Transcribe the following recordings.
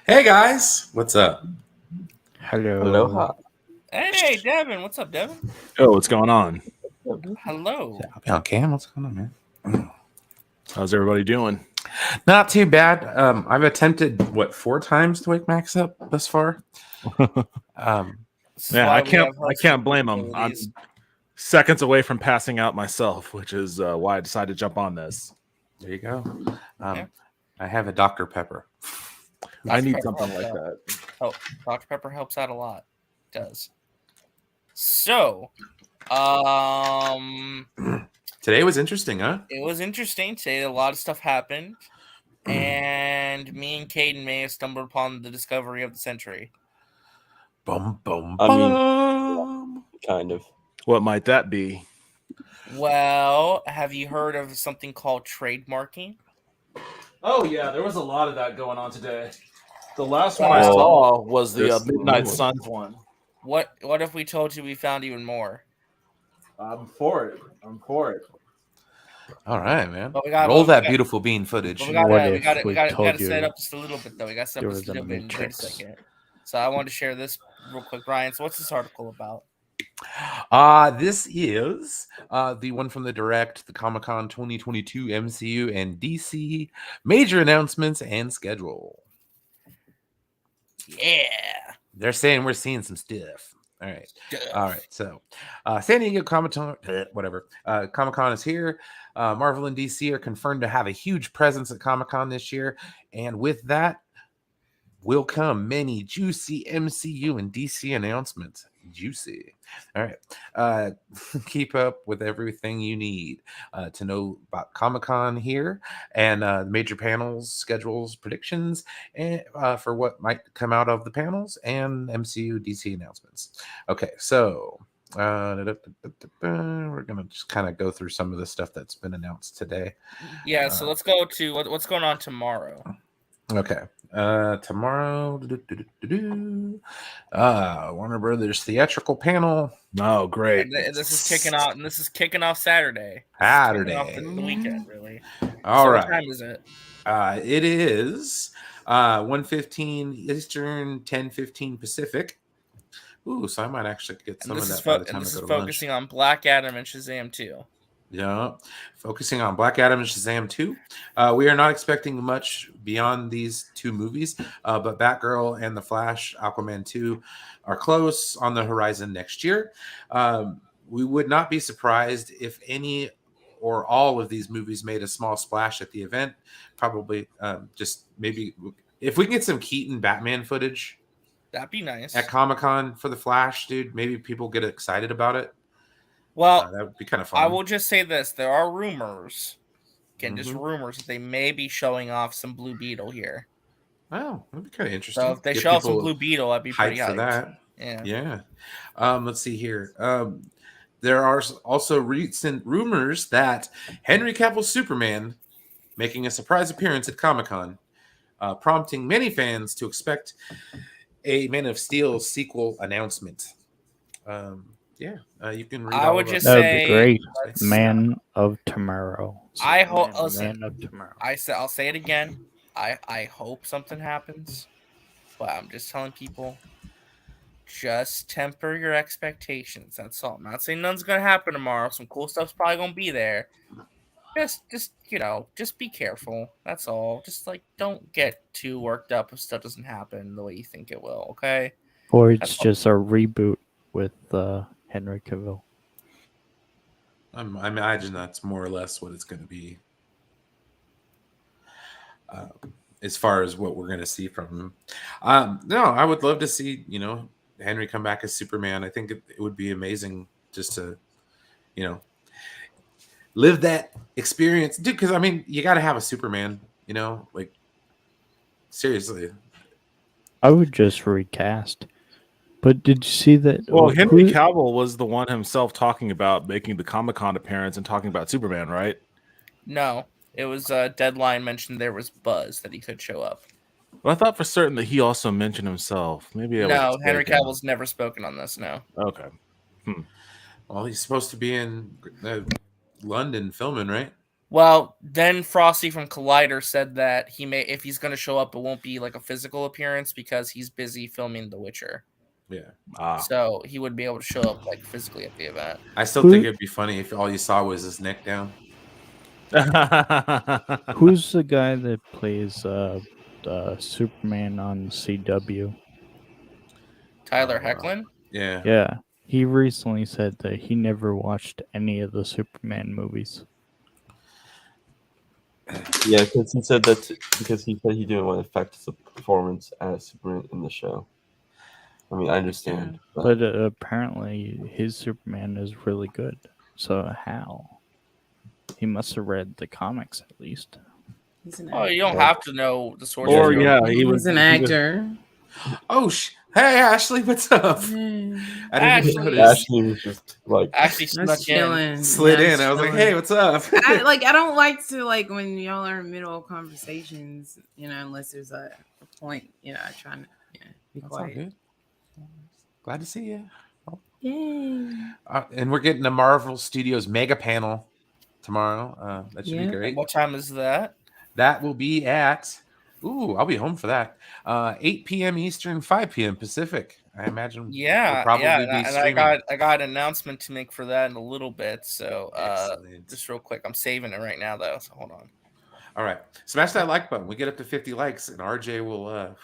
Hey guys, what's up? Hello. Aloha. Hey, Devin. What's up, Devin? Oh, what's going on? Hello. I'll be on cam. What's going on, man? How's everybody doing? Not too bad. I've attempted 4 times to wake Max up thus far. This is Yeah, why I we have can't hosting blame them. I'm capabilities. seconds away from passing out myself, which is why I decided to jump on this. There you go. Yeah. I have a Dr. Pepper. I need Pepper something helps like out. that. Oh, Dr. Pepper helps out a lot. It does. So, Today was interesting, huh? it was interesting today. A lot of stuff happened, and me and Caden may have stumbled upon the discovery of the century. Boom, boom, I mean, boom. kind of. What might that be? Well, have you heard of something called trademarking? Oh yeah, there was a lot of that going on today. The last one one I I Well, saw was the there's- Midnight Suns one. What if we told you we found even more? I'm for it. All right, man. But we got- Roll but we that got- beautiful bean footage. But we What gotta, if we gotta, we we gotta, we told gotta set it you up just a little bit, though. We gotta set there up just was a a little bit. Wait a Matrix? second. So I wanted to share this real quick, Brian. So what's this article about? This is the one from the Direct, the Comic-Con 2022 MCU and DC major announcements and schedule. Yeah. They're saying we're seeing some stuff. All right. So, San Diego Comic-Con, Comic-Con is here. Marvel and DC are confirmed to have a huge presence at Comic-Con this year, and with that will come many juicy MCU and DC announcements. Juicy. All right. Keep up with everything you need to know about Comic-Con here and major panels, schedules, predictions, and for what might come out of the panels and MCU DC announcements. Okay, so we're gonna just kind of go through some of the stuff that's been announced today. Yeah. So let's go to what's going on tomorrow. Okay. Tomorrow, Warner Brothers theatrical panel. Oh, great! And this is kicking off. And this is kicking off Saturday. Saturday. Kicking off the weekend, really. All so right. What time is it? It is 1:15 Eastern, 10:15 Pacific. Ooh, so I might actually get some of that by the time I this go is to lunch. focusing on Black Adam and Shazam 2. Yeah, focusing on Black Adam and Shazam 2. We are not expecting much beyond these two movies, but Batgirl and The Flash, Aquaman 2 are close on the horizon next year. We would not be surprised if any or all of these movies made a small splash at the event. Probably just maybe if we can get some Keaton Batman footage. That'd be nice. At Comic-Con for The Flash, dude, maybe people get excited about it. Well, that would be kind of fun. I will just say this. There are rumors, just rumors that they may be showing off some Blue Beetle here. Wow, that'd be kind of interesting. So if they show off some Blue Beetle, I'd be pretty hyped for that. Yeah. Let's see here. There are also recent rumors that Henry Cavill's Superman making a surprise appearance at Comic-Con, prompting many fans to expect a Man of Steel sequel announcement. You can read. I would just That would say be great. Man of Tomorrow. I hope. Man of Tomorrow. I'll say it again. I hope something happens, but I'm just telling people, just temper your expectations. That's all. I'm not saying nothing's gonna happen tomorrow. Some cool stuff's probably gonna be there. Just be careful. That's all. Just don't get too worked up if stuff doesn't happen the way you think it will. Okay. Or it's just a reboot with Henry Cavill. I imagine that's more or less what it's going to be. As far as what we're going to see from him. No, I would love to see, Henry come back as Superman. I think it would be amazing just to, live that experience. Dude, because, you got to have a Superman, seriously. I would just recast. But did you see that? Well, Henry Cavill was the one himself talking about making the Comic-Con appearance and talking about Superman, right? No, it was Deadline mentioned there was buzz that he could show up. Well, I thought for certain that he also mentioned himself. Maybe no, Henry Cavill's never spoken on this. No. Okay. Well, he's supposed to be in London filming, right? Well, then Frosty from Collider said that if he's going to show up, it won't be like a physical appearance because he's busy filming The Witcher. Yeah. So he would be able to show up like physically at the event. I still think it'd be funny if all you saw was his neck down. Who's the guy that plays Superman on CW? Tyler Hoechlin? Yeah. Yeah. He recently said that he never watched any of the Superman movies. Yeah, because he said he didn't want to affect his performance as Superman in the show. I mean, I understand, but apparently his Superman is really good. So how? He must have read the comics at least. Oh, you don't have to know the source. Or yeah, he was an actor. Hey Ashley, what's up? I didn't notice. Ashley was just like slid in. I was like, hey, what's up? I don't like to when y'all are in middle of conversations, unless there's a point, I try to be That's quiet. All good. Glad to see you. Yay. And we're getting the Marvel Studios mega panel tomorrow. That should be great. What time is that? That will be at I'll be home for that. 8 p.m. Eastern, 5 p.m. Pacific. I imagine. Yeah, we'll probably be streaming. I got an announcement to make for that in a little bit. So just real quick, I'm saving it right now though. So hold on. All right, smash that like button. We get up to 50 likes, and RJ will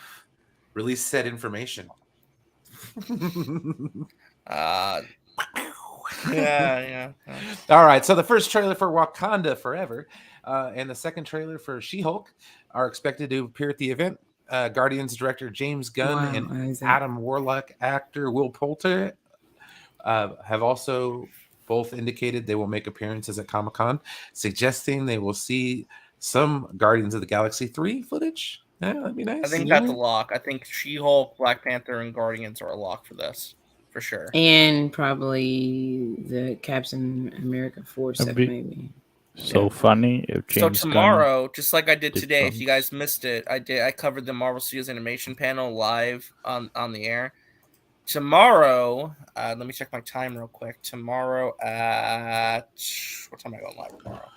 release said information. Yeah. All right, so the first trailer for Wakanda Forever and the second trailer for She-Hulk are expected to appear at the event. Guardians director James Gunn and Adam Warlock actor Will Poulter have also both indicated they will make appearances at Comic-Con, suggesting they will see some Guardians of the Galaxy 3 footage. Yeah, that'd be nice. I think that's a lock. I think She-Hulk, Black Panther, and Guardians are a lock for this, for sure. And probably the Captain America 4 stuff, maybe. So funny if James So tomorrow, just like I did today, if you guys missed it, I covered the Marvel Studios animation panel live on the air. Tomorrow, let me check my time real quick. Tomorrow at what time am I going live tomorrow?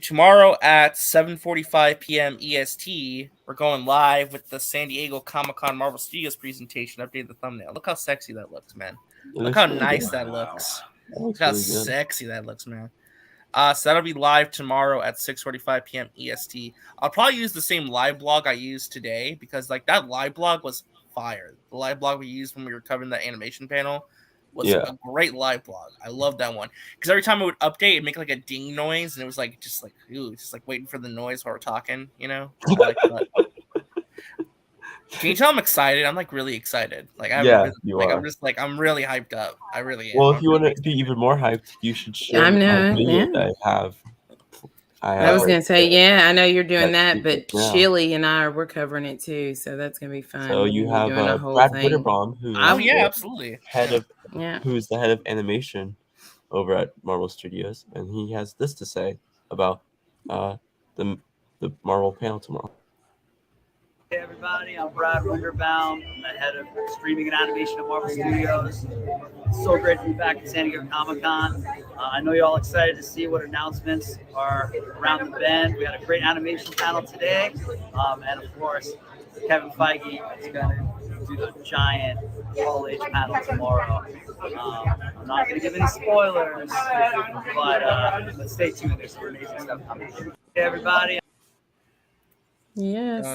Tomorrow at 7:45 p.m. EST, we're going live with the San Diego Comic-Con Marvel Studios presentation. Update the thumbnail. Look how sexy that looks, man. Look how nice that looks. Look how sexy that looks, man. So that'll be live tomorrow at 6:45 p.m. EST. I'll probably use the same live blog I used today because that live blog was fire. The live blog we used when we were covering the animation panel was a great live blog. I love that one because every time it would update, it'd make like a ding noise, and it was just waiting for the noise while we're talking. Can you tell I'm excited? I'm really excited. I'm really hyped up. I really am. Well, if you want to be even more hyped, you should share the video that I have. I was gonna say, I know you're doing that, but Chili and we're covering it too, so that's gonna be fun. So you have Brad Witterbaum, who absolutely who's the head of animation over at Marvel Studios, and he has this to say about the Marvel panel tomorrow. Hey everybody, I'm Brad Witterbaum. I'm the head of streaming and animation at Marvel Studios. So great to be back at San Diego Comic-Con. I know you're all excited to see what announcements are around the bend. We had a great animation panel today. And of course, Kevin Feige is going to do the giant all-age panel tomorrow. I'm not going to give any spoilers, but stay tuned. There's some amazing stuff coming. Hey everybody. Yes.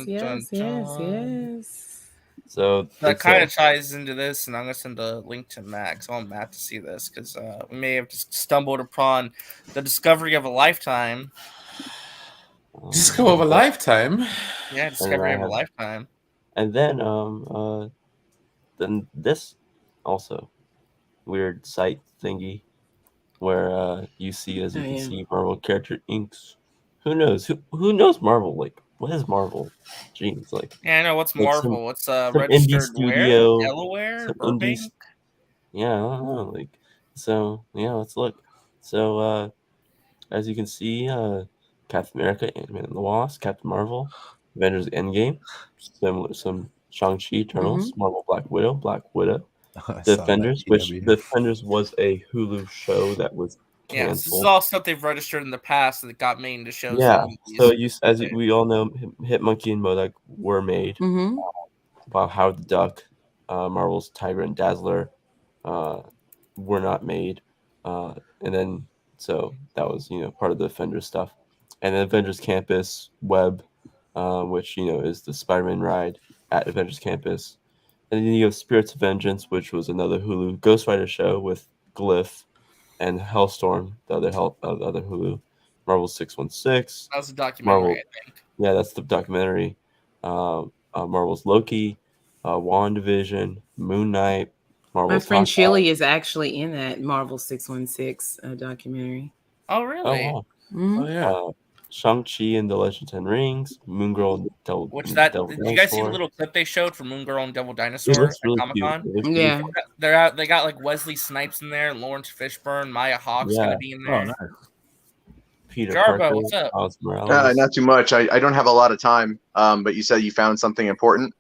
So that kind of ties into this, and I'm gonna send a link to Max. I want Matt to see this because we may have just stumbled upon the discovery of a lifetime. Discovery of a lifetime. Yeah, discovery of a lifetime. And then this also weird site thingy where you see, as you can see, Marvel character inks. Who knows? Who knows Marvel? What is Marvel? Jeez, yeah, I know what's Marvel. What's registered studio, where? Delaware, Burbank. Yeah, I don't know. So yeah, let's look. So as you can see, Captain America, Ant-Man and the Wasp, Captain Marvel, Avengers Endgame, some Shang-Chi, Eternals, Marvel Black Widow, Defenders, which Defenders was a Hulu show that was Yeah, this is canceled. all stuff they've registered in the past that got made into shows. Yeah. And movies. So we all know, Hitmonkey and Modoc were made. Mm-hmm. While Howard the Duck, Marvel's Tiger and Dazzler, were not made. And then so that was part of the Avengers stuff, and then Avengers Campus Web, which is the Spider-Man ride at Avengers Campus, and then you have Spirits of Vengeance, which was another Hulu Ghost Rider show with Glyph, and Hellstorm, the other Hulu, Marvel 616. That was a documentary, Marvel, I think. Yeah, that's the documentary. Marvel's Loki, WandaVision, Moon Knight, Marvel's My friend Hawkeye. Chili is actually in that Marvel 616 documentary. Oh, Oh, really? wow. Mhm. Oh yeah. Shang-Chi and the Legend of Ten Rings, Moon Girl and Devil Did you guys see the Dinosaur. little clip they showed for Moon Girl and Devil It Dinosaur looks at really Comic cute. Con? It looks Yeah. really They got like Wesley Snipes in there, Lawrence Fishburne, Maya Hawke's Yeah. gonna be in Oh, there. nice. Peter Jarbo, Parker, what's up? Miles Morales. Not too much. I don't have a lot of time. But you said you found something important.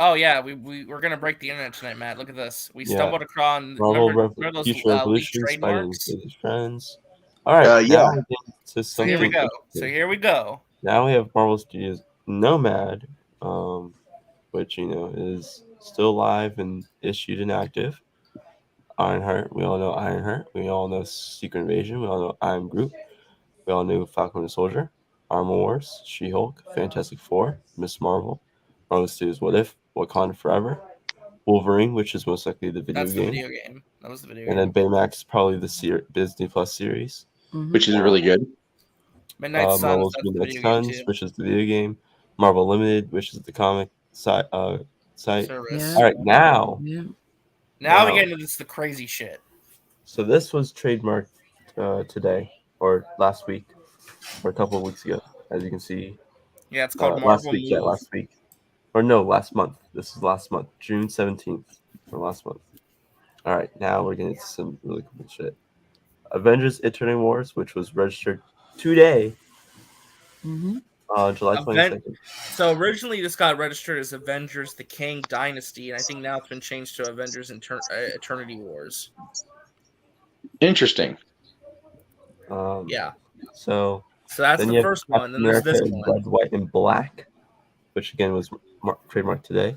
Oh yeah, we're gonna break the internet tonight, Matt. Look at this. We Yeah. stumbled across Marvel remember those Future leaked Revolution, Spider-Man trademarks. Save His Friends. All right, Yeah. now we get to So here we something go. So interesting. here we go. Now we have Marvel Studios Nomad, which is still live and issued and active. Ironheart, we all know Ironheart. We all know Secret Invasion. We all know Iron Group. We all know Falcon and Soldier, Armor Wars, She-Hulk, Fantastic Four, Miss Marvel, Marvel Studios What If, Wakanda Forever, Wolverine, which is most likely the video That's the game, video game. That was the video and game. then Baymax, probably the Disney Plus series. Mhm. Which is really good. Midnight Suns. Marvel's That's the Midnight video game Suns, too. which is the video game. Marvel Limited, which is the comic site. Service. Yeah. All right, now, Yeah. Now we Wow. get into the crazy shit. so this was trademarked today or last week or a couple of weeks ago, as you can see. Yeah, it's called Last Marvel week, Move. yeah, last week. Or no, last month. This is last month, June 17th, or last month. All right, now we're getting into some really cool shit. Avengers Eternity Wars, which was registered today, Mhm. July Aven- 22nd. So originally this got registered as Avengers the Kang Dynasty, and I think now it's been changed to Avengers Eternity Wars. Interesting. Yeah. So So that's then the you have first one. Captain Then there's this America one. Red, White, and Black, which again was trademarked today.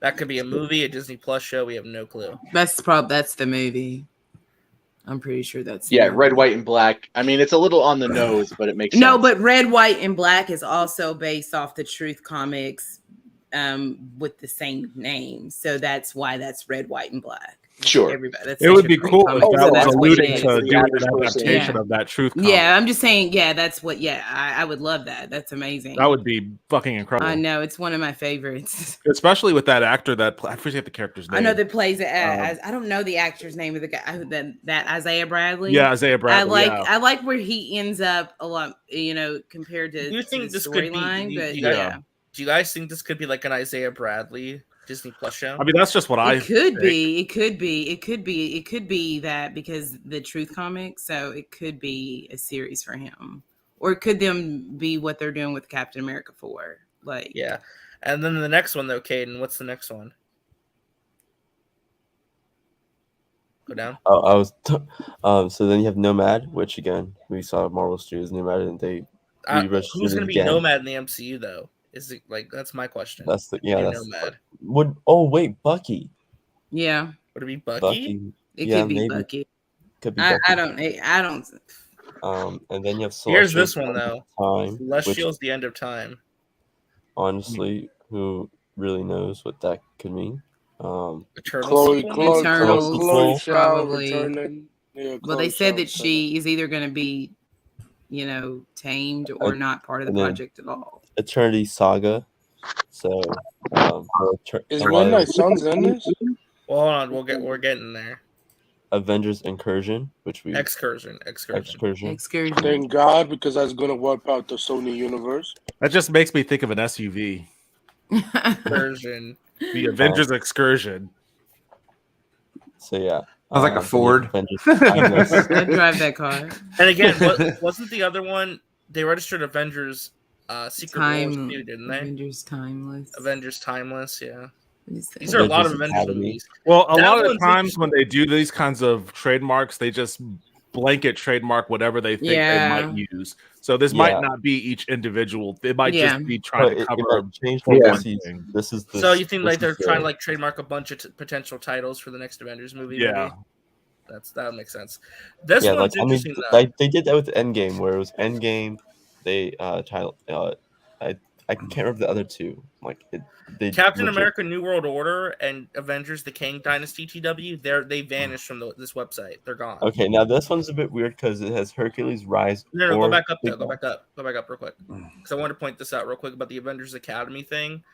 That could be a movie, a Disney Plus show. We have no clue. That's the movie. I'm pretty sure that's the Yeah, movie. red, white, and black. I mean, it's a little on the nose, but it makes No, sense. but Red, White, and Black is also based off the Truth comics with the same name. So that's why that's Red, White, and Black. Sure. Everybody, that's It would such a be great cool comic. if that So was that's what alluding it to is. doing an Yeah. adaptation Yeah. of that Truth comic. Yeah, I'm just saying, yeah, that's what, I would love that. That's amazing. That would be fucking incredible. I know, it's one of my favorites. Especially with that actor I forget the character's name. I know that plays it as, I don't know the actor's name of the guy that Isaiah Bradley. Yeah, Isaiah Bradley. I like where he ends up a lot, compared to, Do you to think the this could be? storyline, Do but you guys- yeah. Do you guys think this could be like an Isaiah Bradley Disney Plus show? I mean, that's just what I It could think. be. It could be that because the Truth comic. So it could be a series for him, or it could them be what they're doing with Captain America 4. Like, Yeah. And then the next one though, Caden, what's the next one? Go down. So then you have Nomad, which again we saw Marvel Studios Nomad, and they re-registered Who's it gonna be again. Nomad in the MCU though? Is it like that's my question? That's the Who's gonna be Nomad. wait, Bucky. yeah, Would it be Bucky? Bucky. it Yeah, could be maybe. Bucky. Could be I Bucky. don't. And then you have Here's Celestial this one though. Time, which Celestial's the end of time. honestly, who really knows what that could mean? Eternal Chloe, sequel? Chloe, Eternals, Chloe, Chloe Shaw probably. returning. Yeah, Well, Chloe they said Shaw that returning. she is either going to be, tamed or not part of the and then- project at all. Eternity Saga. So, Is a lot of Midnight Suns in this? Well, hold on, we're getting there. Avengers Incursion, which we Excursion. Excursion. Thank God, because that's gonna wipe out the Sony universe. That just makes me think of an SUV. Excursion. The Avengers Excursion. So yeah, Sounds like a Ford. Avengers Timeless. I drive that car. And again, wasn't the other one they registered Avengers Secret Wars too, didn't they? Avengers Timeless. Avengers Timeless, yeah. These are a lot of Avengers Avengers Academy. movies. Well, a That lot of one's times when interesting. they do these kinds of trademarks, they just blanket trademark whatever they think they might use. So this might not be each individual. It might just be trying to cover it might change one from thing. So you think like they're trying to like trademark a bunch of potential titles for the next Avengers movie? Yeah. Maybe? That would make sense. This one's interesting though. They did that with Endgame, where it was Endgame. They title I can't remember the other two. Captain America: New World Order and Avengers: The Kang Dynasty TW. They vanished from this website. They're gone. Okay, now this one's a bit weird because it has Hercules Rise. No, go back up though. Go back up real quick. Because I want to point this out real quick about the Avengers Academy thing.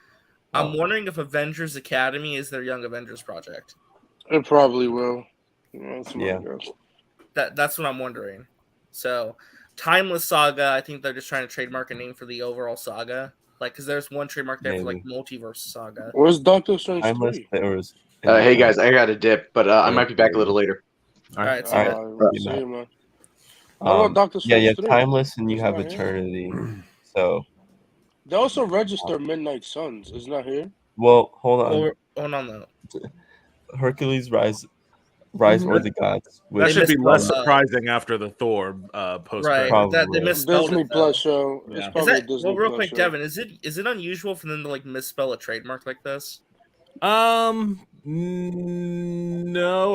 I'm wondering if Avengers Academy is their Young Avengers project. It probably will. That's what I'm wondering. So, Timeless Saga, I think they're just trying to trademark a name for the overall saga. Like, because there's one trademark there for like Multiverse Saga. Where's Doctor Strange 3? Hey guys, I got a dip, but I might be back a little later. All right. See you, man. How about Doctor Yeah, Strange you have 3? Timeless and you have Eternity. So they also register Midnight Suns. It's not here. Well, hold on. Hold on though. Hercules Rise or the Gods. That should be less surprising after the Thor post. Right. They misspelled Disney it, Plus show. Yeah. It's probably a Disney real Plus quick, show. Devin, is it unusual for them to like misspell a trademark like this? No,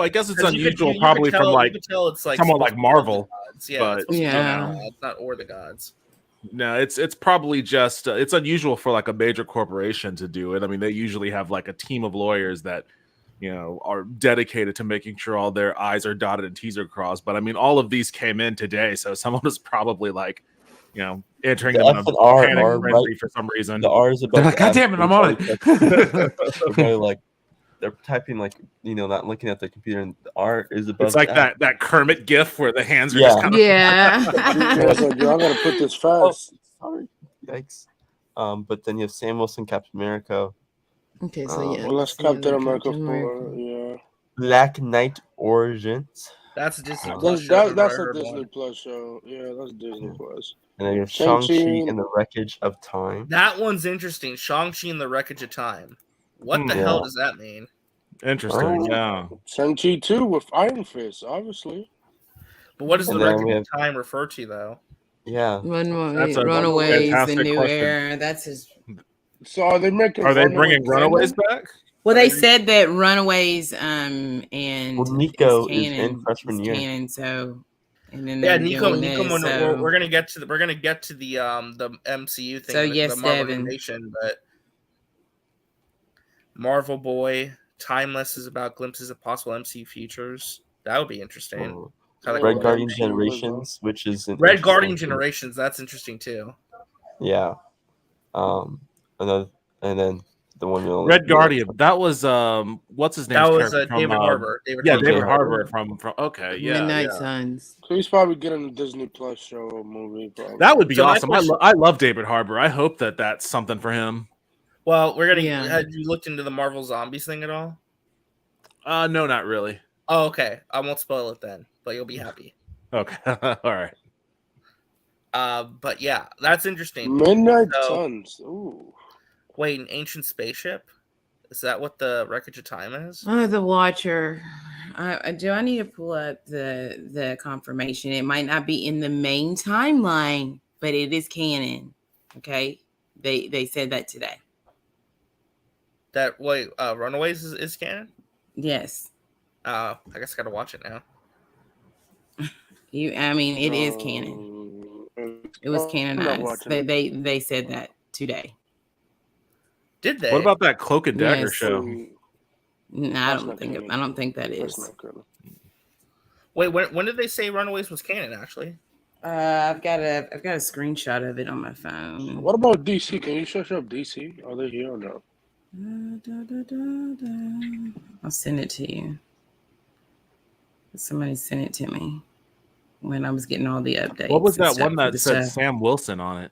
I guess it's 'Cause unusual, you probably could tell, from like you could tell it's like someone like Marvel. Yeah, But it's not or the gods. No, it's probably just it's unusual for like a major corporation to do it. I mean, they usually have like a team of lawyers that are dedicated to making sure all their I's are dotted and T's are crossed. But I mean, all of these came in today, so someone was probably like, entering The them in F a and R panic are frenzy right. for some reason. The R is above. They're like, God damn it, I'm on it. They're typing not looking at the computer, and the R is above. It's like that Kermit gif where the hands are Yeah. just kind of I was like, yo, I gotta put this fast. Sorry, yikes. But then you have Sam Wilson, Captain America. Okay, so yeah. Well, that's Captain America 4. Yeah. Black Knight Origins. That's a Disney That's show. that's a Disney Plus show. Yeah, that's Disney Plus. And then you have Shang-Chi and the Wreckage of Time. That one's interesting. Shang-Chi and the Wreckage of Time. What the hell does that mean? Interesting, yeah. Shang-Chi 2 with Iron Fist, obviously. But what does the Wreckage of Time refer to, though? Yeah. Runaways, the new era. That's his. So are they making? Are they bringing Runaways back? Well, they said that Runaways and Nico is in freshman year. Canon, so and then Nico. We're gonna get to the MCU thing. So the Marvel Animation, but Marvel Boy Timeless is about glimpses of possible MCU futures. That would be interesting. Red Guardian Generations, which is Red Guardian Generations. That's interesting too. Yeah. And then the one Red Guardian. That was what's his name? That was David Harbour. David Harbour from okay, yeah. Midnight Suns. So he's probably getting a Disney Plus show or movie. Probably. That would be awesome. I love David Harbour. I hope that's something for him. Well, we're gonna. Have you looked into the Marvel Zombies thing at all? No, not really. Oh, okay. I won't spoil it then, but you'll be happy. Okay, all right. But yeah, that's interesting. Midnight Suns. Ooh. Wait, an ancient spaceship? Is that what the Wreckage of Time is? Oh, the Watcher. I need to pull up the confirmation. It might not be in the main timeline, but it is canon. Okay, they said that today. That Runaways is canon? Yes. I guess I gotta watch it now. It is canon. It was canonized. They said that today. Did they? What about that Cloak and Dagger show? No, I don't think that is. Wait, when did they say Runaways was canon? Actually, I've got a screenshot of it on my phone. What about DC? Can you search up DC? Are they here or no? I'll send it to you. Somebody sent it to me when I was getting all the updates. What was that one that said Sam Wilson on it?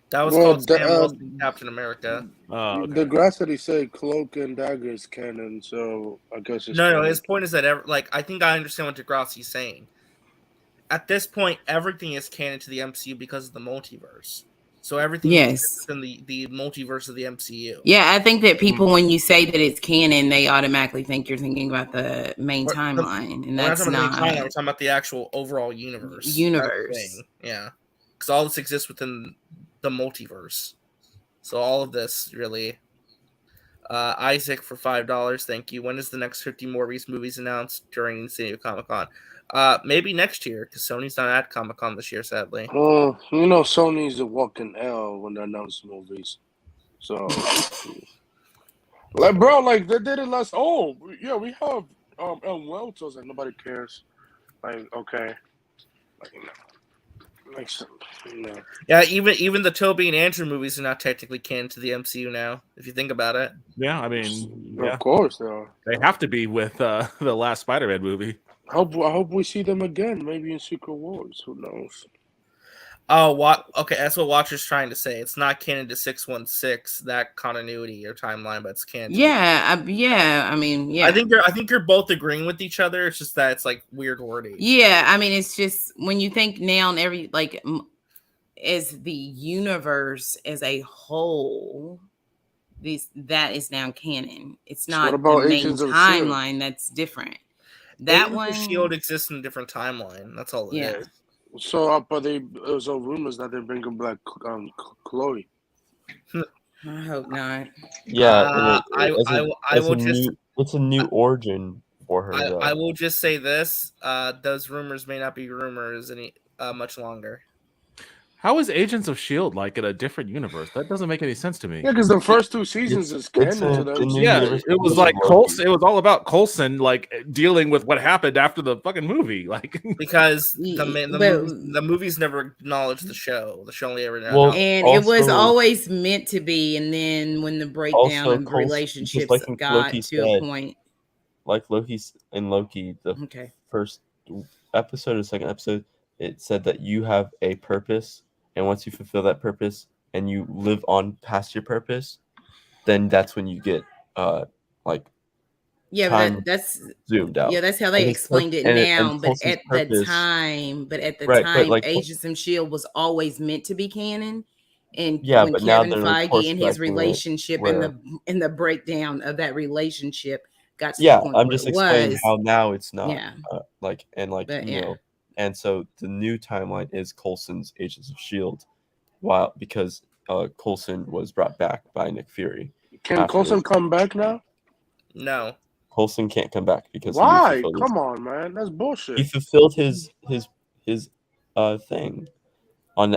That was called Sam Wilson, Captain America. Oh, okay. The Gracity said Cloak and Dagger is canon, so I guess it's no. His point is that I think I understand what Degrassi's saying. At this point, everything is canon to the MCU because of the multiverse. So everything Yes. within the multiverse of the MCU. Yeah, I think that people, when you say that it's canon, they automatically think you're thinking about the main timeline, and that's not. We're talking about the actual overall universe. Universe. Yeah, because all this exists within the multiverse. So all of this really. Isaac for $5. Thank you. When is the next 50 more Reese movies announced during San Diego Comic-Con? Maybe next year, because Sony's not at Comic-Con this year, sadly. Sony's a walking L when they announce movies. So, like, bro, like they did it last. Oh, yeah, we have El Muertos, like nobody cares. Like, okay, like, Yeah, even the Tobey and Andrew movies are not technically canon to the MCU now, if you think about it. Yeah, I mean, of course they are. They have to be with the last Spider-Man movie. I hope we see them again, maybe in Secret Wars. Who knows? Oh, what? Okay, that's what Watcher's trying to say. It's not canon to 616, that continuity or timeline, but it's canon. Yeah. I mean, yeah. I think you're both agreeing with each other. It's just that it's like weird wording. Yeah, I mean, it's just when you think now and every like as the universe as a whole, that is now canon. It's not what about the main Agents of timeline. S.H.I.E.L.D.? That's different. That Agents one, of S.H.I.E.L.D. exists in a different timeline. That's all it is. So, but there's no rumors that they're bringing back Chloe. I hope not. Yeah, it's a new origin for her. I will just say this: those rumors may not be rumors any much longer. How is Agents of S.H.I.E.L.D. like in a different universe? That doesn't make any sense to me. Yeah, because the first 2 seasons is canon to them. Yeah, it was like Coulson. It was all about Coulson, like dealing with what happened after the fucking movie, like because the movies never acknowledged the show. The show only ever and it was always meant to be. And then when the breakdown of the relationships got to a point, like Loki's in Loki, the first episode or second episode, it said that you have a purpose. And once you fulfill that purpose and you live on past your purpose, then that's when you get that's zoomed out. Yeah, that's how they explained it now. But at the time, Agents of S.H.I.E.L.D. was always meant to be canon. And when Kevin Feige and his relationship and the breakdown of that relationship got to the point I'm just explaining how now it's not. And so the new timeline is Coulson's Agents of S.H.I.E.L.D. Because Coulson was brought back by Nick Fury. Can Coulson come back now? No. Coulson can't come back because why? Come on, man, that's bullshit. He fulfilled his thing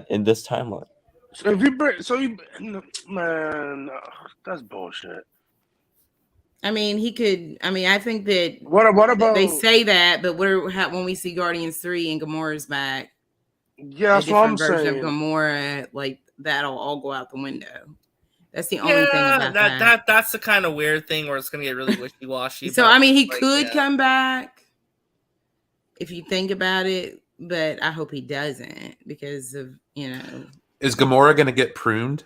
in this timeline. So if that's bullshit. I mean, he could. I mean, I think that. What about they say that? But when we see Guardians 3 and Gamora's back, that's what I'm saying. Of Gamora, like that'll all go out the window. That's the only thing about that. That's the kind of weird thing where it's gonna get really wishy washy. So I mean, he could come back if you think about it, but I hope he doesn't because of Is Gamora gonna get pruned?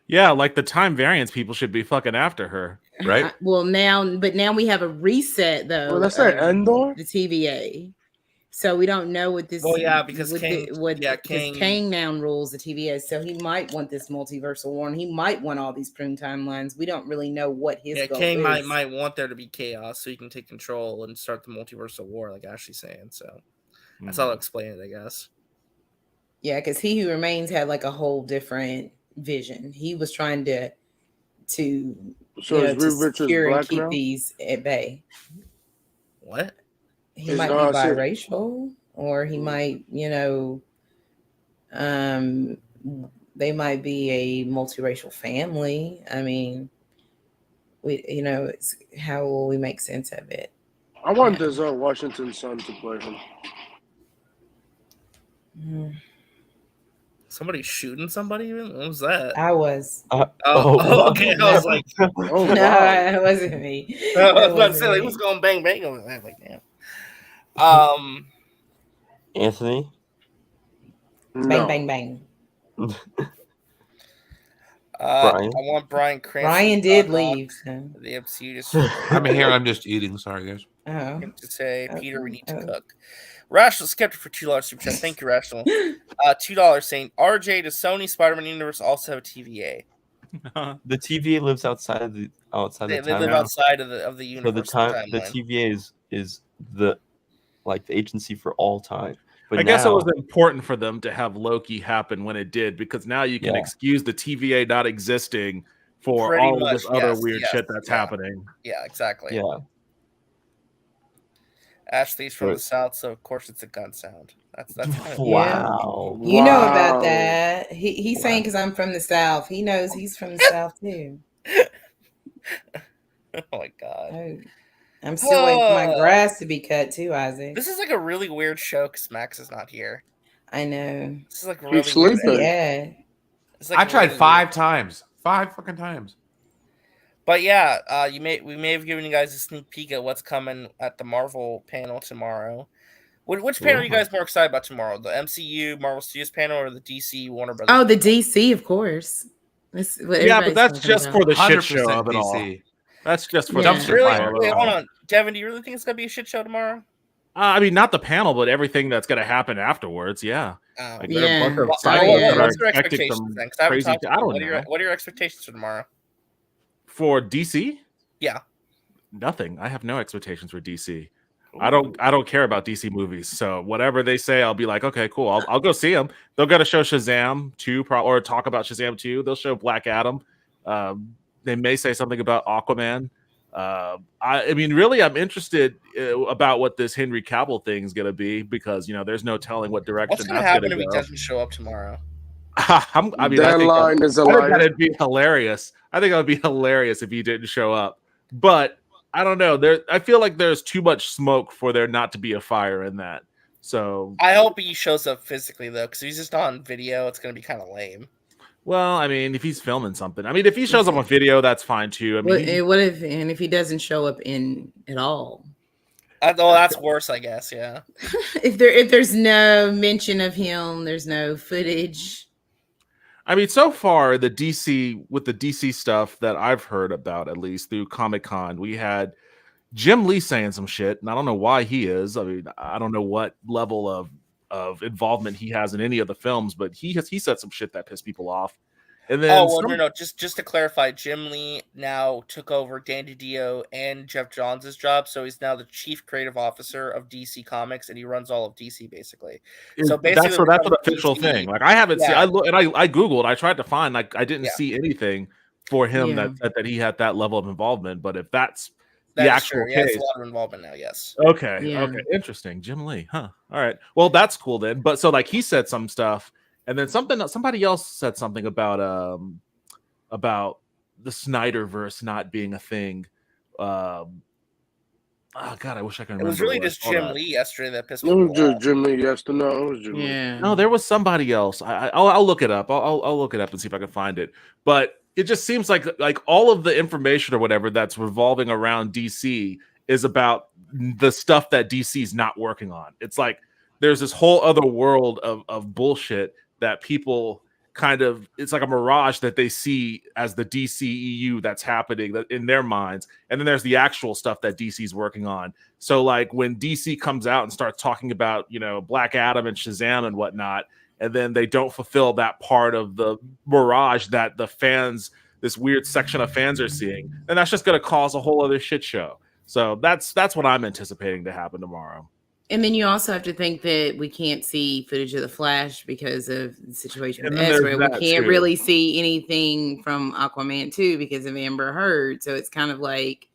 Yeah, like the time variance people should be fucking after her, right? Now we have a reset though. Well, that's that Endor, the TVA. So we don't know what this. Well, yeah, because Kang now rules the TVA, so he might want this multiversal war, and he might want all these prune timelines. We don't really know what his goal Kang is. might want there to be chaos, so he can take control and start the multiversal war, like Ashley's saying. So that's how I'll explain it, I guess. Yeah, because He Who Remains had like a whole different vision. He was trying to secure and keep these at bay. What? He might be biracial, or he might, they might be a multiracial family. I mean, it's how will we make sense of it? I want Denzel Washington's son to play him. Somebody shooting somebody? What was that? I was. Okay. I was like, no, it wasn't me. I was about to say, like, who's going bang bang over there? Like, damn. Anthony? Bang, bang, bang. Brian? I want Brian Cranston. Brian did leave. So. The MCU just. I'm here. I'm just eating. Sorry, guys. Oh. To say, Peter, we need to cook. Rational Skeptic for $2 super chat. Thank you, Rational. $2 saying RJ, does Sony Spider-Man universe also have a TVA? The TVA lives outside of the They timeline. live outside of the universe. So the TVA is the agency for all time. But I guess it was important for them to have Loki happen when it did, because now you can excuse the TVA not existing for Pretty all much, of this other weird shit that's happening. Yeah, exactly. Yeah. Ashley's from the South, so of course it's a gun sound. That's wow. You know about that. He's saying because I'm from the South. He knows he's from the South too. Oh my god. I'm still waiting for my grass to be cut too, Isaac. This is like a really weird show because Max is not here. I know. This is like really sleeping. weird. Yeah. Like I tried 5 times. 5 fucking times. But yeah, we may have given you guys a sneak peek at what's coming at the Marvel panel tomorrow. Which panel are you guys more excited about tomorrow? The MCU Marvel Studios panel or the DC Warner Brothers? Oh, the DC, of course. But that's just for the shit show of it all. DC. That's just for dumpster fire. Wait, hold on, Devin. Do you really think it's gonna be a shit show tomorrow? I mean, not the panel, but everything that's gonna happen afterwards. Yeah. What's your expectations then? I don't know. What are your expectations for tomorrow? For DC? Yeah. Nothing. I have no expectations for DC. Ooh. I don't care about DC movies. So whatever they say, I'll be like, okay, cool. I'll go see them. They're gonna show Shazam 2 or talk about Shazam 2. They'll show Black Adam. They may say something about Aquaman. I mean, really, I'm interested about what this Henry Cavill thing is going to be, because there's no telling what direction. What's going to happen if he doesn't show up tomorrow? I think that'd be hilarious. I think it would be hilarious if he didn't show up. But I don't know. I feel like there's too much smoke for there not to be a fire in that. So I hope he shows up physically though, because if he's just on video, it's going to be kind of lame. Well, I mean, if he's filming something, I mean, if he shows up on video, that's fine too. I mean, if he doesn't show up at all? Well, that's worse, I guess. Yeah. if there's no mention of him, there's no footage. I mean, so far with the DC stuff that I've heard about, at least through Comic-Con, we had Jim Lee saying some shit, and I don't know why he is. I mean, I don't know what level of involvement he has in any of the films, but he said some shit that pissed people off. And then no. Just to clarify, Jim Lee now took over Dan DiDio and Jeff Johns' job, so he's now the chief creative officer of DC Comics, and he runs all of DC basically. So basically, that's an official thing. Like I haven't seen. I googled. I tried to find. Like I didn't see anything for him that he had that level of involvement. But if that's the actual case, it's a lot of involvement now. Yes. Okay. Okay. Interesting. Jim Lee. Huh. All right. Well, that's cool then. But so like he said some stuff. And then somebody else said something about the Snyderverse not being a thing. Oh God, I wish I could remember. It was really just Jim Lee yesterday that pissed me off. It was just Jim Lee yesterday. No, it was Jim Lee. No, there was somebody else. I'll look it up. I'll look it up and see if I can find it. But it just seems like all of the information or whatever that's revolving around DC is about the stuff that DC's not working on. It's like there's this whole other world of bullshit that people it's like a mirage that they see as the DCEU that's happening in their minds. And then there's the actual stuff that DC's working on. So like when DC comes out and starts talking about, Black Adam and Shazam and whatnot, and then they don't fulfill that part of the mirage that the fans, this weird section of fans are seeing, then that's just going to cause a whole other shit show. So that's what I'm anticipating to happen tomorrow. And then you also have to think that we can't see footage of the Flash because of the situation with Ezra. We can't really see anything from Aquaman 2 because of Amber Heard. So it's kind of like,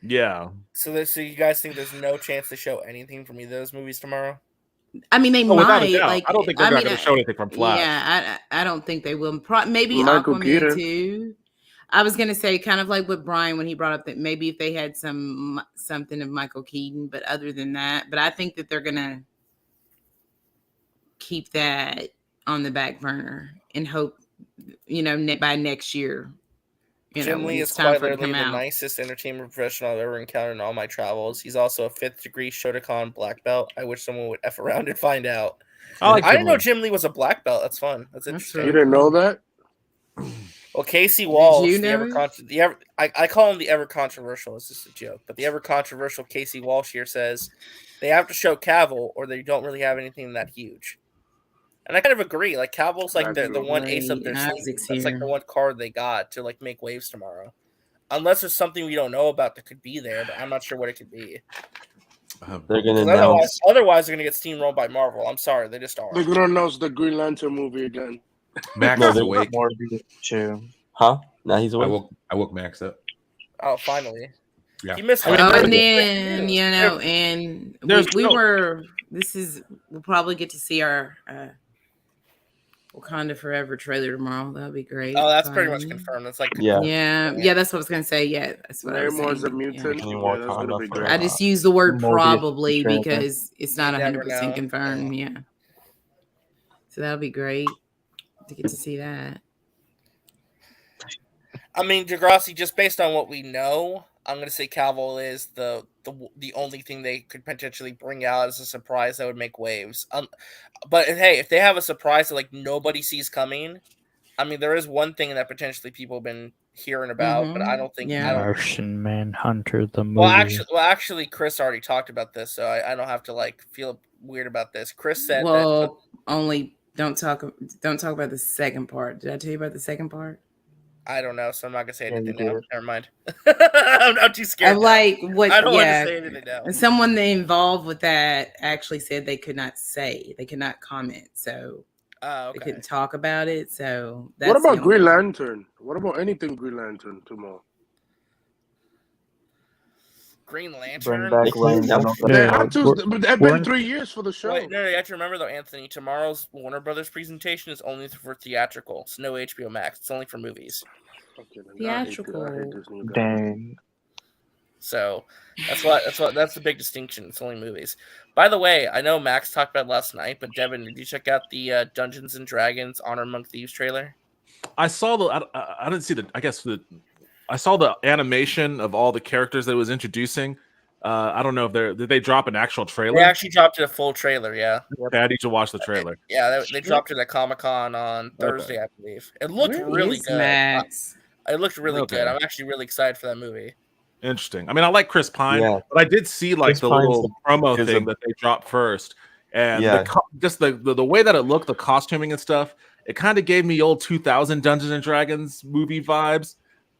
yeah. So you guys think there's no chance to show anything from either of those movies tomorrow? I mean, they might. Like, I don't think they're going to show anything from Flash. Yeah, I don't think they will. Maybe Michael Aquaman Keaton. 2. I was going to say kind of like with Brian when he brought up that maybe if they had something of Michael Keaton, but other than that, but I think that they're going to keep that on the back burner and hope, by next year. Jim Lee is quite literally the nicest entertainment professional I've ever encountered in all my travels. He's also a 5th degree Shotokan black belt. I wish someone would F around and find out. I didn't know Jim Lee was a black belt. That's fun. That's interesting. You didn't know that? Well, Casey Walsh, you the know it? I call him the ever controversial. It's just a joke, but the ever controversial Casey Walsh here says they have to show Cavill, or they don't really have anything that huge. And I kind of agree. Like Cavill's like the one ace up their Right, sleeve. Isaac's That's like the here. one card they got to like make waves tomorrow. Unless there's something we don't know about that could be there, but I'm not sure what it could be. They're gonna 'Cause announce. otherwise, they're gonna get steamrolled by Marvel. I'm sorry, they just are. They're gonna announce the Green Lantern movie again. Max No, is they're awake. Morbius too. Huh? Now he's I awake. woke Max up. Oh, finally. Yeah. He missed Oh, like and 30 then news. you know, and There's we no- were. We'll probably get to see our Wakanda Forever trailer tomorrow. That'll be great. Oh, that's pretty much Finally. confirmed. That's like Yeah. Yeah, that's what I was gonna say. Yeah, that's what I was Namor's a saying. mutant. Any Yeah, more that's gonna be Wakanda great. I just use the word Morbius probably trailer. because it's not You never 100% know. confirmed. Yeah, so that'll be great to get to see that. I mean, Degrassi, just based on what we know, I'm going to say Cavill is the only thing they could potentially bring out as a surprise that would make waves. But hey, if they have a surprise that like nobody sees coming, I mean, there is one thing that potentially people have been hearing about, but I don't think Yeah. I don't. Martian Manhunter, the movie. Well, actually, Chris already talked about this, so I don't have to like feel weird about this. Chris said that. Well, only don't talk about the second part. Did I tell you about the second part? I don't know, so I'm not gonna say Yeah, you anything now. did. Never mind. I'm too scared. I'm like, what? I don't want to Yeah, say anything now. and someone involved with that actually said they could not comment, so Oh, they okay. couldn't talk about it. So that's What the about only- Green Lantern? What about anything Green Lantern tomorrow? Green Bring Lantern. back They can Ryan announce Reynolds. They Yeah, had to, but it's we're been in- 3 years for the show. Wait, no, you have to remember though, Anthony. Tomorrow's Warner Brothers presentation is only for theatrical. It's no HBO Max. It's only for movies. Okay, then I hate Theatrical. this new guy. Dang. So that's the big distinction. It's only movies. By the way, I know Max talked about it last night, but Devin, did you check out the Dungeons and Dragons Honor Among Thieves trailer? I saw I didn't see I saw the animation of all the characters that it was introducing. I don't know if did they drop an actual trailer? They actually dropped it a full trailer. Yeah, Okay, I need to watch the trailer. yeah. They dropped it at Comic-Con on Thursday, I believe. It looked Where really is good. Max? It looked really Okay. good. I'm actually really excited for that movie. Interesting. I mean, I like Chris Pine, Yeah. but I did see like Chris the Pine's little promo is thing a- that they dropped first, and Yeah. just the way that it looked, the costuming and stuff, it kind of gave me old 2000 Dungeons and Dragons movie vibes,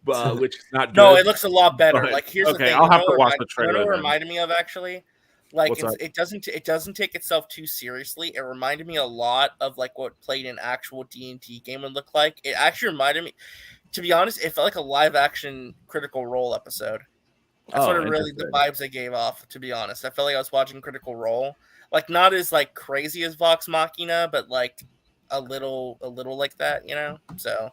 which is not good. No, it looks a lot better. But, Like here's okay, the thing. I'll You have know to what watch remi- the trailer You know what then. reminded me of actually? Like What's that? it doesn't take itself too seriously. It reminded me a lot of like what played an actual D&D game would look like. It actually reminded me, to be honest, it felt like a live action Critical Role episode. That's what it really the interesting. vibes they gave off, to be honest. I felt like I was watching Critical Role. Like not as like crazy as Vox Machina, but like a little like that, you know? So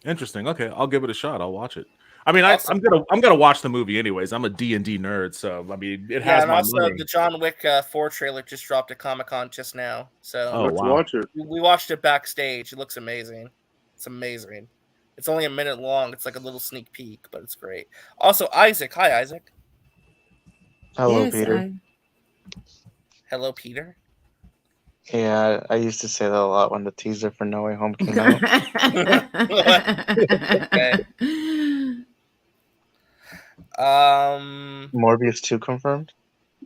Interesting. Okay, I'll give it a shot. I'll watch it. I mean, Also- I'm gonna watch the movie anyways. I'm a D&D nerd, so I mean, it yeah, has and my also money. the John Wick 4 trailer just dropped at Comic-Con just now. So Oh, Let's wow. watch it. we watched it backstage. It looks amazing. It's amazing. It's only a minute long. It's like a little sneak peek, but it's great. Also, Isaac. Hi, Isaac. Hello, Yes, Peter. Hello, Peter. Yeah, I used to say that a lot when the teaser for No Way Home came out. Okay. Morbius 2 confirmed?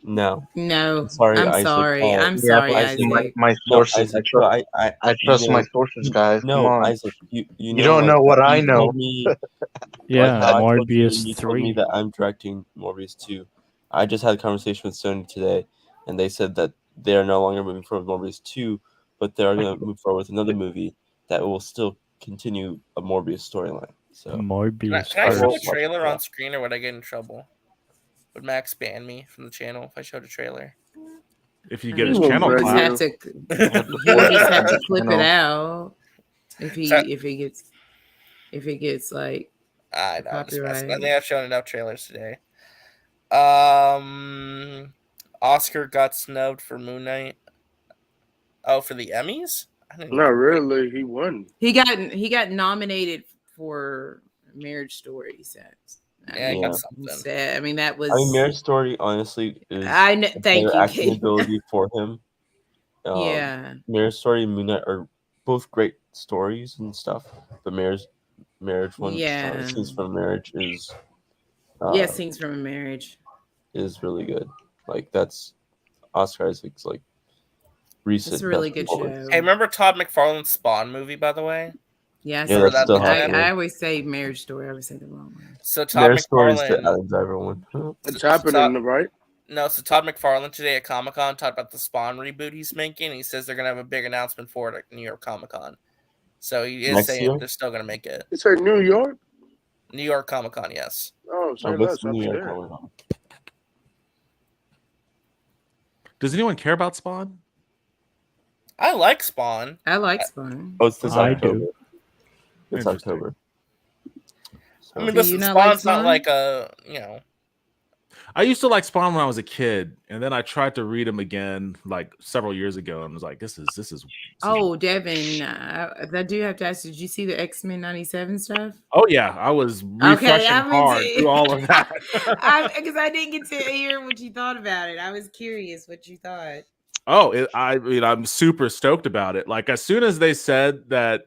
No. No, Sorry, I'm Isaac. sorry. Oh, I'm Yeah, sorry, but Isaac. my No, sources. Isaac, I trust you my know- sources, guys. No, Come on. Isaac, you don't know what I you know. told me- Yeah, like, I told you, Morbius you told me 3. that I'm directing Morbius 2. I just had a conversation with Sony today, and they said that they are no longer moving forward with Morbius 2, but they are going to move forward with another movie that will still continue a Morbius storyline. So Morbius. Can I show will a watch trailer it. on screen, or would I get in trouble? Would Max ban me from the channel if I showed a trailer? If you get his Well, channel Greg, Just clapped, have to, he'll just have to clip it out if So- he gets like I know. I'm just messing. I Copyright. think I've shown enough trailers today. Oscar got snubbed for Moon Knight. Oh, for the Emmys? I didn't Not know. really. He won. he got nominated for Marriage Story. He said. Yeah, he Yeah. got something. I mean, that was. I mean, Marriage Story honestly is I know. a Thank better you, acting Kate. ability for him. Yeah. Marriage Story and Moon Knight are both great stories and stuff, but Marriage marriage one. Yeah. Scenes from Marriage is Scenes from a Marriage is really good. Like that's Oscar Isaac's like recent. It's a really best good performance. show. Hey, remember Todd McFarlane's Spawn movie, by the way? Yeah, Yeah, Remember that's that still big happening. I always say Marriage Story. I always say the wrong one. So Todd Marriage Story is the McFarlane. Adam Driver one. It's happening, right? No, so Todd McFarlane today at Comic-Con talked about the Spawn reboot he's making. He says they're gonna have a big announcement for it at New York Comic-Con. So he is Next saying year? they're still gonna make it. It's in New York. New York Comic-Con, yes. Oh, say what's less. I'll New be York there. Comic-Con? Does anyone care about Spawn? I like Spawn. I like Spawn. Oh, it's this I October. do. It's Interesting. October. I mean, Do listen, you not like Spawn's not Spawn? like a, you know. I used to like Spawn when I was a kid, and then I tried to read him again like several years ago, and was like, "This is." Oh, Devin, I do have to ask. Did you see the X-Men '97 stuff? Oh yeah, I was refreshing hard through all of that. Because I didn't get to hear what you thought about it. I was curious what you thought. Oh, I mean, I'm super stoked about it. Like as soon as they said that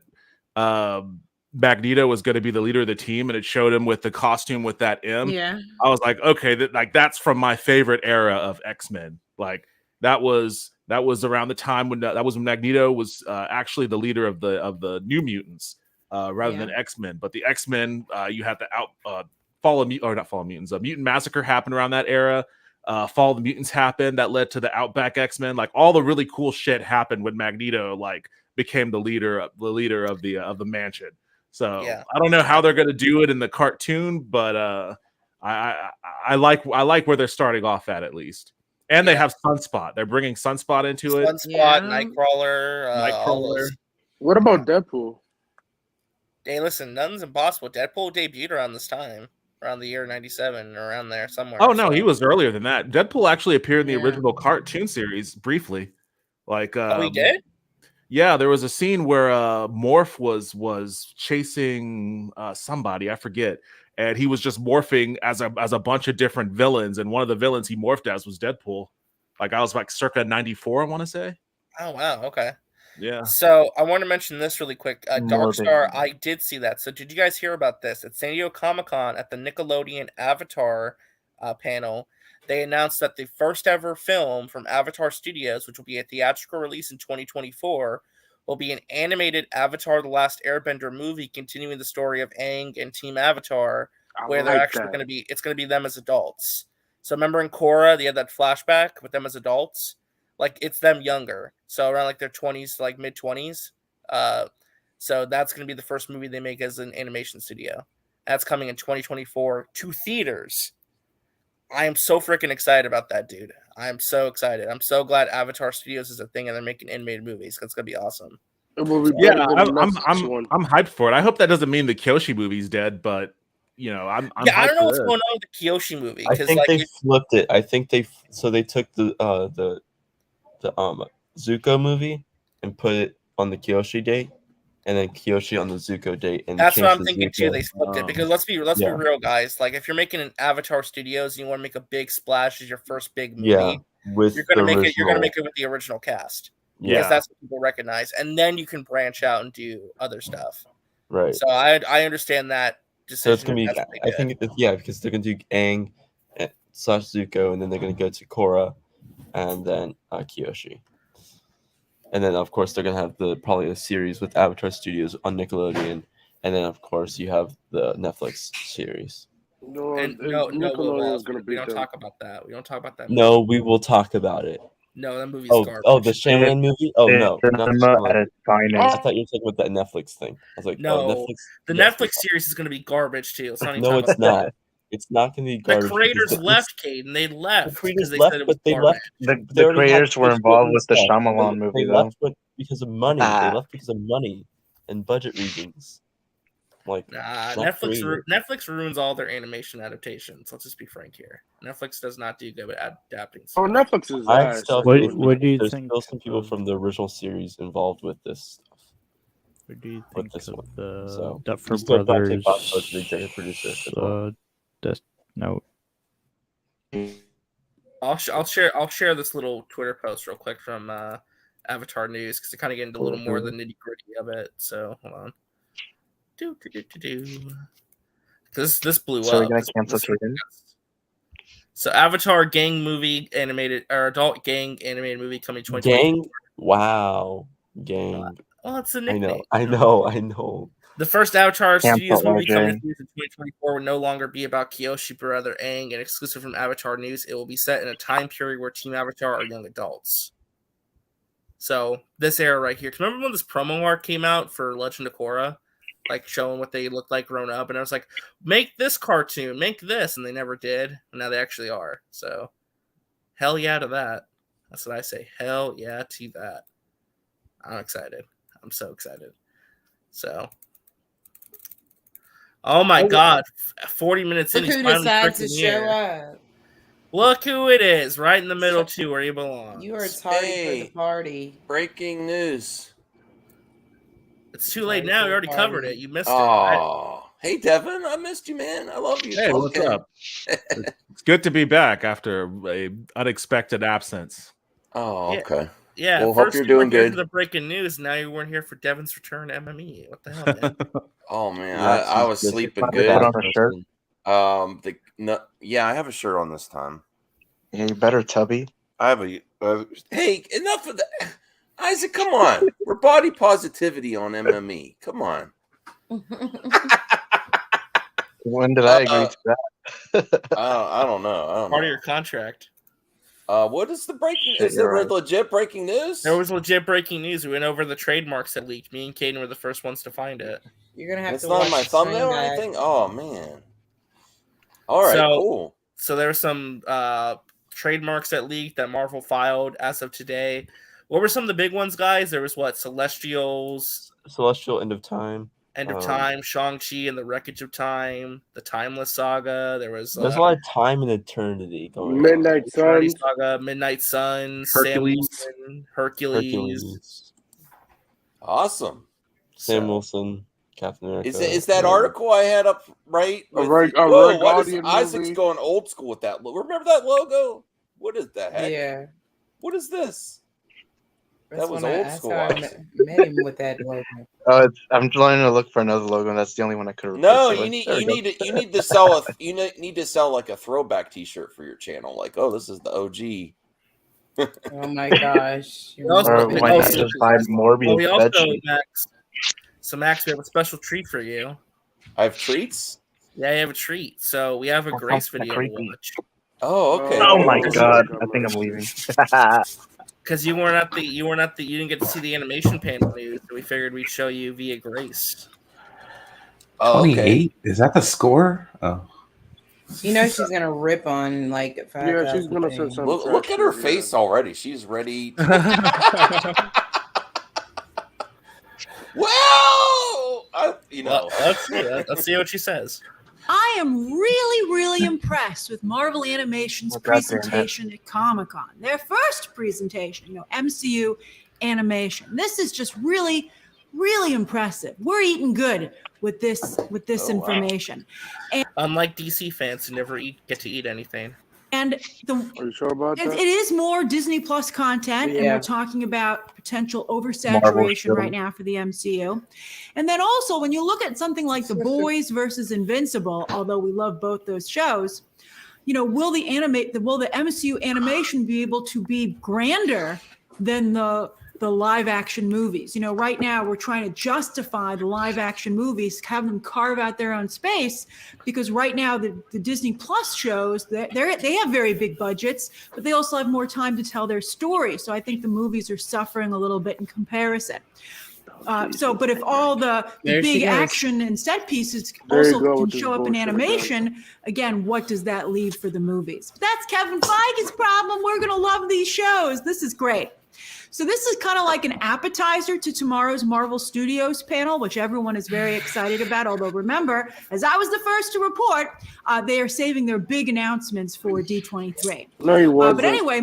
Magneto was going to be the leader of the team, and it showed him with the costume with that M, Yeah. I was like, okay, that's from my favorite era of X-Men. Like that was around the time when that was when Magneto was actually the leader of the New Mutants rather than X-Men. But the X-Men, you had to Mutant Massacre happened around that era. Fall of the Mutants happened that led to the Outback X-Men. Like all the really cool shit happened when Magneto like became the leader of the mansion. So Yeah. I don't know how they're going to do it in the cartoon, but I like where they're starting off at least. And they have Sunspot. They're bringing Sunspot into it. Sunspot, Nightcrawler, all those. What about Deadpool? Hey, listen, nothing's impossible. Deadpool debuted around this time, around the year '97, or around there somewhere. Oh no, he was earlier than that. Deadpool actually appeared in the Yeah. original cartoon series briefly. Like, Oh, he did? Yeah, there was a scene where Morph was chasing somebody, I forget, and he was just morphing as a bunch of different villains, and one of the villains he morphed as was Deadpool. Like I was like circa '94, I want to say. Oh wow, okay. Yeah. So I want to mention this really quick. More Dark than- Star, I did see that. So did you guys hear about this? At San Diego Comic-Con at the Nickelodeon Avatar panel, they announced that the first ever film from Avatar Studios, which will be a theatrical release in 2024, will be an animated Avatar: The Last Airbender movie continuing the story of Aang and Team Avatar, where they're actually going to be, it's going to be them as adults. So remember in Korra, they had that flashback with them as adults? Like it's them younger. So around like their 20s, like mid 20s. So that's going to be the first movie they make as an animation studio. That's coming in 2024 to theaters. I am so freaking excited about that, dude. I am so excited. I'm so glad Avatar Studios is a thing and they're making animated movies. It's gonna be awesome. Yeah, I'm hyped for it. I hope that doesn't mean the Kyoshi movie's dead, but you know, I'm I don't know what's going on with the Kyoshi movie. I think like, they flipped it. I think they took the Zuko movie and put it on the Kyoshi date, and then Kyoshi on the Zuko date. And that's what I'm changed the thinking Zuko. too. They flipped it because let's be real, guys. Like if you're making an Avatar Studios and you want to make a big splash as your first big movie, you're gonna make it. You're gonna make it with the original cast. Because that's what people recognize, and then you can branch out and do other stuff. Right. So I understand that decision. So it's gonna be. I think because they're gonna do Aang / Zuko, and then they're gonna go to Korra, and then Kyoshi. And then, of course, they're gonna have probably a series with Avatar Studios on Nickelodeon, and then, of course, you have the Netflix series. No, we don't talk about that. We don't talk about that. No, we will talk about it. No, that movie's garbage. Oh, the Shyamalan movie? Oh no, not the Shyamalan. finest. I thought you were talking about that Netflix thing. I was like, no, Netflix. the Netflix series is gonna be garbage too. It's not even No, it's not. It's not going to be garbage. The creators left, Caden. They left. The creators they left, said it but was they garbage. left. The creators were involved with the Shyamalan movie, They though. left because of money. They left because of money and budget reasons. Like, Netflix ruins all their animation adaptations. Let's just be frank here. Netflix does not do good with adapting. Oh, Netflix is. What do you there's think? still some people from the original series involved with this stuff. What do you think of the So, Duffer still Brothers? the executive producer as well. Death Note. I'll share this little Twitter post real quick from Avatar News because to kind of get into a little more of the nitty gritty of it. So hold on. This blew So we're up. gonna cancel Kaden? So Avatar gang movie animated or adult gang animated movie coming 2024. Gang? Wow. Gang. Well, it's a I nickname. know. The first Avatar Cancel Studios movie coming RJ. in 2024 will no longer be about Kyoshi, but rather Aang, and exclusive from Avatar News. It will be set in a time period where Team Avatar are young adults. So this era right here. 'Cause remember when this promo art came out for Legend of Korra, like showing what they look like grown up, and I was like, make this cartoon, make this, and they never did. And now they actually are. So hell yeah to that. That's what I say. Hell yeah to that. I'm excited. I'm so excited. So. Oh my God! 40 minutes in, Look he's who finally decides to freaking show here. up. Look who it is, right in the middle too, where he belongs. You are tardy for the party. Breaking news. It's too late now. You already covered it. You missed it. Oh, hey Devin, I missed you, man. I love you. Hey, what's up? It's good to be back after a unexpected absence. Oh, okay. Yeah. Well, hope first you're you were doing here good. for the breaking news. Now you weren't here for Devin's return to MME. What the hell, man? Oh man, Yeah, I was just sleeping put good. on a shirt? Yeah, I have a shirt on this time. Yeah, you better, Tubby. I have a. Hey, enough of that, Isaac. Come on, we're body positivity on MME. Come on. When did I agree to that? I don't know. Part of your contract. What is the breaking? Shit, Is there you're right. legit breaking news? There was legit breaking news. We went over the trademarks that leaked. Me and Caden were the first ones to find it. You're gonna have It's to not watch on my the thumbnail or screen back. anything. Oh man. All right, cool. So there were some trademarks that leaked that Marvel filed as of today. What were some of the big ones, guys? There was what? Celestial End of Time. End of Time, Shang-Chi and the Wreckage of Time, the Timeless Saga. There's a lot of time and eternity going on. Midnight Suns. Saga, Midnight Suns, Hercules. Sam Wilson, Hercules. Awesome. Sam Wilson, Captain America. Is that article I had up right? A Whoa, Red what is Guardian Isaac's movie. going old school with that? Remember that logo? What is the heck? Yeah. What is this? That's That was when old that's school. how I met him with that logo. Oh, I'm trying to look for another logo. And that's the only one I could have. No, you need to sell need to sell like a throwback T-shirt for your channel. Like, oh, this is the OG. Oh my gosh. Or why not just buy Morbius we also, veggie? Max, we have a special treat for you. I have treats? Yeah, you have a treat. So we have a Grace video to watch. Oh, okay. Oh my god! I think I'm leaving. Because you didn't get to see the animation panel news, so we figured we'd show you via Grace. Oh, 28? Is that the score? Oh. You know she's gonna rip on like 5,000 Yeah, she's gonna say things. something. Look at her face already. She's ready. Well, Let's see what she says. I am really, really impressed with Marvel Animation's presentation at Comic-Con. Their first presentation, MCU Animation. This is just really, really impressive. We're eating good with this information. And unlike DC fans who never get to eat anything. And Are you sure about that? it is more Disney Plus content, and Yeah. we're talking about potential oversaturation Marvel right now for the MCU. And then also, when you look at something like The Boys versus Invincible, although we love both those shows, will the MCU animation be able to be grander than the live action movies? Right now we're trying to justify the live action movies, have them carve out their own space, because right now the Disney Plus shows they have very big budgets, but they also have more time to tell their story. So I think the movies are suffering a little bit in comparison. But if all the big action and set pieces also can show up in animation, again, what does that leave for the movies? But that's Kevin Feige's problem. We're going to love these shows. This is great. So this is kind of like an appetizer to tomorrow's Marvel Studios panel, which everyone is very excited about. Although remember, as I was the first to report, they are saving their big announcements for D23. No, you wasn't. But anyway,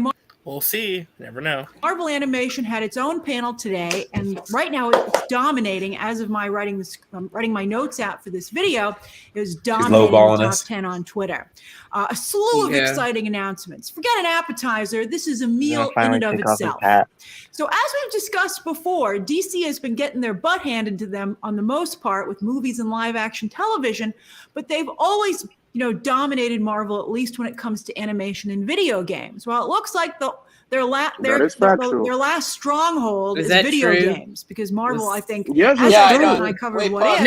We'll see. Never know. Marvel Animation had its own panel today, and right now it's dominating. As of my writing my notes out for this video, it was dominating the top 10 on Twitter. A slew of exciting announcements. Forget an appetizer. This is a meal in and of itself. So as we've discussed before, DC has been getting their butt handed to them on the most part with movies and live action television, but they've always dominated Marvel, at least when it comes to animation and video games. Well, it looks like their last stronghold is video games, because Marvel, I think, I covered what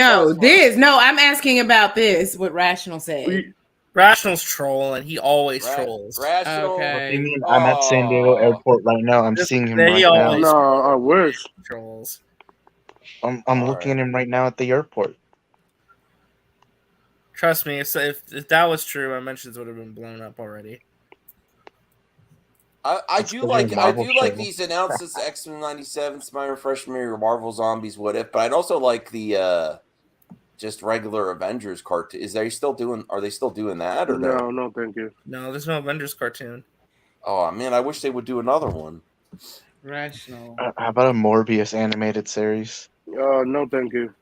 is. I'm asking about this, what Rational said. Rational's troll, and he always trolls. Rational. Okay. I'm at San Diego Airport right now. I'm seeing him right now. No, I wish. Trolls. I'm looking at him right now at the airport. Trust me, if that was true, my mentions would have been blown up already. I do like these announcements: X-Men '97, Spider Freshman Year, Marvel Zombies, What If. But I'd also like the just regular Avengers cartoon. Are they still doing that? Or no, thank you. No, there's no Avengers cartoon. Oh man, I wish they would do another one. Rational. How about a Morbius animated series? No, thank you.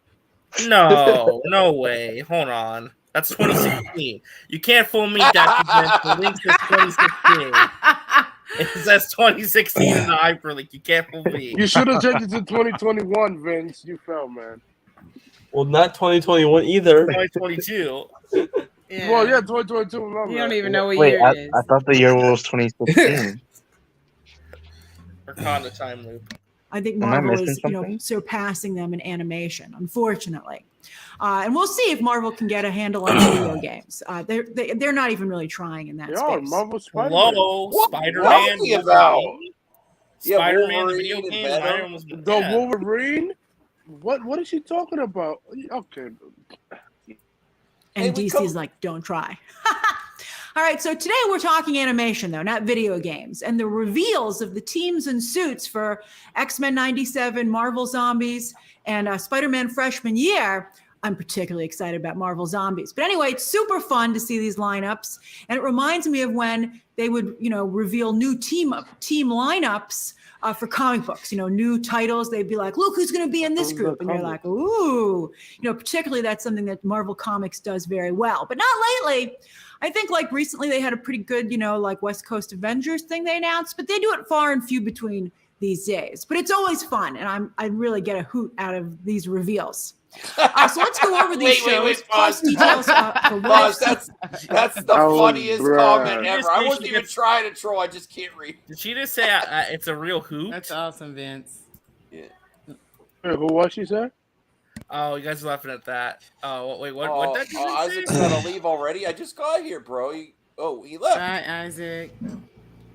No way. Hold on. That's 2016. You can't fool me, Dr. The link says 2016. It says 2016 in the hyperlink. You can't fool me. You should have changed it to 2021, Vince. You fell, man. Well, not 2021 either. 2022. Yeah. Well, yeah, 2022. You don't even know what year it is. I thought the year was 2016. We're caught in a time loop. I think Marvel is, surpassing them in animation, unfortunately. And we'll see if Marvel can get a handle on video games. They're not even really trying in that space. Marvel Spider-Man. Hello, Spider-Man. Spider-Man, the video game. The Wolverine? What is she talking about? Okay. And DC's like, don't try. All right, so today we're talking animation, though, not video games. And the reveals of the teams and suits for X-Men '97, Marvel Zombies, and Spider-Man Freshman Year. I'm particularly excited about Marvel Zombies. But anyway, it's super fun to see these lineups. And it reminds me of when they would, reveal new team lineups for comic books, new titles. They'd be like, look who's going to be in this group. And you're like, ooh. Particularly that's something that Marvel Comics does very well. But not lately. I think like recently they had a pretty good, like West Coast Avengers thing they announced, but they do it far and few between these days. But it's always fun, and I really get a hoot out of these reveals. So let's go over these shows. Pause. Details, pause. That's the funniest comment ever. I wasn't even trying to troll. I just can't read. Did she just say it's a real hoot? That's awesome, Vince. Yeah. Hey, what she said? Oh, you guys are laughing at that. Oh, wait, what did you say? Isaac's gotta leave already. I just got here, bro. He left. Bye, Isaac.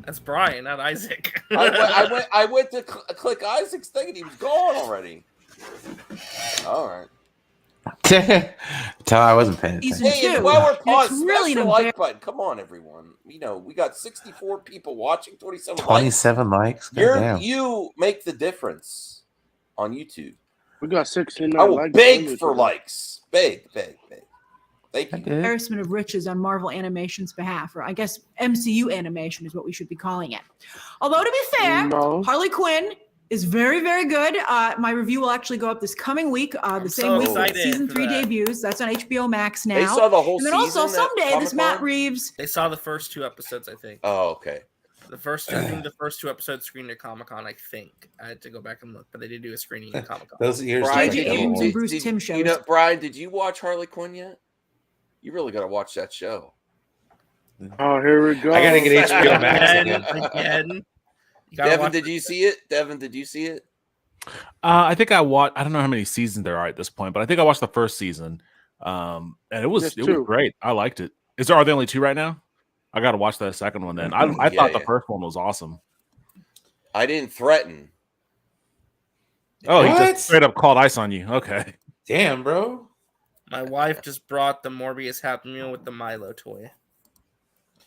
That's Brian, not Isaac. I went to click Isaac's thing and he was gone already. All right. Tell I wasn't paying attention. Hey, while we're paused, really the like button. Come on, everyone. We got 64 people watching, 27 likes. You make the difference on YouTube. We got 69 I will likes. beg for likes. Beg. Thank you. Embarrassment of riches on Marvel Animation's behalf, or I guess MCU Animation is what we should be calling it. Although, to be fair, Harley Quinn is very, very good. My review will actually go up this coming week, the same week that season 3 debuts. That's on HBO Max now. They saw the whole season. And then also someday, this Matt Reeves. They saw the first 2 episodes, I think. Oh, okay. The first 2 episodes screened at Comic-Con, I think. I had to go back and look, but they did do a screening at Comic-Con. Those years. J.J. Abrams and Bruce Timm shows. Brian, did you watch Harley Quinn yet? You really got to watch that show. Oh, here we go. I got to get HBO Max again. Devin, did you see it? I think I watched. I don't know how many seasons there are at this point, but I think I watched the first season, and it was great. I liked it. Are there only 2 right now? I got to watch that second one then. I thought the first one was awesome. I didn't threaten. Oh, he just straight up called ice on you. Okay. Damn, bro. My wife just brought the Morbius Happy Meal with the Milo toy.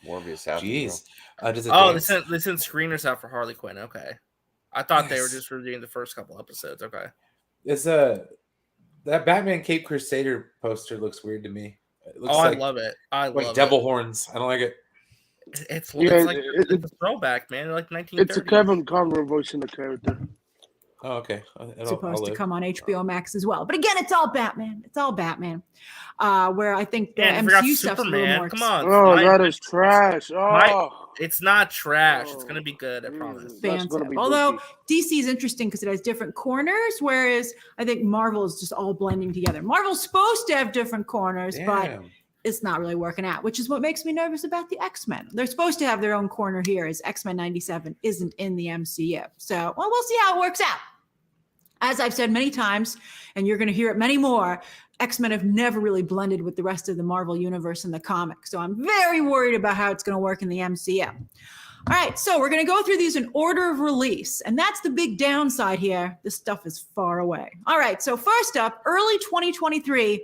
Morbius Happy Meal. They sent screeners out for Harley Quinn. Okay. I thought they were just reviewing the first couple episodes. Okay. It's that Batman Cape Crusader poster looks weird to me. It looks I love it. I love devil horns. I don't like it. It's Yeah, like it's a throwback, man. Like 1930s. It's a Kevin Conroy voicing the character. Oh, okay. Supposed to come on HBO Max as well. But again, it's all Batman. It's all Batman. Where I think the MCU stuff's a little more. Come on. Oh, that is trash. It's not trash. It's gonna be good. I promise. Although DC is interesting because it has different corners, whereas I think Marvel is just all blending together. Marvel's supposed to have different corners, but it's not really working out, which is what makes me nervous about the X-Men. They're supposed to have their own corner here, as X-Men 97 isn't in the MCU. So, well, we'll see how it works out. As I've said many times, and you're going to hear it many more, X-Men have never really blended with the rest of the Marvel universe in the comics. So I'm very worried about how it's going to work in the MCU. All right, so we're going to go through these in order of release, and that's the big downside here. This stuff is far away. All right, so first up, early 2023,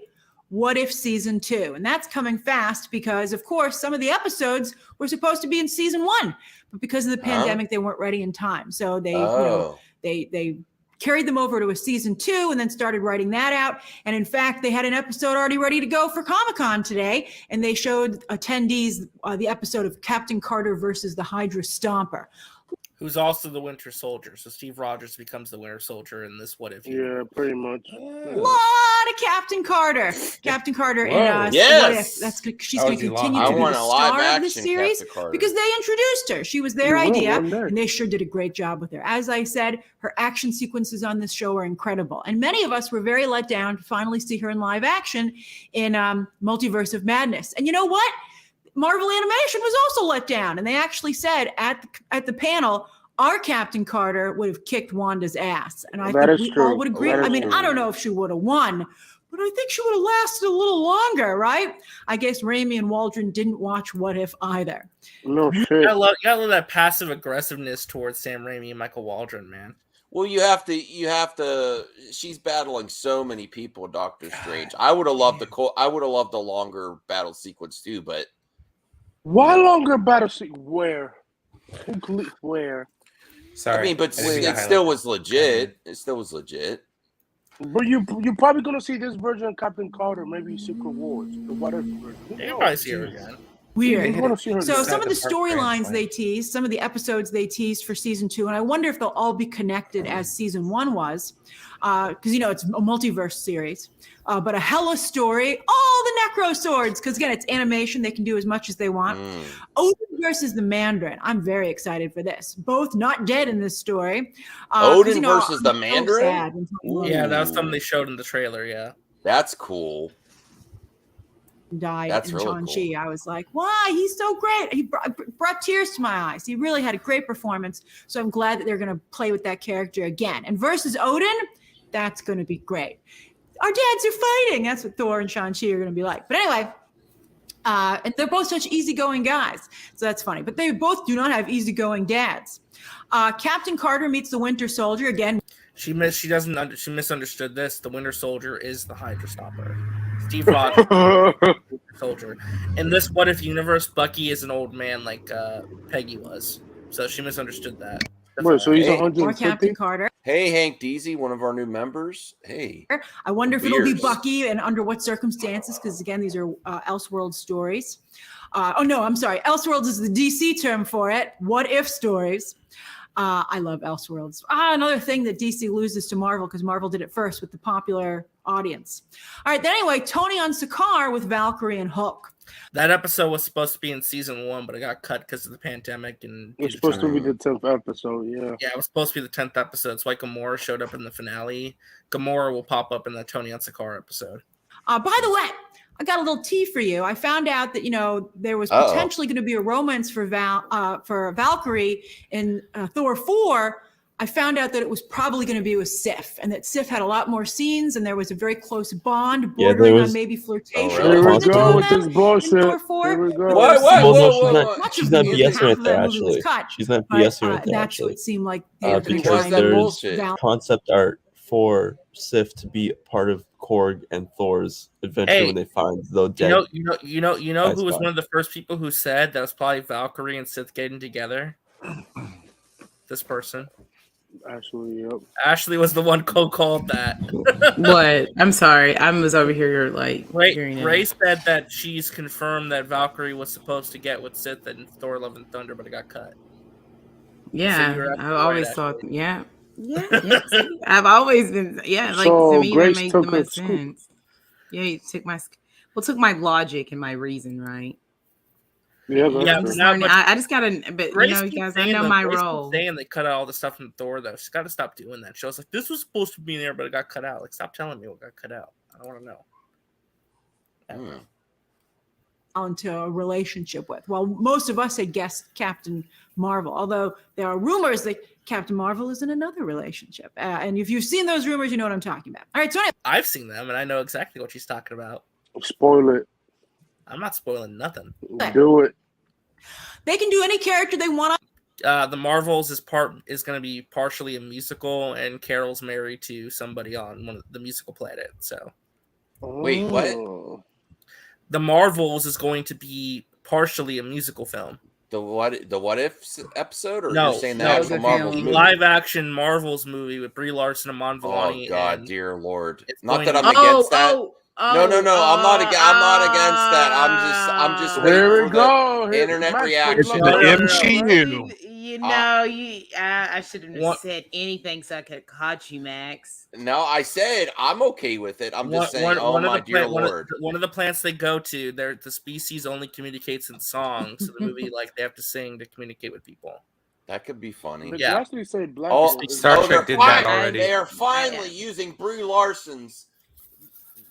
What If Season 2, and that's coming fast because, of course, some of the episodes were supposed to be in Season 1, but because of the pandemic, they weren't ready in time. So they, they carried them over to a Season 2 and then started writing that out. And in fact, they had an episode already ready to go for Comic-Con today, and they showed attendees the episode of Captain Carter versus the Hydra Stomper. Who's also the Winter Soldier. So Steve Rogers becomes the Winter Soldier in this What If. Yeah, pretty much. A lot of Captain Carter. Captain Carter in What If. She's going to continue to be the star of this series because they introduced her. She was their idea, and they sure did a great job with her. As I said, her action sequences on this show are incredible. And many of us were very let down to finally see her in live action in Multiverse of Madness. And you know what? Marvel Animation was also let down, and they actually said at the panel, our Captain Carter would have kicked Wanda's ass, and I think we all would agree. I mean, I don't know if she would have won, but I think she would have lasted a little longer, right? I guess Raimi and Waldron didn't watch What If either. No shit. I love that passive aggressiveness towards Sam Raimi and Michael Waldron, man. Well, you have to. She's battling so many people. Doctor Strange. I would have loved the longer battle sequence too, but. Why longer battle sequence? Where? Sorry. I mean, but it still was legit. It still was legit. But you're probably gonna see this version of Captain Carter, maybe Secret Wars, the whatever version. You'll probably see her again. Weird. So some of the storylines they teased, some of the episodes they teased for Season 2, and I wonder if they'll all be connected as Season 1 was, because it's a multiverse series. But a hella story, all the Necro swords, because again, it's animation. They can do as much as they want. Odin versus the Mandarin. I'm very excited for this. Both not dead in this story. Odin versus the Mandarin? Yeah, that was something they showed in the trailer, yeah. That's cool. Died That's in really Shang-Chi. I was like, why? He's so great. He brought tears to my eyes. He really had a great performance. So I'm glad that they're going to play with that character again. And versus Odin, that's going to be great. Our dads are fighting. That's what Thor and Shang-Chi are going to be like. But anyway, and they're both such easygoing guys. So that's funny. But they both do not have easygoing dads. Captain Carter meets the Winter Soldier again. She misunderstood this. The Winter Soldier is the Hydra Stopper. Steve Rogers, Soldier. In this What If universe, Bucky is an old man like Peggy was. So she misunderstood that. Wait, so he's 150? Or Captain Carter. Hey, Hank Deasy, one of our new members. Hey. I wonder if it'll be Bucky and under what circumstances, because again, these are Elseworld stories. Elseworlds is the DC term for it. What if stories. I love Elseworlds. Another thing that DC loses to Marvel because Marvel did it first with the popular audience. All right, then anyway, Tony on Sakaar with Valkyrie and Hulk. That episode was supposed to be in Season 1, but it got cut because of the pandemic. And it's supposed to be the 10th episode, yeah. Yeah, it was supposed to be the 10th episode. That's why Gamora showed up in the finale. Gamora will pop up in the Tony on Sakaar episode. By the way, I got a little tea for you. I found out that, there was potentially going to be a romance for Valkyrie in Thor 4. I found out that it was probably going to be with Sif, and that Sif had a lot more scenes, and there was a very close bond, bordering on maybe flirtation. Here we go with this bullshit. Here we go. What? She's not BSing right there, actually. She's not BSing right there, that's what it seemed like. They were because there's concept art for Sif to be part of Korg and Thor's adventure when they find the dead. You know who was one of the first people who said that was probably Valkyrie and Sif getting together? This person. Actually, yep. Ashley was the one called that. What? I'm sorry. I was over here like hearing it. Ray said that she's confirmed that Valkyrie was supposed to get with Sith in Thor: Love and Thunder, but it got cut. Yeah, So I've always thought. Yeah. See, I've always been. Yeah, like So to me Grace that makes took the her most scoop. sense. Yeah, you took my logic and my reason, right? Yeah, I'm just learning. I just gotta, but Grace you know, keeps guys, I saying know that- my Grace keeps role. saying they cut out all the stuff from Thor, though. She's got to stop doing that. She was like, "This was supposed to be in there, but it got cut out." Like, stop telling me what got cut out. I don't want to know. I don't know. Into a relationship with. Well, most of us had guessed Captain Marvel, although there are rumors that Captain Marvel is in another relationship. And if you've seen those rumors, you know what I'm talking about. All right, so I've seen them, and I know exactly what she's talking about. Spoil it. I'm not spoiling nothing. Do it. they can do any character they want. The Marvels is going to be partially a musical, and Carol's married to somebody on one of the musical planet. So, wait, what? The Marvels is going to be partially a musical film. The what if episode, or No, you're saying the actual Marvels movie? Live action Marvels movie with Brie Larson and Mon Oh Vellani. God, dear Lord! It's Not going that to I'm be- against that. No. I'm not against that. I'm just waiting There we for go. the internet Max, reaction. the MCU. You know, I shouldn't have said anything so I could have caught you, Max. No, I said I'm okay with it. I'm just saying, dear Lord. One of the plants they go to, the species only communicates in song. So the movie, like, they have to sing to communicate with people. That could be funny. Did Yeah. you actually say black? Star Trek did that already. They are finally using Brie Larson's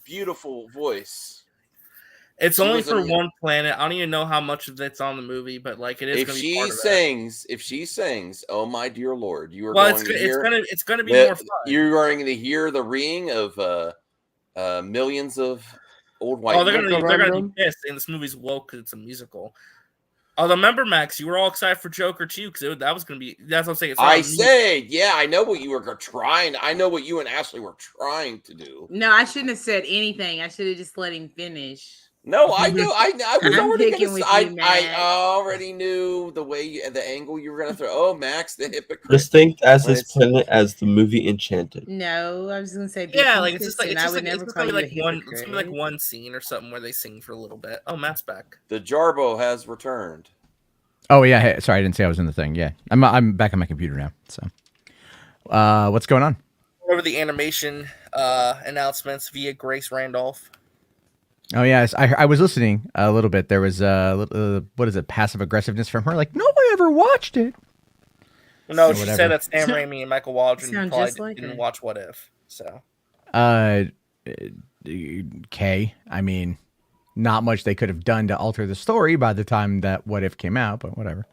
beautiful voice. It's She only was for in- one planet. I don't even know how much of it's on the movie, but like it is. If gonna be she part of sings, oh my dear Lord, you are Well, going to hear. it's gonna be more fun. You are going to hear the ringing of millions of old white. Oh, they're gonna people. be pissed. And this movie's woke because it's a musical. Although, remember, Max, you were all excited for Joker too because that was gonna be. That's what I'm saying. I said, yeah, I know what you were trying. I know what you and Ashley were trying to do. No, I shouldn't have said anything. I should have just let him finish. No, I knew. I was I'm already picking gonna. with I you, Max. already knew the way, the angle you were gonna throw. Oh, Max, the hypocrite. Just think as When this it's- planet as the movie Enchanted. No, I was gonna say Yeah, like it's just like I would never it's call gonna you be a like hypocrite. it's gonna be like one scene or something where they sing for a little bit. Oh, Matt's back. The Jarbo has returned. Oh yeah, hey, sorry, I didn't say I was in the thing. Yeah, I'm back on my computer now. So, what's going on? Over the animation announcements via Grace Randolph. Oh yes, I was listening a little bit. There was what is it, passive aggressiveness from her? Like nobody ever watched it. No, So she whatever. said that Sam Raimi and Michael Waldron Sound probably just like didn't her. watch What If. So Okay. I mean, not much they could have done to alter the story by the time that What If came out, but whatever.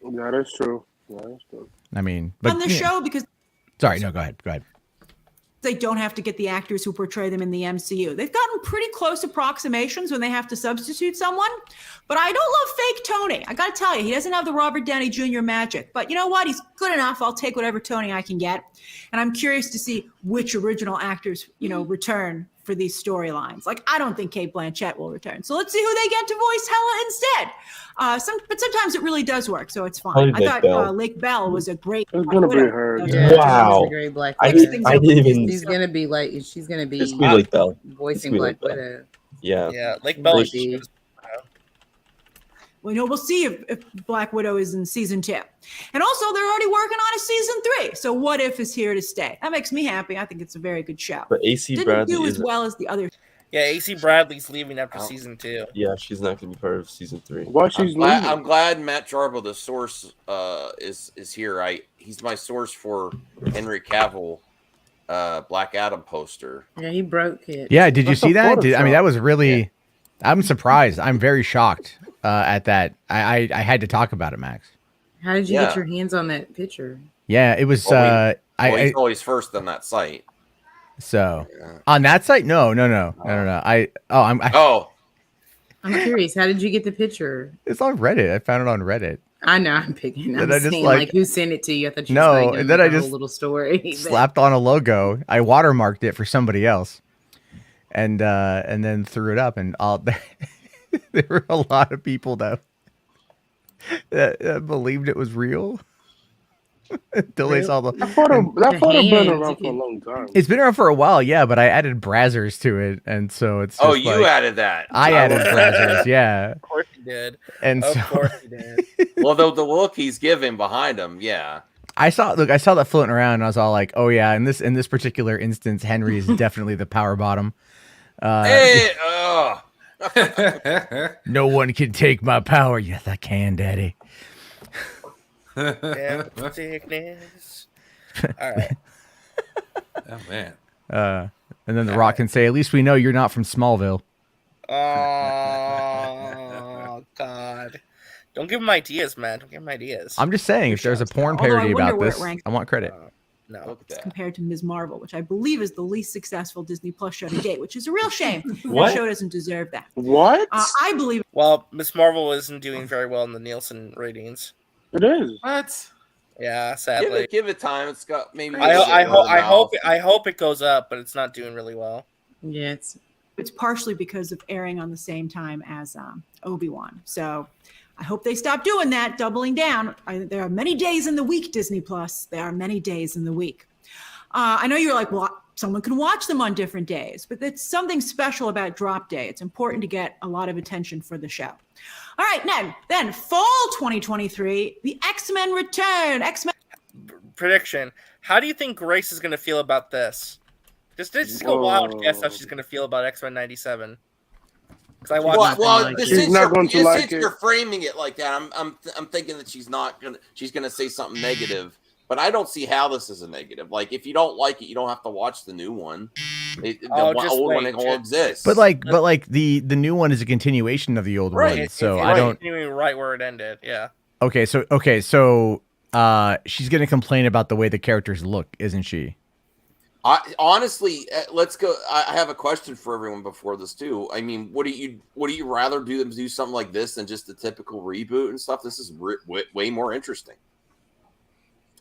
Yeah, that's true. Yeah, that's true. I mean, but on the yeah. show because Sorry, no, go ahead. they don't have to get the actors who portray them in the MCU. They've gotten pretty close approximations when they have to substitute someone. But I don't love fake Tony. I got to tell you, he doesn't have the Robert Downey Jr. magic. But you know what? He's good enough. I'll take whatever Tony I can get. And I'm curious to see which original actors, return for these storylines. Like, I don't think Kate Blanchett will return. So let's see who they get to voice Hela instead. But sometimes it really does work, so it's fine. Probably I Lake thought Bell. Lake Bell was a great. It's gonna be Widow. her. Yeah, Wow. she's a great Black I Widow. didn't even. She's gonna be It's gonna be Lake Bell. voicing It's gonna Black be Lake Bell. Widow. Yeah. yeah, Lake Bell. Maybe. Well, we'll see if Black Widow is in season 2. And also, they're already working on a season 3. So What If is here to stay. That makes me happy. I think it's a very good show. But AC Didn't Bradley do as is. well as the other. Yeah, AC Bradley's leaving after season 2. Yeah, she's not gonna be part of season 3. Why she's leaving? I'm glad Matt Jarbo, the source, is here. He's my source for Henry Cavill, Black Adam poster. Yeah, he broke it. Yeah, did you That's see a that? I mean, Photoshop. that was really. I'm surprised. I'm very shocked at that. I had to talk about it, Max. How did you Yeah. get your hands on that picture? Yeah, it was. Well, I he's always first on that site. so Yeah. on that site. No. I'm Oh, I'm curious. How did you get the picture? It's on Reddit. I found it on Reddit. I know I'm picking. I'm Then I just, saying like- like who sent it to you? I thought you No, was like, and then I a whole just little story. but- Slapped on a logo. I watermarked it for somebody else, and then threw it up. And all there were a lot of people that believed it was real. Until they saw the. That photo been around for a long time. It's been around for a while, yeah, but I added brazzers to it, and so it's. Oh, just you like, added that. I added brazzers, yeah. Of course you did. And of so, course you did. Well, the look he's giving behind him, yeah. I saw that floating around, and I was all like, "Oh yeah!" In this particular instance, Henry is definitely the power bottom. Hey, no one can take my power. Yes, I can, Daddy. Damn sickness. All right. Oh man. And then the Rock can say, "At least we know you're not from Smallville." Oh God. Don't give him ideas, man. Don't give him ideas. I'm just saying, if there's a porn Although I parody wonder about where it this, ranks. I want credit. No. Compared to Ms. Marvel, which I believe is the least successful Disney Plus show to date, which is a real shame. What? That show doesn't deserve that. What? I believe. Well, Miss Marvel isn't doing very well in the Nielsen ratings. It is. What? Yeah, sadly. Give it time. It's got maybe. I hope it goes up, but it's not doing really well. Yeah, it's partially because of airing on the same time as Obi-Wan. So I hope they stop doing that, doubling down. There are many days in the week, Disney Plus. There are many days in the week. I know you're like, well, someone can watch them on different days, but it's something special about drop day. It's important to get a lot of attention for the show. All right, then fall 2023, the X-Men return. X-Men Prediction. How do you think Grace is going to feel about this? Just go wild guess how she's going to feel about X-Men 97. Because I watched. Since you're framing it like that, I'm thinking that she's gonna say something negative. But I don't see how this is a negative. Like, if you don't like it, you don't have to watch the new one. The old one will exist. But the new one is a continuation of the old one, so I don't. Continuing right where it ended. Yeah. Okay, so she's gonna complain about the way the characters look, isn't she? Honestly, let's go. I have a question for everyone before this too. I mean, would you rather do them do something like this than just the typical reboot and stuff? This is way more interesting,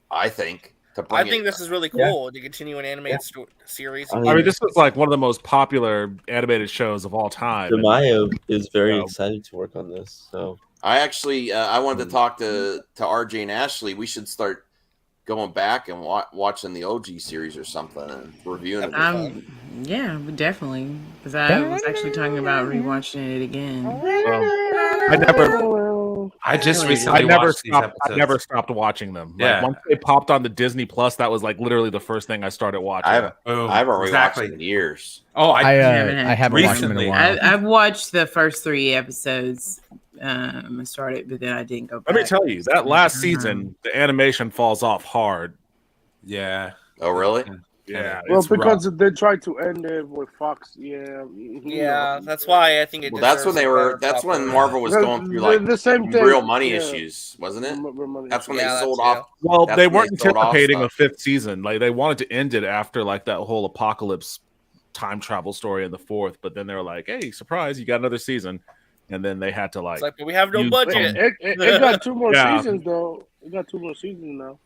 I think. I think this is really cool to continue an animated series. I mean, this is like one of the most popular animated shows of all time. Demayo is very excited to work on this. So I actually I wanted to talk to RJ and Ashley. We should start going back and watching the OG series or something and reviewing it. Yeah, definitely. Because I was actually talking about rewatching it again. I just recently watched these episodes. I never stopped watching them. Yeah. Like, once they popped on the Disney Plus, that was like literally the first thing I started watching. I haven't rewatched it in years. Oh, I haven't watched them in a while. I've watched the first 3 episodes. I started, but then I didn't go back. Let me tell you, that last season, the animation falls off hard. Yeah. Oh, really? Yeah. Well, because they tried to end it with Fox. Yeah, that's why I think it. Well, that's when they were. That's when Marvel was going through like the same thing, real money issues, wasn't it? That's when they sold off. Well, that's they when weren't sold off anticipating a stuff. 5th season. Like, they wanted to end it after like that whole apocalypse time travel story in the 4th, but then they were like, "Hey, surprise! You got another season." And then they had to like. It's like, but we have no budget. It got 2 more seasons though. It got 2 more seasons now.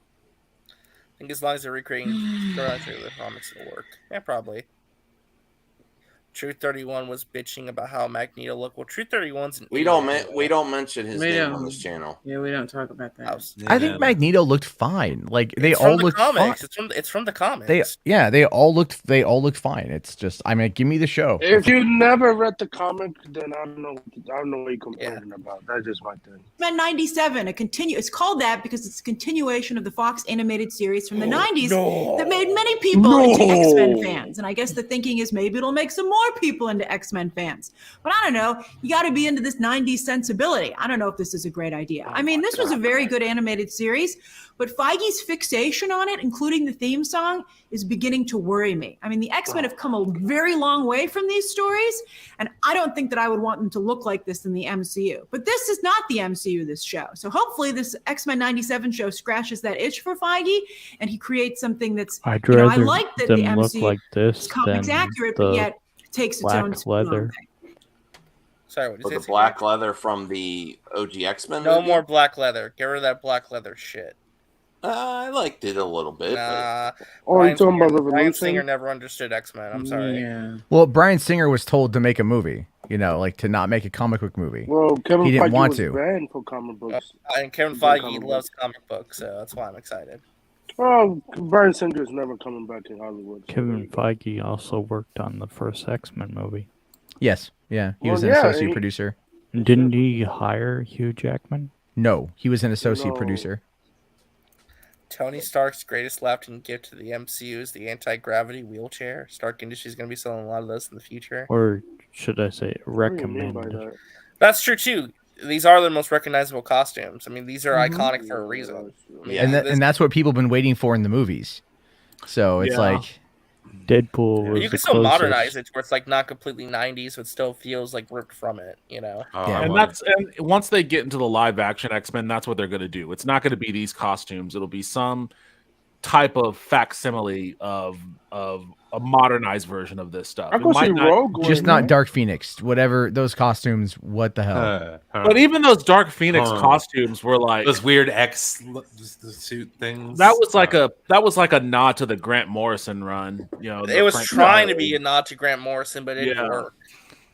I think as long as they're recreating the comics, it'll work. Yeah, probably. Truth 31 was bitching about how Magneto looked. Well, Truth 31's an We don't mention his name on this channel. Yeah, we don't talk about that. I think Magneto looked fine. Like they It's all from the looked fine. comics. It's from the comics. They all looked fine. It's just, I mean, give me the show. If you never read the comic, then I don't know what you're complaining about. That's just my thing. X-Men 97, it's called that because it's a continuation of the Fox animated series from the 90s that made many people into X-Men fans. And I guess the thinking is maybe it'll make some more people into X-Men fans. But I don't know. You got to be into this 90s sensibility. I don't know if this is a great idea. I mean, this was a very good animated series, but Feige's fixation on it, including the theme song, is beginning to worry me. I mean, the X-Men have come a very long way from these stories, and I don't think that I would want them to look like this in the MCU. But this is not the MCU, this show. So hopefully this X-Men 97 show scratches that itch for Feige, and he creates something that's, I'd I rather like that them the look MCU like this is comics than accurate, the but yet takes its own black spin on leather. things. Sorry, what did For you the say? black leather from the OG X-Men. No movie? more black leather. Get rid of that black leather shit. I liked it a little bit. Nah. Oh, you're talking about Bryan Singer Revolution? never understood X-Men. I'm sorry. Yeah. Well, Bryan Singer was told to make a movie. You know, like to not make a comic book movie. Well, Kevin he didn't Feige want was to. banned for comic books. And Kevin He's done Feige comic loves books. comic books, so that's why I'm excited. Well, Bryan Singer's never coming back in Hollywood. So Kevin Feige also worked on the first X-Men movie. Yes, yeah, he was Well, an yeah, associate he- producer. Didn't he hire Hugh Jackman? No, he was an associate No. producer. Tony Stark's greatest lasting gift to the MCU is the anti-gravity wheelchair. Stark Industries is going to be selling a lot of those in the future. Or should I say what do you mean by recommended? that? That's true too. These are the most recognizable costumes. I mean, these are Mhm. iconic for a reason. Yeah. And that's what people have been waiting for in the movies. So it's Yeah. like Deadpool was You the can still closest. modernize it where it's like not completely 90s, but still feels like ripped from it. You know. Yeah. And once they get into the live action X-Men, that's what they're going to do. It's not going to be these costumes. It'll be some type of facsimile of a modernized version of this stuff. I It could see might not- Rogue just One, not man. Dark Phoenix. Whatever those costumes. What the hell? But even those Dark Phoenix costumes were like those weird X suit things. that was like a nod to the Grant Morrison run. You know, It was trying to be a nod to Grant Morrison, but it didn't Yeah. work.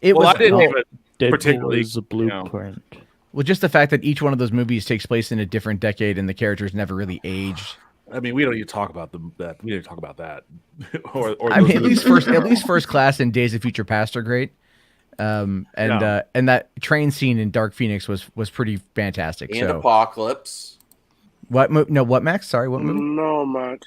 It Well, was. I didn't well, even Deadpool particularly is a blueprint. well, just the fact that each one of those movies takes place in a different decade and the characters never really aged. I mean, we don't need to talk about that. We need to talk about that. or I mean, those- at least First Class and Days of Future Past are great. And that train scene in Dark Phoenix was pretty fantastic. And so Apocalypse. what? No, what Max? Sorry, what movie? No, Max.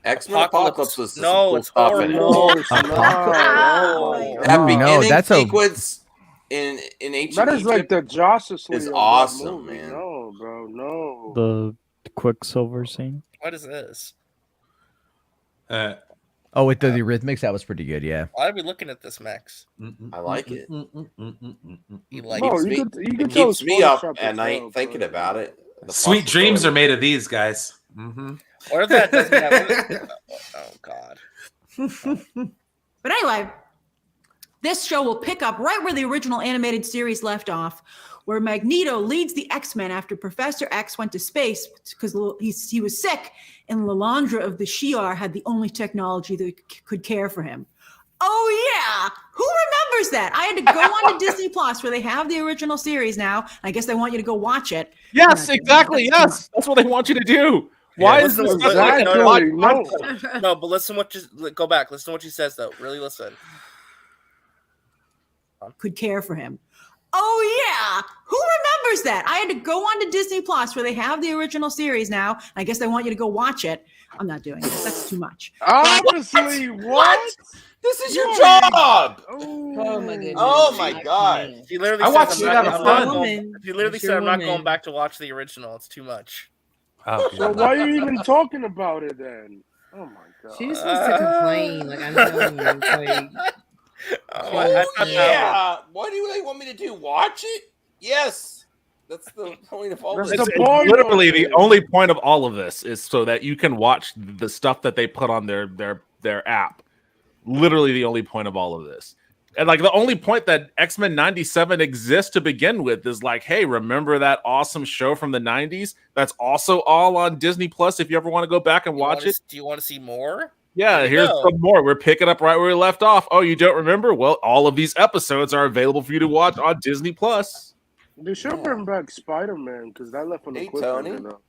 X-Men Apocalypse was No, some cool it's stuff in it. No, it's not. Apocalypse. That Ooh, beginning no, that's a sequence in ancient That is like Egypt the Justice League. is of that awesome, movie. man. No, bro, no. The Quicksilver scene. What is this? Oh, with the Eurythmics, that was pretty good. Yeah. Why are we looking at this, Max? I like it. You like No, it? you could It tell keeps it's me up Photoshop at night itself, thinking but- about it. The Sweet dreams are possibility. made of these guys. Mm-hmm. What if that doesn't have? Oh God. But anyway, this show will pick up right where the original animated series left off, where Magneto leads the X-Men after Professor X went to space because he was sick, and Lilandra of the Shi'ar had the only technology that could care for him. Oh yeah, who remembers that? I had to go on to Disney Plus where they have the original series now. I guess they want you to go watch it. Yes, Yeah, exactly. that's too Yes, that's what they want you to do. Why Yeah, is this listen, such like a Exactly, live no. concept? No, but listen. Go back. Listen to what she says though. Really listen. Could care for him. Oh yeah, who remembers that? I had to go on to Disney Plus where they have the original series now. I guess they want you to go watch it. I'm not doing it. That's too much. Honestly, what? This is your job. Oh my goodness. Oh my god. She literally I said, watched it out of fun. She literally It's said, your "I'm not woman. going back to watch the original. It's too much." Oh, So God. why are you even talking about it then? Oh my god. She just wants to complain. Like I'm telling you, it's like Oh, I thought that Yeah. What do they want me to do? Watch it? Yes. That's the point of all That's this. the It's point literally of the it. only point of all of this is so that you can watch the stuff that they put on their app. Literally the only point of all of this. And like the only point that X-Men 97 exists to begin with is like, hey, remember that awesome show from the 90s? That's also all on Disney Plus if you ever want to go back and watch it. Do you want to see more? Yeah, There you here's go. some more. We're picking up right where we left off. Oh, you don't remember? Well, all of these episodes are available for you to watch on Disney Plus. They should bring back Spider-Man because that left on a Hey, cliffhanger. Tony. though.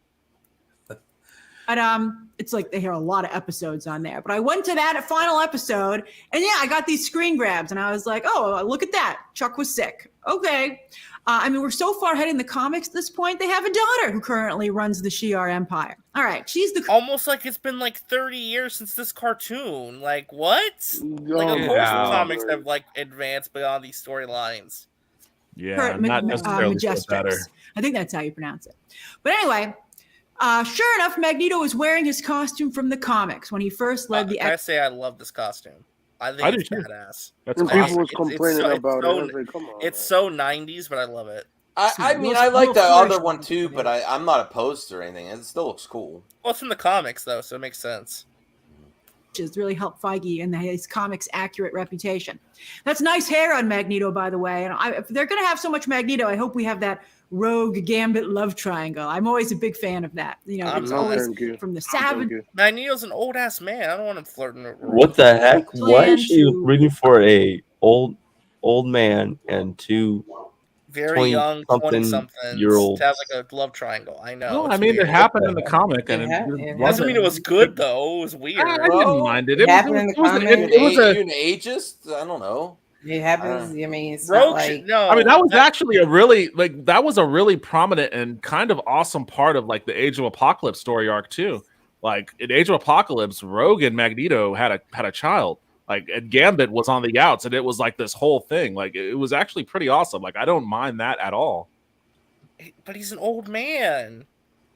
But it's like they hear a lot of episodes on there. But I went to that final episode, and yeah, I got these screen grabs, and I was like, "Oh, look at that! Chuck was sick." Okay, I mean, we're so far ahead in the comics at this point. They have a daughter who currently runs the Shi'ar Empire. All right, she's the Almost like it's been like 30 years since this cartoon. Like what? Like Oh of my course the Yeah. comics God. have like advanced beyond these storylines. Yeah, Kurt not necessarily for the better. Majestrix. I think that's how you pronounce it. But anyway, sure enough, Magneto was wearing his costume from the comics when he first led the I say I love this costume. I think I do it's too. badass. That's And awesome. people was complaining about it. I was like, come on. It's so 90s, but I love it. I mean, I like the other one too, but I'm not opposed to anything. It still looks cool. Well, it's in the comics though, so it makes sense. which has really helped Feige and his comics accurate reputation. That's nice hair on Magneto, by the way. And if they're going to have so much Magneto, I hope we have that Rogue Gambit love triangle. I'm always a big fan of that. You know, it's always from the Savage. Magneto's an old ass man. I don't want him flirting with Rogue. What the heck? Why Plan is she to- rooting for a old man and two very young 20-something year olds? to have like a love triangle? I know. No, it's I mean, weird. it happened in the comic, and Doesn't mean it was good though. It was weird. I didn't mind it. It happened in the comic. it was Are a. you an ageist? I don't know. It happens. I mean, it's Rogue not like no. I mean, that was actually a really that was a really prominent and kind of awesome part of like the Age of Apocalypse story arc too. Like in Age of Apocalypse, Rogue and Magneto had a child. Like, and Gambit was on the outs, and it was like this whole thing. Like, it was actually pretty awesome. Like, I don't mind that at all. But he's an old man.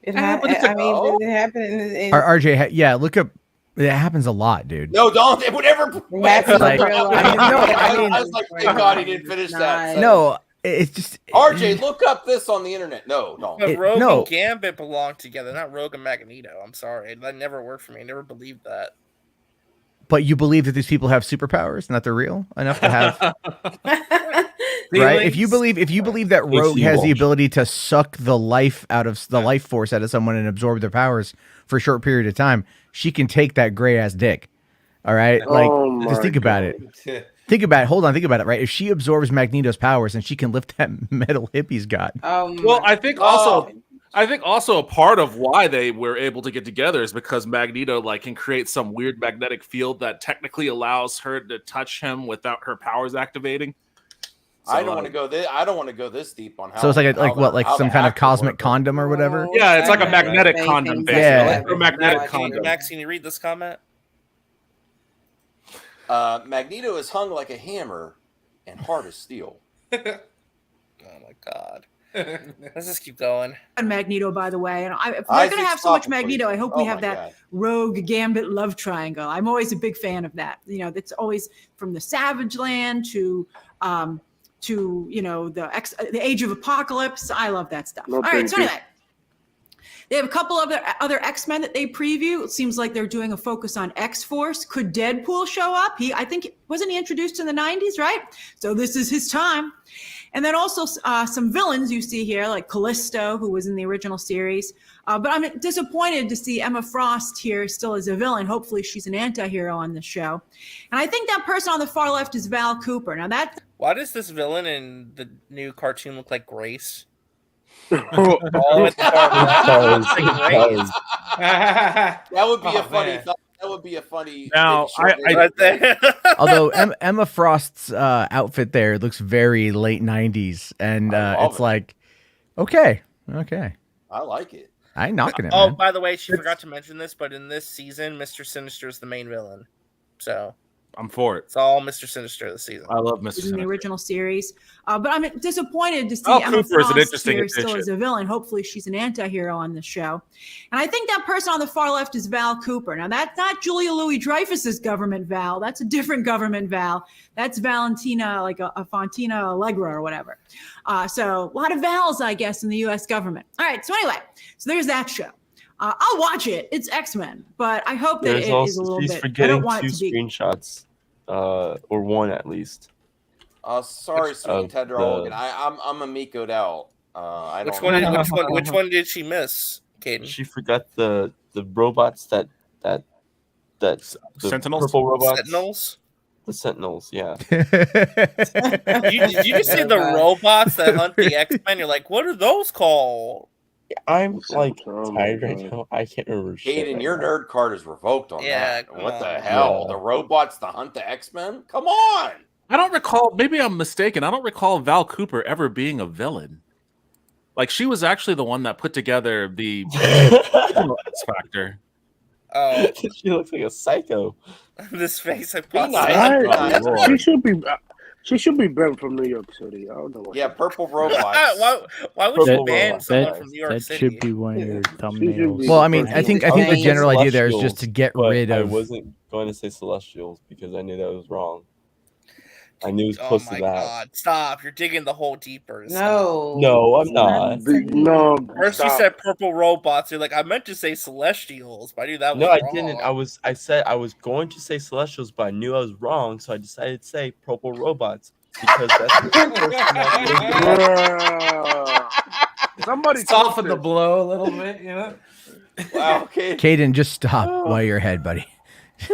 it happened. I mean, it happened in RJ, yeah, look up. It happens a lot, dude. No, don't. It would never. That's Like, real life. I was like, thank God he didn't finish that. No, it's just RJ, look up this on the internet. No, don't. But Rogue no. and Gambit belong together, not Rogue and Magneto. I'm sorry. That never worked for me. I never believed that. But you believe that these people have superpowers and that they're real enough to have, right? If you believe that Rogue has the ability to suck the life out of the life force out of someone and absorb their powers for a short period of time, she can take that gray ass dick. All right, like just think about it. Think about it. Hold on, think about it. Right, if she absorbs Magneto's powers and she can lift that metal hip he's got. Well, I think also a part of why they were able to get together is because Magneto can create some weird magnetic field that technically allows her to touch him without her powers activating. So, I don't want to go this. I don't want to go this deep on how. So it's like some kind of cosmic condom or whatever. Yeah, it's like a magnetic condom. Basically. Yeah, a magnetic condom. Max, can you read this comment? Magneto is hung like a hammer and hard as steel. Oh my God. Let's just keep going. And Magneto, by the way, and if we're going to have so much Magneto, I hope we have that Rogue Gambit love triangle. I'm always a big fan of that. You know, that's always from the Savage Land to the Age of Apocalypse. I love that stuff. All right, so anyway, they have a couple of other X-Men that they preview. It seems like they're doing a focus on X-Force. Could Deadpool show up? I think wasn't he introduced in the 90s, right? So this is his time. And then also some villains you see here, like Callisto, who was in the original series. But I'm disappointed to see Emma Frost here still as a villain. Hopefully she's an anti-hero on the show. And I think that person on the far left is Val Cooper. Now why does this villain in the new cartoon look like Grace? That would be a funny thought. That would be a funny. Now, although Emma Frost's outfit there looks very late 90s, and it's like, okay. I like it. I ain't knocking it. Oh, man. by the way, she forgot to mention this, but in this season, Mr. Sinister is the main villain. So I'm for it. It's all Mr. Sinister this season. I love Mr. Sinister. In the original series. But I'm disappointed to see Emma Cooper is an Frost interesting here still addition. as a villain. Hopefully she's an anti-hero on the show. And I think that person on the far left is Val Cooper. Now, that's not Julia Louis-Dreyfus's government Val. That's a different government Val. That's Valentina, like a Fontina Allegra or whatever. So a lot of Vals, I guess, in the U.S. government. All right, so anyway, so there's that show. I'll watch it. It's X-Men. But I hope that it is a little bit. I don't want it to be screenshots. Or one at least. Sorry, sweet Tedder Hogan. I'm Amiko'd out. Which one did she miss, Caden? She forgot the robots that the Sentinels? purple robots. Sentinels? The Sentinels, yeah. Did you just say the robots that hunt the X-Men? You're like, what are those called? I'm tired right now. I can't remember. Caden, your nerd card is revoked on that. What the on. hell? Yeah. The robots that hunt the X-Men? Come on! I don't recall. Maybe I'm mistaken. I don't recall Val Cooper ever being a villain. Like, she was actually the one that put together the X Factor. Oh, she looks like a psycho. This face, She should be banned from New York City. I don't know. Yeah, purple robots. why would you ban someone from New York That City? should be one of your thumbnails. Well, I mean, I think the general idea there is just to get rid of. I wasn't going to say Celestials because I knew that was wrong. I knew it was close to that. God, stop! You're digging the hole deeper. No, I'm not. No. First you said purple robots. You're like, I meant to say Celestials, but I knew that was No, wrong. I didn't. I said I was going to say Celestials, but I knew I was wrong, so I decided to say purple robots because that's Somebody soften the blow a little bit, you know. Wow, okay. Caden, just stop while you're ahead, buddy. See,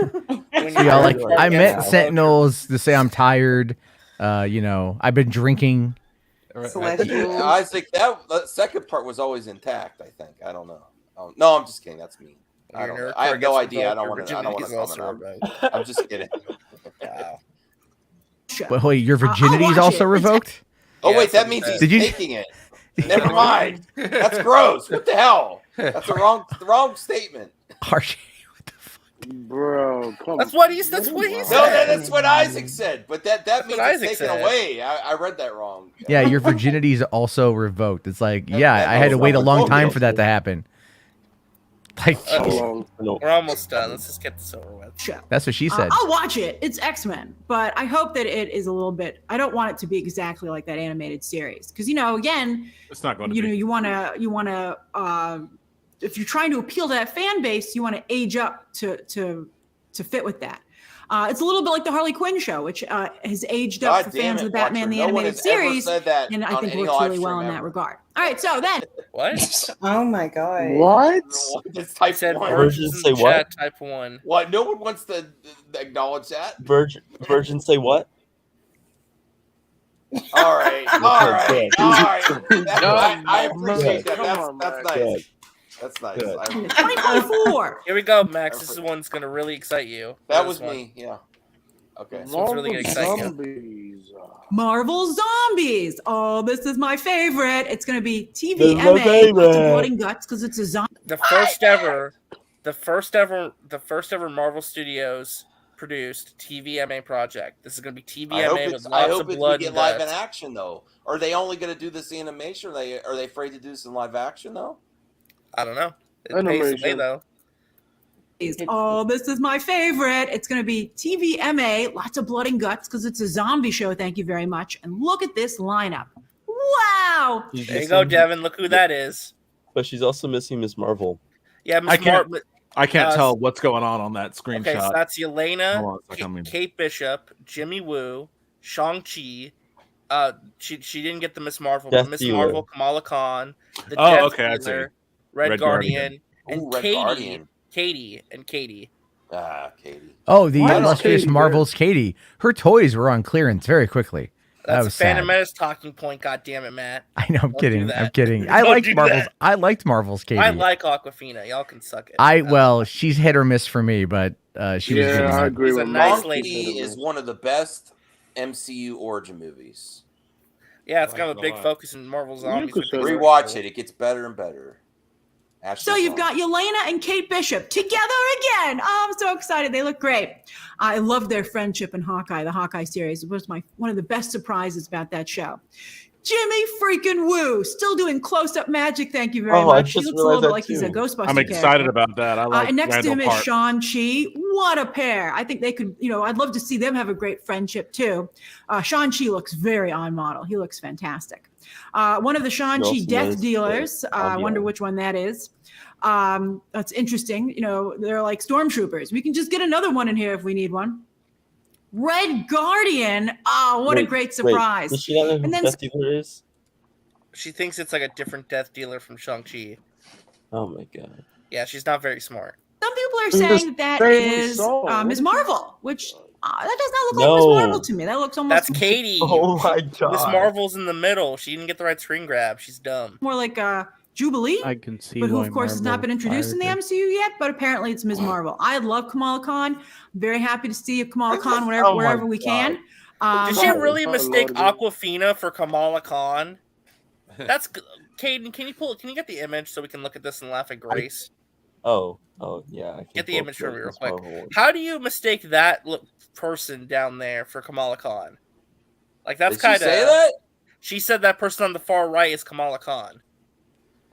I met Sentinels to say I'm tired. I've been drinking. Isaac, that second part was always intact. I think. I don't know. No, I'm just kidding. That's me. I don't know. I have no idea. I don't want to comment on. I'm just kidding. Wow. But wait, your virginity is also revoked? Oh wait, that means he's taking it. Never mind. That's gross. What the hell? That's the wrong statement. Bro, that's what he said. No, that's what Isaac said. But that means it's taken away. I read that wrong. Yeah, your virginity is also revoked. It's like, I had to wait a long time for that to happen. Like, we're almost done. Let's just get this over with. That's what she said. I'll watch it. It's X-Men, but I hope that it is a little bit. I don't want it to be exactly like that animated series, because again, it's not going to be. You want to. If you're trying to appeal to that fan base, you want to age up to fit with that. It's a little bit like the Harley Quinn show, which has aged up for fans of the Batman the Animated Series, and I think works really well in that regard. All right, so then what? Oh my god! What? It's type said 1. Virgins say what? Type 1. What? No one wants to acknowledge that. Virgins say what? All right. I appreciate that. That's nice. That's nice. 2024. Here we go, Max. This is one's gonna really excite you. That was me. Yeah. Okay. This one's really gonna excite you. Marvel Zombies. Oh, this is my favorite. It's gonna be TVMA, lots of blood and guts, because it's a zombie. The first ever Marvel Studios produced TVMA project. This is gonna be TVMA with lots of blood we get and live guts. in action though. Are they only gonna do this animation? Are they afraid to do this in live action though? I don't know. It pays away though. Oh, this is my favorite. It's going to be TVMA, lots of blood and guts, because it's a zombie show. Thank you very much. And look at this lineup. Wow. There you go, Devin. Look who that is. But she's also missing Miss Marvel. Yeah, I can't tell what's going on that screenshot. Okay, so that's Yelena, Kate Bishop, Jimmy Woo, Shang-Chi. She didn't get the Miss Marvel, but Miss Marvel, Kamala Khan, the Death Dealer, Red Guardian, and Katie. Katie. Katie. Oh, the illustrious Marvel's Katie. Her toys were on clearance very quickly. That's was Phantom sad. Menace talking point. God damn it, Matt. I know. I'm Don't kidding. do that. I'm kidding. Don't I liked Marvel's Katie. I like Aquafina. Y'all can suck it. Well, she's hit or miss for me, but she was. Yeah, I agree with nice lady. Is one of the best MCU origin movies. Yeah, it's got a big focus in Marvel Zombies. Rewatch it. It gets better and better. So you've got Yelena and Kate Bishop together again. Oh, I'm so excited. They look great. I love their friendship in Hawkeye. The Hawkeye series was one of the best surprises about that show. Jimmy freaking Woo, still doing close-up magic. Thank you very much. He looks a little bit like he's a Ghostbuster I'm excited about that. I like and next to him Randall is Shang-Chi. What a pair. I think they could, I'd love to see them have a great friendship too. Shang-Chi looks very on model. He looks fantastic. One of the Shang-Chi death dealers, I wonder which one that is. That's interesting. They're like stormtroopers. We can just get another one in here if we need one. Red Guardian. Oh, what a great surprise. Does she know who Death Dealer is? She thinks it's like a different Death Dealer from Shang-Chi. Oh my god. Yeah, she's not very smart. Some people are saying that is Ms. Marvel, which that does not look like Ms. Marvel to me. That looks almost. That's Katie. Oh my god. Ms. Marvel's in the middle. She didn't get the right screen grab. She's dumb. More like Jubilee, I can see, but who of course has not been introduced in the MCU yet. But apparently it's Ms. Marvel. I love Kamala Khan. I'm very happy to see Kamala Khan wherever we can. Did she really mistake Aquafina for Kamala Khan? That's Caden. Can you get the image so we can look at this and laugh at Grace? Oh yeah. Get the image from me real quick. How do you mistake that person down there for Kamala Khan? Like that's kind of. Did she say that? She said that person on the far right is Kamala Khan.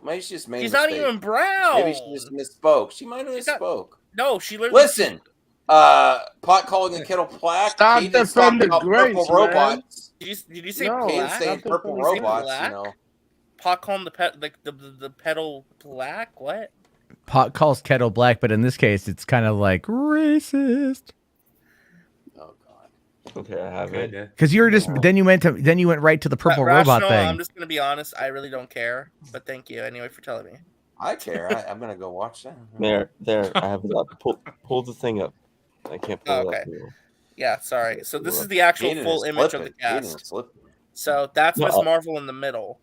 Maybe she just made. She's not even brown. Maybe she just misspoke. She might have misspoke. No, she literally. Listen, pot calling the kettle black. Stop defending Grace, purple robots. Did you say black? Saying purple robots. Pot calling the pedal black. What? Pot calls kettle black, but in this case, it's kind of like racist. Oh god. Okay, I have it. Because you were just then you went right to the purple robot thing. I'm just gonna be honest. I really don't care, but thank you anyway for telling me. I care. I'm gonna go watch that. There. I have it up. Pull the thing up. I can't pull it up. Anymore. Yeah, sorry. So this is the actual full image of the cast. So that's Miss Marvel in the middle.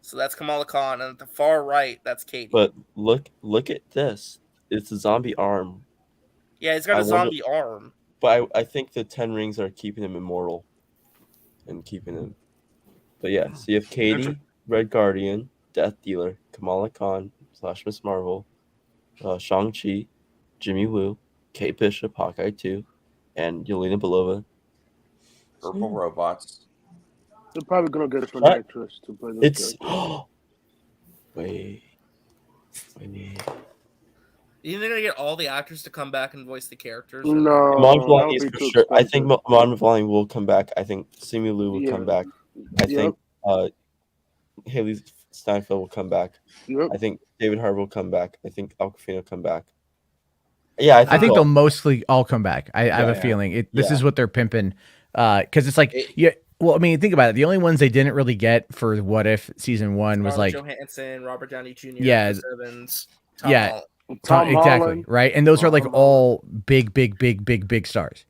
So that's Kamala Khan, and at the far right, that's Katie. But look at this. It's a zombie arm. Yeah, he's got a zombie arm. But I think the 10 rings are keeping him immortal. And keeping him. But yeah, so you have Katie, Red Guardian, Death Dealer, Kamala Khan / Miss Marvel, Shang-Chi, Jimmy Woo, Kate Bishop, Hawkeye 2, and Yelena Belova. Purple robots. They're probably gonna get a different actress to play this. Wait. You think they're gonna get all the actors to come back and voice the characters? No, Mon Valley is for sure. I think Mon Valley will come back. I think Simu Liu will come back. I think Haley Steinfeld will come back. I think David Harbour will come back. I think Awkwafina will come back. Yeah, I think they'll mostly all come back. I have a feeling this is what they're pimping. Because it's like well, I mean, think about it. The only ones they didn't really get for What If season 1 was like Johansson, Robert Downey Jr., Yeah, Chris Evans, Tom exactly Holland. Right, and those are like all big stars.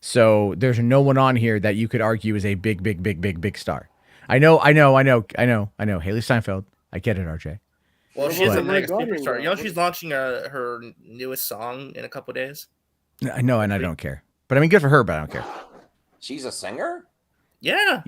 So there's no one on here that you could argue is a big star. I know. Haley Steinfeld. I get it, RJ. Well, she's a mega superstar. You know, she's launching her newest song in a couple days. I know, and I don't care. But I mean, good for her, but I don't care. She's a singer? Yeah.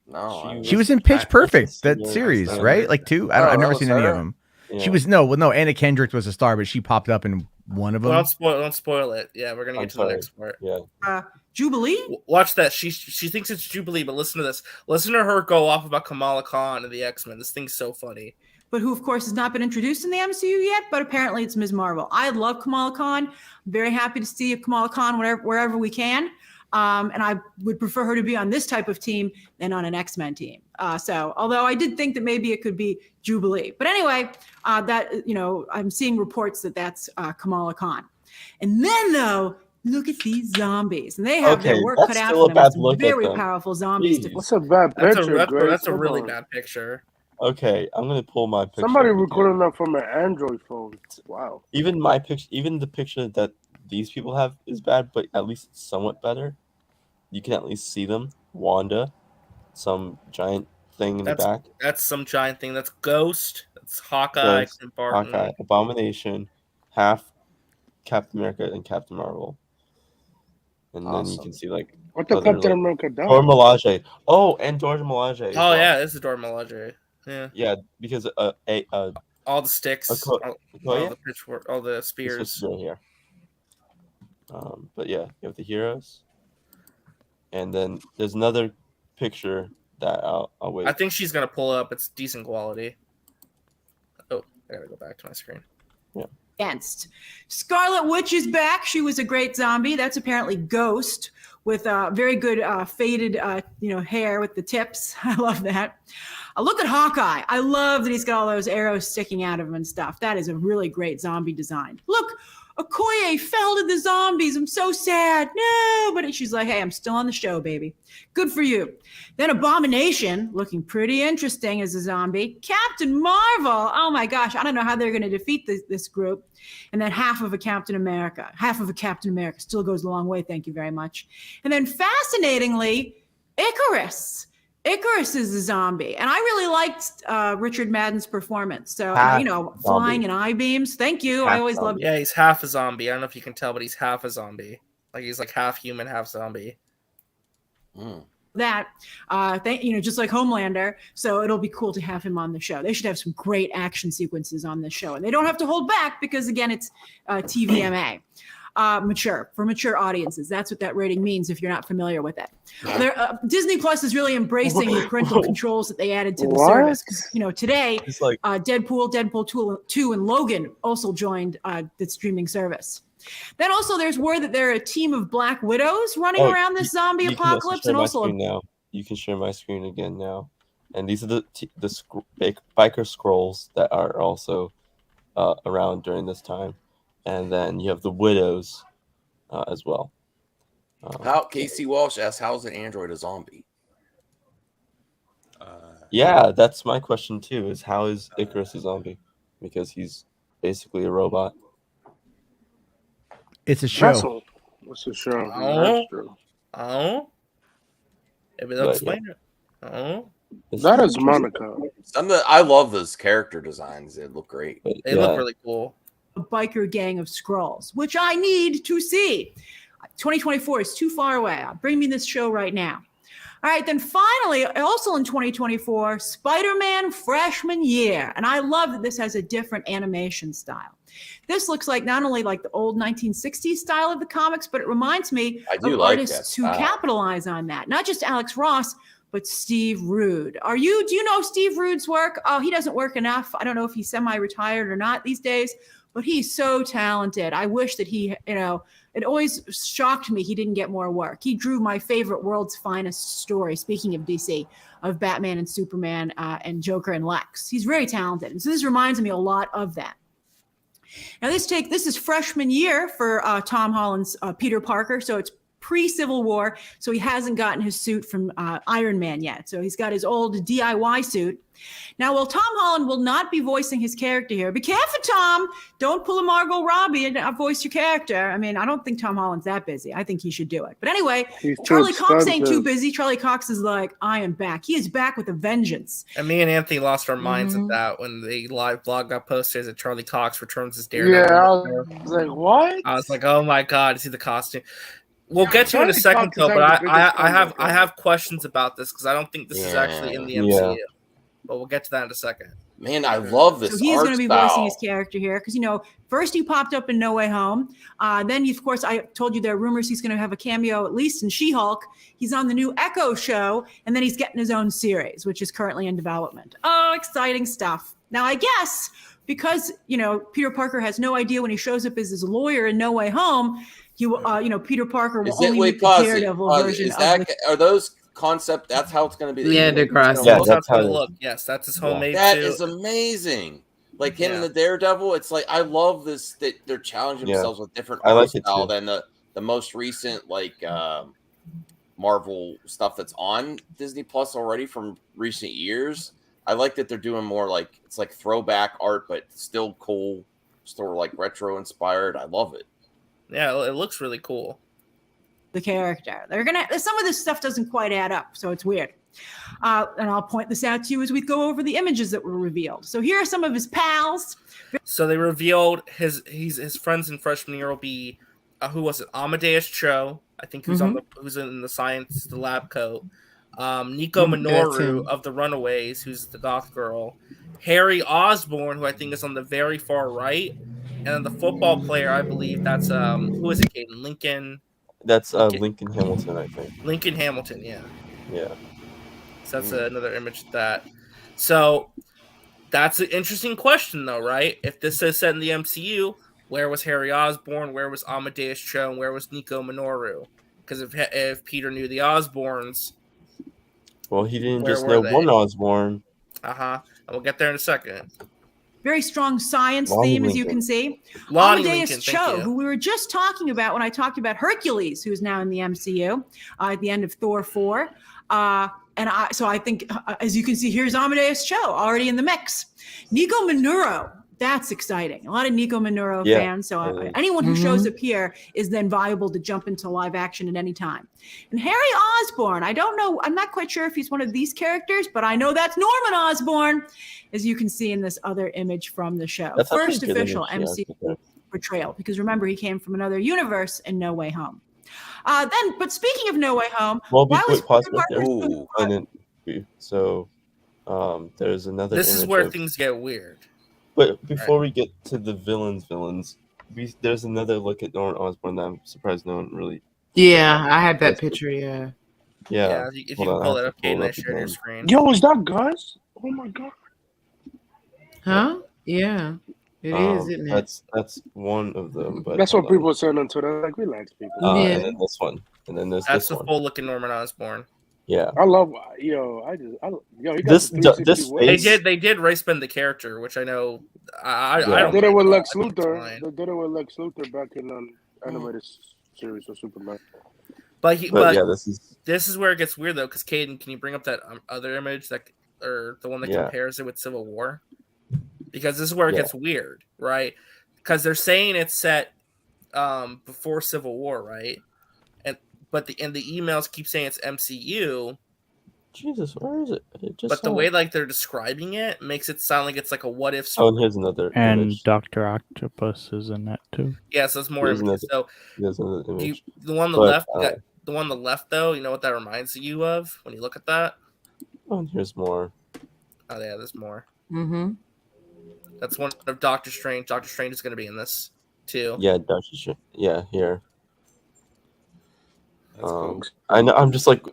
No. She was in Pitch Perfect, that series, right? Like 2. I've never seen any of them. Yeah. She was Anna Kendrick was a star, but she popped up in one of them. Don't spoil it. Yeah, we're gonna get to the next part. Yeah. Jubilee? Watch that. She thinks it's Jubilee, but listen to this. Listen to her go off about Kamala Khan and the X-Men. This thing's so funny. But who, of course, has not been introduced in the MCU yet, but apparently it's Ms. Marvel. I love Kamala Khan. I'm very happy to see Kamala Khan wherever we can. And I would prefer her to be on this type of team than on an X-Men team. So, although I did think that maybe it could be Jubilee. But anyway, I'm seeing reports that that's Kamala Khan. And then, though, look at these zombies. And they have their work cut out for them. Some very powerful zombies. What's a bad picture, That's a really bad picture. Okay, I'm gonna pull my picture. Somebody recording that from an Android phone. Wow. Even my picture, even the picture that these people have is bad, but at least it's somewhat better. You can at least see them. Wanda, some giant thing in the back. That's some giant thing. That's Ghost. That's Hawkeye. Hawkeye, Abomination, half Captain America and Captain Marvel. And then you can see like what the Captain America does. Dora Milaje. Oh, and Dora Milaje. Oh yeah, this is Dora Milaje. Yeah. Yeah, because all the sticks, all the pitchfork, all the spears. Here. But yeah, you have the heroes, and then there's another picture that I'll wait. I think she's gonna pull up. It's decent quality. Oh, I gotta go back to my screen. Yeah. Against Scarlet Witch is back. She was a great zombie. That's apparently Ghost with very good faded hair with the tips. I love that. Look at Hawkeye. I love that he's got all those arrows sticking out of him and stuff. That is a really great zombie design. Look, Okoye fell to the zombies. I'm so sad. No, but she's like, hey, I'm still on the show, baby. Good for you. Then Abomination, looking pretty interesting as a zombie. Captain Marvel. Oh my gosh, I don't know how they're going to defeat this group. And then half of a Captain America. Half of a Captain America still goes a long way. Thank you very much. And then fascinatingly, Icarus. Icarus is a zombie, and I really liked Richard Madden's performance. So, flying in I-beams. Thank you. I always love. Yeah, he's half a zombie. I don't know if you can tell, but he's half a zombie. Like he's like half human, half zombie. That, just like Homelander. So it'll be cool to have him on the show. They should have some great action sequences on this show, and they don't have to hold back because again, it's TVMA. For mature audiences. That's what that rating means if you're not familiar with it. Disney Plus is really embracing the parental controls that they added to the service. Today, Deadpool 2, and Logan also joined the streaming service. Then also there's word that they're a team of Black Widows running around this zombie apocalypse. And also now you can share my screen again now. And these are the biker scrolls that are also around during this time. And then you have the Widows as well. How Casey Walsh asks, "How's an android a zombie?" Yeah, that's my question too. Is how is Icarus a zombie? Because he's basically a robot. It's a show. What's the show? Oh. That's true. Oh. Maybe they'll explain it. Oh. That is Monica. I love those character designs. They look great. They look really cool. A biker gang of Skrulls, which I need to see. 2024 is too far away. Bring me this show right now. All right, then finally, also in 2024, Spider-Man Freshman Year. And I love that this has a different animation style. This looks like not only like the old 1960s style of the comics, but it reminds me of artists who capitalize on that. Not just Alex Ross, but Steve Rude. Do you know Steve Rude's work? Oh, he doesn't work enough. I don't know if he's semi-retired or not these days, but he's so talented. I wish that he, it always shocked me he didn't get more work. He drew my favorite World's Finest story, speaking of DC, of Batman and Superman and Joker and Lex. He's very talented. And so this reminds me a lot of that. Now this is freshman year for Tom Holland's Peter Parker. So it's pre-Civil War. So he hasn't gotten his suit from Iron Man yet. So he's got his old DIY suit. Now, while Tom Holland will not be voicing his character here, be careful, Tom. Don't pull a Margot Robbie and voice your character. I mean, I don't think Tom Holland's that busy. I think he should do it. But anyway, Charlie Cox ain't too busy. Charlie Cox is like, I am back. He is back with a vengeance. And me and Anthony lost our minds at that when the live blog got posted that Charlie Cox returns as Daredevil. Yeah, I was like, what? I was like, oh my God, is he the costume? We'll get to it in a second, though, but I have questions about this because I don't think this is actually in the MCU. But we'll get to that in a second. Man, I love this. So he's going to be voicing his character here because, first he popped up in No Way Home. Then, of course, I told you there are rumors he's going to have a cameo at least in She-Hulk. He's on the new Echo show, and then he's getting his own series, which is currently in development. Oh, exciting stuff. Now, I guess because, Peter Parker has no idea when he shows up as his lawyer in No Way Home, Peter Parker will only make the Daredevil version of are those concept? That's how it's going to be. Yeah, DeGrasse. Yeah, that's how it look. Yes, that's his homemade. That is amazing. Like him and the Daredevil. It's like I love this that they're challenging themselves with different art style than the most recent Marvel stuff that's on Disney Plus already from recent years. I like that they're doing more it's like throwback art, but still cool, still like retro inspired. I love it. Yeah, it looks really cool. The character. Some of this stuff doesn't quite add up, so it's weird. And I'll point this out to you as we go over the images that were revealed. So here are some of his pals. So they revealed his friends in freshman year will be who was it? Amadeus Cho, I think who's in the lab coat. Nico Minoru of the Runaways, who's the goth girl. Harry Osborn, who I think is on the very far right. And then the football player, I believe that's who is it, Caden? Lincoln. That's Lincoln Hamilton, I think. Lincoln Hamilton, yeah. Yeah. So that's another image of that. So that's an interesting question, though, right? If this is set in the MCU, where was Harry Osborn? Where was Amadeus Cho? And where was Nico Minoru? Because if Peter knew the Osborns, well, he didn't just know one Osborn. And we'll get there in a second. Very strong science theme, as you can see. Lonnie Amadeus Cho, who we were just talking about when I talked about Hercules, who's now in the MCU at the end of Thor 4. So I think, as you can see, here's Amadeus Cho already in the mix. Nico Minoru, that's exciting. A lot of Nico Minoru fans. So anyone who shows up here is then viable to jump into live action at any time. And Harry Osborn, I don't know. I'm not quite sure if he's one of these characters, but I know that's Norman Osborn, as you can see in this other image from the show. That's first official MCU portrayal, because remember, he came from another universe in No Way Home. But speaking of No Way Home, there's another. This is where things get weird. But before we get to the villains, there's another look at Norman Osborn that I'm surprised no one really. Yeah, I had that picture. Yeah. Yeah. If you pull it up, Caden, I shared your screen. Yo, is that Gus? Oh my God. Huh? Yeah. It is, isn't it? That's one of them. But that's what people are saying on Twitter. Like, relax, people. And then this one, and then there's that's this the full look at Norman Osborn. Yeah, I love he got this they did race bend the character, which I know. I don't. They did it with Lex Luthor. They did it with Lex Luthor back in animated series of Superman. But yeah, this is where it gets weird though, because Caden, can you bring up that other image or the one that compares it with Civil War? Because this is where it gets weird, right? Because they're saying it's set before Civil War, right? But the emails keep saying it's MCU. Jesus, where is it? But the way they're describing it makes it sound like it's like a what if story. story. Oh, here's another and image. Dr. Octopus is in that too. Yeah, so it's more images. So another image. The one on the left, the one on the left though, you know what that reminds you of when you look at that? Oh, and here's more. Oh yeah, there's more. Mm-hmm. That's one of Doctor Strange. Doctor Strange is going to be in this too. Yeah, Doctor Strange. Yeah, here. Cool. I know. I'm just like,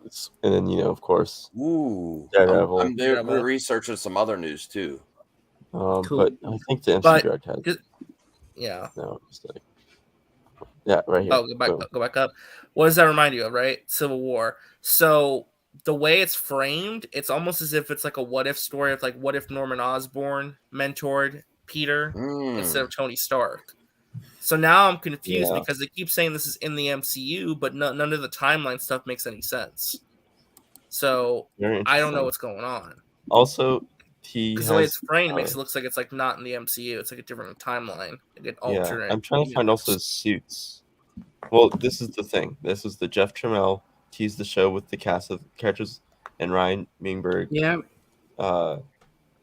and then of course. Ooh, Daredevil. I'm researching some other news too. Cool. But I think the MCU direct has. Yeah. No, it's like. Yeah, right here. Oh, go back up. What does that remind you of? Right, Civil War. So the way it's framed, it's almost as if it's like a what if story of like what if Norman Osborn mentored Peter instead of Tony Stark. So now I'm confused because they keep saying this is in the MCU, but none of the timeline stuff makes any sense. So I don't know what's going on. Also, because the way it's framed makes it look like it's like not in the MCU. It's like a different timeline. Alternate. I'm trying to find also his suits. Well, this is the thing. This is the Jeff Trammell teased the show with the cast of characters, and Ryan Mingberg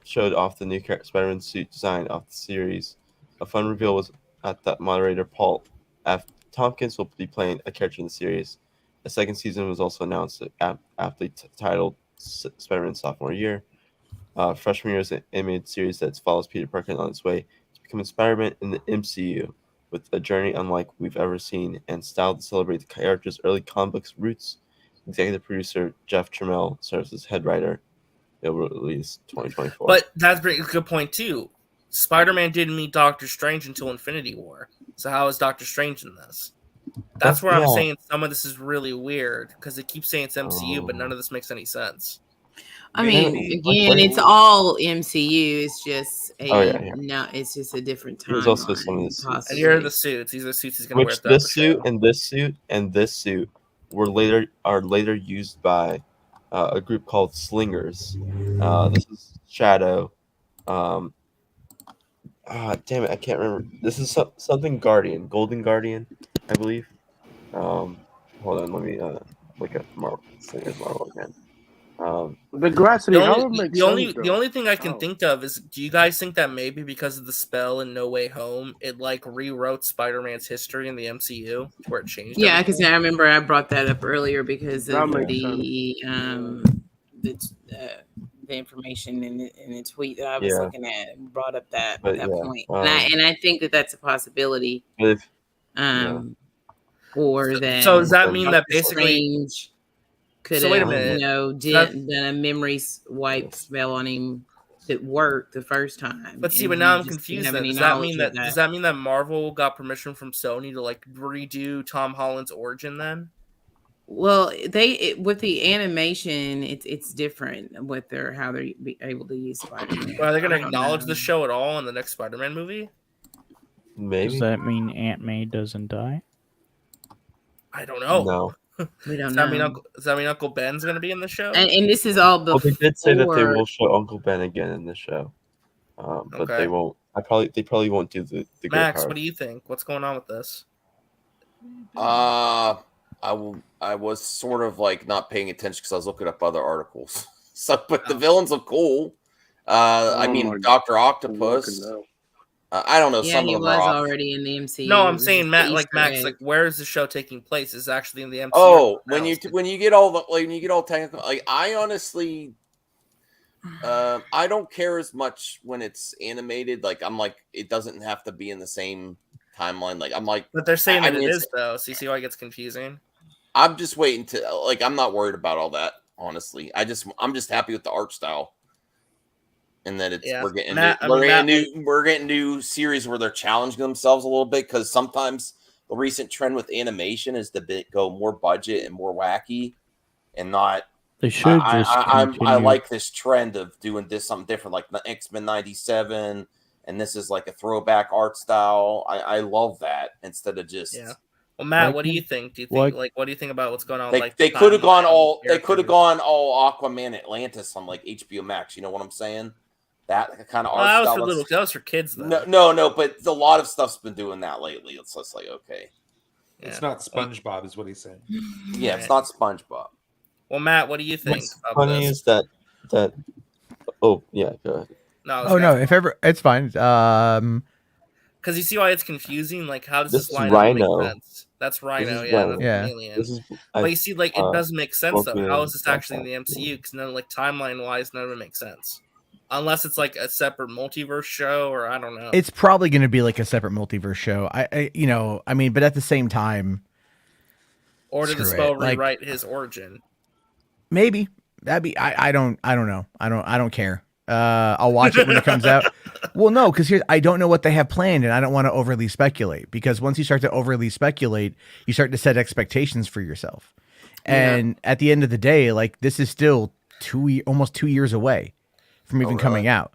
showed off the new Spider-Man suit design of the series. A fun reveal was that moderator Paul F. Tompkins will be playing a character in the series. A second season was also announced, aptly titled Spider-Man Sophomore Year. Freshman year is an animated series that follows Peter Parker on his way to becoming Spider-Man in the MCU, with a journey unlike we've ever seen and styled to celebrate the character's early comic books roots. Executive producer Jeff Trammell serves as head writer. It will release 2024. But that's a good point too. Spider-Man didn't meet Doctor Strange until Infinity War. So how is Doctor Strange in this? That's where I'm saying some of this is really weird because they keep saying it's MCU, but none of this makes any sense. I mean, again, it's all MCU. It's just no, it's just a different time. There's also some of the suits. And here are the suits. These are the suits he's going to wear. This suit and this suit and this suit are later used by a group called Slingers. This is Shadow. Damn it, I can't remember. This is something Guardian, Golden Guardian, I believe. Hold on, let me look at Marvel again. The Gracity the only thing I can think of is, do you guys think that maybe because of the spell in No Way Home, it like rewrote Spider-Man's history in the MCU where it changed? Yeah, because I remember I brought that up earlier because of the information in the tweet that I was looking at brought up that point, and I think that that's a possibility. Or that. So does that mean that basically Strange could have, done a memory wipe spell on him that worked the first time? But see, but now I'm confused. Does that mean that Marvel got permission from Sony to like redo Tom Holland's origin then? Well, with the animation, it's different with how they're able to use Spider-Man. Well, are they going to acknowledge the show at all in the next Spider-Man movie? Maybe. Does that mean Aunt May doesn't die? I don't know. No. We don't know. Does that mean Uncle Ben's going to be in the show? And this is all before. Well, they did say that they will show Uncle Ben again in the show, but they won't. They probably won't do the Max, what do you think? What's going on with this? I was sort of like not paying attention because I was looking up other articles. But the villains look cool. I mean, Dr. Octopus. I don't know. Yeah, he was already in the MCU. No, I'm saying Max, like where is the show taking place? Is actually in the MCU. Oh, when you get all technical, like I honestly, I don't care as much when it's animated. Like I'm like, it doesn't have to be in the same timeline. Like I'm like, but they're saying that it is though. So you see why it gets confusing. I'm just waiting to like. I'm not worried about all that. Honestly, I'm just happy with the art style. And that we're getting new series where they're challenging themselves a little bit, because sometimes the recent trend with animation is to go more budget and more wacky, and not. They should I like this trend of doing something different, like the X-Men '97, and this is like a throwback art style. I love that instead of just Well, Matt, Like what do me? you think? Do you Well, think what do you think about what's going on? They, With, like, they the could have gone timeline all and Aquaman Atlantis on like HBO Max. You know what I'm saying? That kind of art that was style. for little. That was for kids, though. No. But a lot of stuff's been doing that lately. It's just like okay. It's not SpongeBob, is what he's saying. Yeah, it's not SpongeBob. Well, Matt, what do you think? What's of funny this? is that. Oh yeah, go ahead. Oh no, if ever it's fine. Because you see why it's confusing. Like, how does This this is line Rhino. make sense? That's Rhino, is yeah, Rhino. that's Yeah. an alien. This is But you see, like, it doesn't make sense though. Scorpion How is this and actually in the MCU? Because none, like, timeline wise, none of it makes sense, unless it's like a separate multiverse show, or I don't know. It's probably going to be like a separate multiverse show. I mean, but at the same time, or did the screw spell it. Like, rewrite his origin? maybe that'd be. I don't know. I don't care. I'll watch it when it comes out. Well, no, because I don't know what they have planned, and I don't want to overly speculate. Because once you start to overly speculate, you start to set expectations for yourself. And at the end of the day, like, this is still almost 2 years away from even coming out.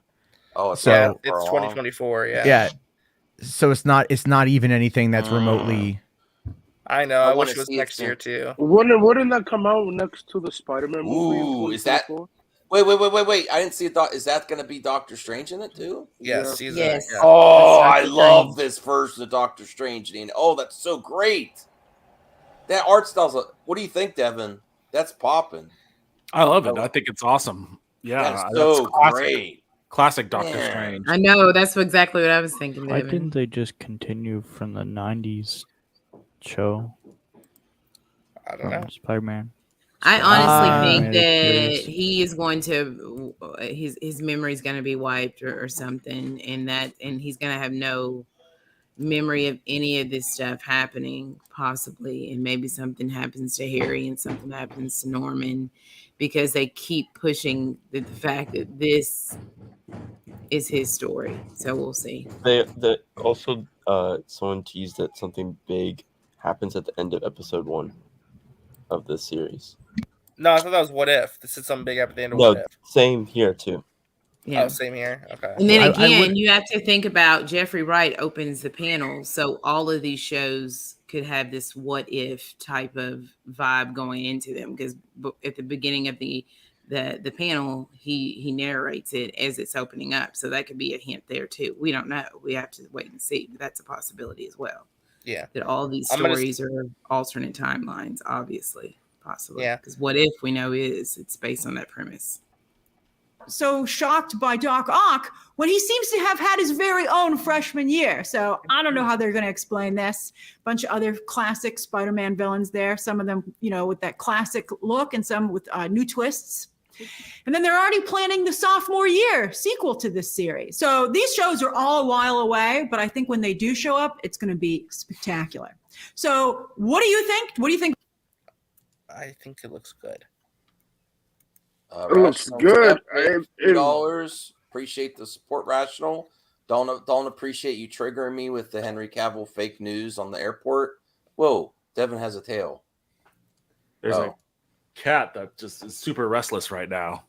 Oh, it's it's 2024. Yeah. Yeah. So it's not even anything that's remotely. I know. I wish it was next year too. Wouldn't that come out next to the Spider-Man movie? Ooh, in is that? 2024? Wait! I didn't see a thought. Is that going to be Doctor Strange in it too? Yes. Yes. Yeah. Oh, I love this version of Doctor Strange. And oh, that's so great. That art style's. What do you think, Devin? That's popping. I love it. I think it's awesome. Yeah, That's so great. Classic Doctor Strange. I know. That's exactly what I was thinking. Why Devin. didn't they just continue from the 90s show? I don't know. Spider-Man. I honestly think Animated that series. he is going to his memory is going to be wiped or something, and he's going to have no memory of any of this stuff happening, possibly, and maybe something happens to Harry and something happens to Norman, because they keep pushing the fact that this is his story. So we'll see. They also someone teased that something big happens at the end of episode 1 of this series. No, I thought that was What If. This is something big at the end of No, What If. same here too. Yeah. Oh, same here. Okay. And then I again, would- you have to think about Jeffrey Wright opens the panel, so all of these shows could have this what if type of vibe going into them, because at the beginning of the panel, he narrates it as it's opening up, so that could be a hint there too. We don't know. We have to wait and see. But that's a possibility as well. Yeah. That all these stories are alternate timelines, obviously, possibly. Yeah. Because what if we know it's based on that premise. So shocked by Doc Ock when he seems to have had his very own freshman year. So I don't know how they're going to explain this. Bunch of other classic Spider-Man villains there. Some of them, with that classic look, and some with new twists. And then they're already planning the sophomore year sequel to this series. So these shows are all a while away, but I think when they do show up, it's going to be spectacular. So what do you think? What do you think? I think it looks good. It looks good. $3. Appreciate the support, Rational. Don't appreciate you triggering me with the Henry Cavill fake news on the airport. Whoa, Devin has a tail. There's a cat that just is super restless right now.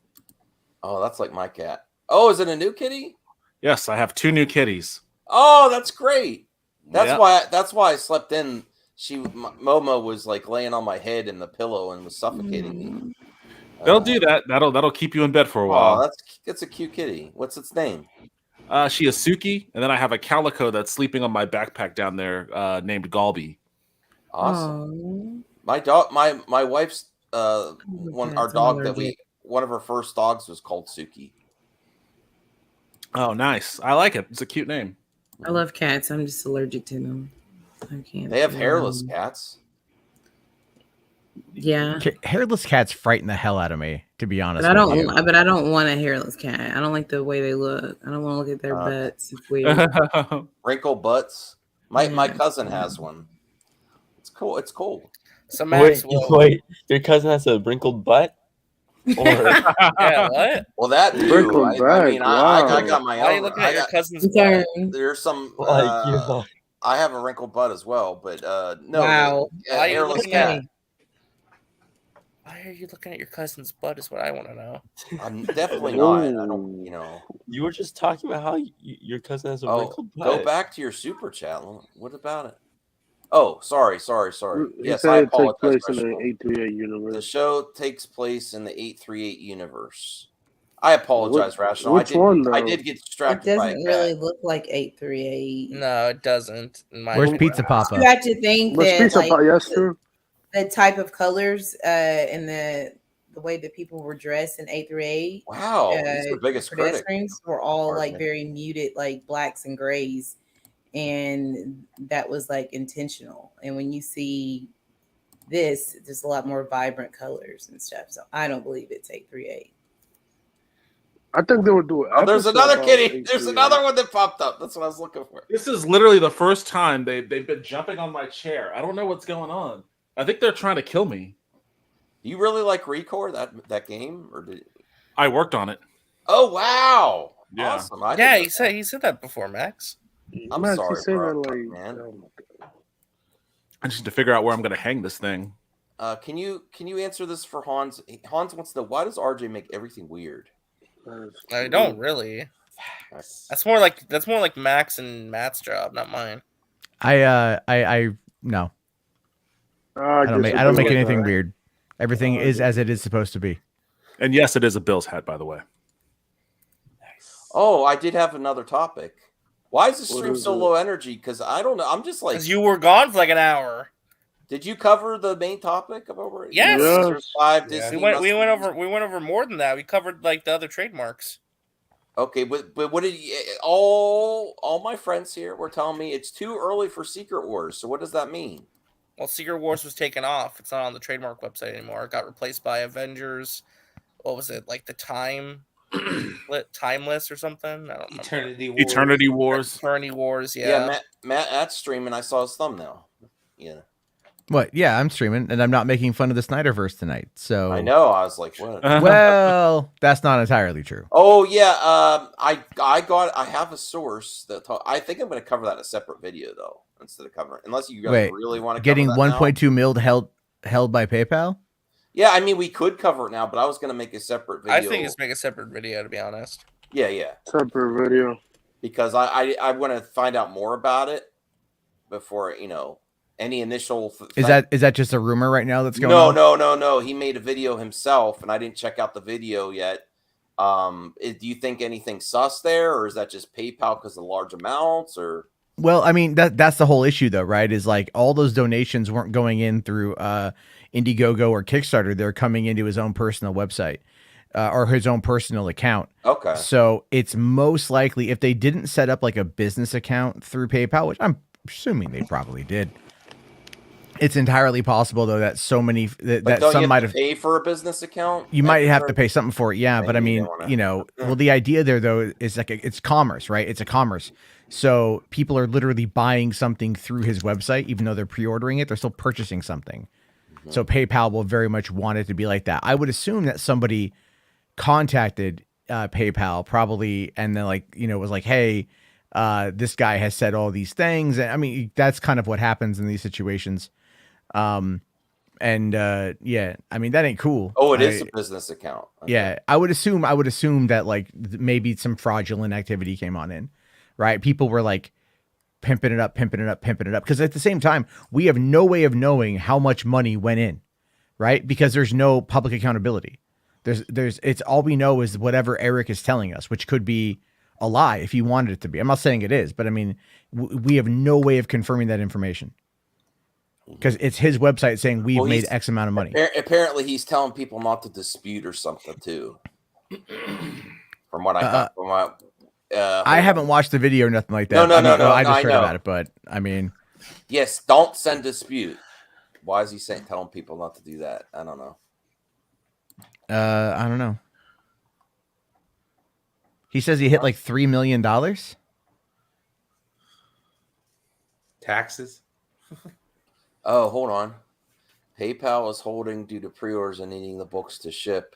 Oh, that's like my cat. Oh, is it a new kitty? Yes, I have 2 new kitties. Oh, that's great. That's Yep. why I slept in. Momo was like laying on my head in the pillow and was suffocating me. They'll do that. That'll keep you in bed for a while. Oh, that's a cute kitty. What's its name? She is Suki, and then I have a calico that's sleeping on my backpack down there, named Galby. Awesome. My dog, my wife's one of her first dogs was called Suki. Oh, nice. I like it. It's a cute name. I love cats. I'm just allergic to them. I can't. They have hairless cats. Yeah. Hairless cats frighten the hell out of me, to be honest. But I with you. don't want a hairless cat. I don't like the way they look. I don't want to look at their butts. It's weird. Wrinkled butts. My cousin has one. It's cool. It's cool. So Wait, your cousin has a wrinkled butt? Or yeah, what? Well, that too. Wrinkled I got my own. Why are you looking at your cousin's butt? There's some. Like, I have a wrinkled butt as well, but no. Wow. A hairless cat. Why are you looking at your cousin's butt? Is what I want to know. I'm definitely not. I don't. You were just talking about how your cousin has a wrinkled butt. Go back to your super chat. What about it? Oh, sorry. He Yes, said I it takes apologize. place in the Reginald. 838 universe. The show takes place in the 838 universe. I apologize, Rational. Which one, I though? did get It distracted by a doesn't cat. really look like 838. No, it doesn't. In my Where's opinion. Pizza Papa? You have to think Where's that Pizza like Papa? Yes, true. the type of colors and the way that people were dressed in 838. Wow, he's the biggest critic. Pedestrians were all Pardon like me. very muted, like blacks and grays, and that was like intentional. And when you see this, there's a lot more vibrant colors and stuff. So I don't believe it's 838. I think they would do it. Oh, there's another kitty. There's another one that popped up. That's what I was looking for. This is literally the first time they've been jumping on my chair. I don't know what's going on. I think they're trying to kill me. Do you really like Recore, that game, or did? I worked on it. Oh wow! Yeah. Awesome. Yeah, he said that before, Max. I'm Max, sorry, he said bro, that, like, man. oh my God. I just need to figure out where I'm going to hang this thing. Can you answer this for Hans? Hans wants to know, why does RJ make everything weird? I don't really. That's more like Max and Matt's job, not mine. I no. I don't make anything weird. Everything is as it is supposed to be. And yes, it is a Bills hat, by the way. Oh, I did have another topic. Why is the What stream is so it? low energy? Because I don't know. I'm just like, Because you were gone for like an hour. did you cover the main topic of over? Yes. Yes. 5 We Disney went over more than that. We covered like the other trademarks. Okay, but what did you, all my friends here were telling me it's too early for Secret Wars. So what does that mean? Well, Secret Wars was taken off. It's not on the trademark website anymore. It got replaced by Avengers. What was it, like the Timeless or something? I don't remember. Eternity Wars. Eternity Wars. Yeah. Matt that's streaming. I saw his thumbnail. Yeah. What? Yeah, I'm streaming, and I'm not making fun of the Snyderverse tonight. So I know. I was like, what? Well, that's not entirely true. Oh yeah. I have a source that I think I'm going to cover that in a separate video though, instead of covering. Unless you guys really want to getting cover that 1.2 mil held by PayPal. Yeah, I mean we could cover it now, but I was going to make a separate video. I think it's make a separate video, to be honest. Yeah. Separate video. Because I want to find out more about it before any initial. Is that just a rumor right now that's going on? No. He made a video himself, and I didn't check out the video yet. Do you think anything sus there, or is that just PayPal because of large amounts, or? Well, I mean that's the whole issue, though, right? Is like all those donations weren't going in through Indiegogo or Kickstarter; they're coming into his own personal website or his own personal account. Okay. So it's most likely if they didn't set up like a business account through PayPal, which I'm assuming they probably did. It's entirely possible, though, that so many that some might have paid for a business account. You might have to pay something for it, yeah. But I mean, well, the idea there though is like it's commerce, right? It's a commerce. So people are literally buying something through his website, even though they're pre-ordering it, they're still purchasing something. Mm-hmm. So PayPal will very much want it to be like that. I would assume that somebody contacted PayPal probably, and then was like, hey, this guy has said all these things. And I mean, that's kind of what happens in these situations. Yeah, I mean, that ain't cool. Oh, it is a business account. Okay. Yeah, I would assume that like maybe some fraudulent activity came on in, right? People were like pimping it up. Because at the same time, we have no way of knowing how much money went in, right? Because there's no public accountability. It's all we know is whatever Eric is telling us, which could be a lie if he wanted it to be. I'm not saying it is, but I mean, we have no way of confirming that information. Because it's his website saying we've made X amount of money. Apparently, he's telling people not to dispute or something too. From what I got, I haven't watched the video or nothing like that. No. I just heard about it, but I mean, yes, don't send dispute. Why is he telling people not to do that? I don't know. I don't know. He says he hit like $3 million. Taxes. Oh, hold on. PayPal is holding due to pre-orders and needing the books to ship.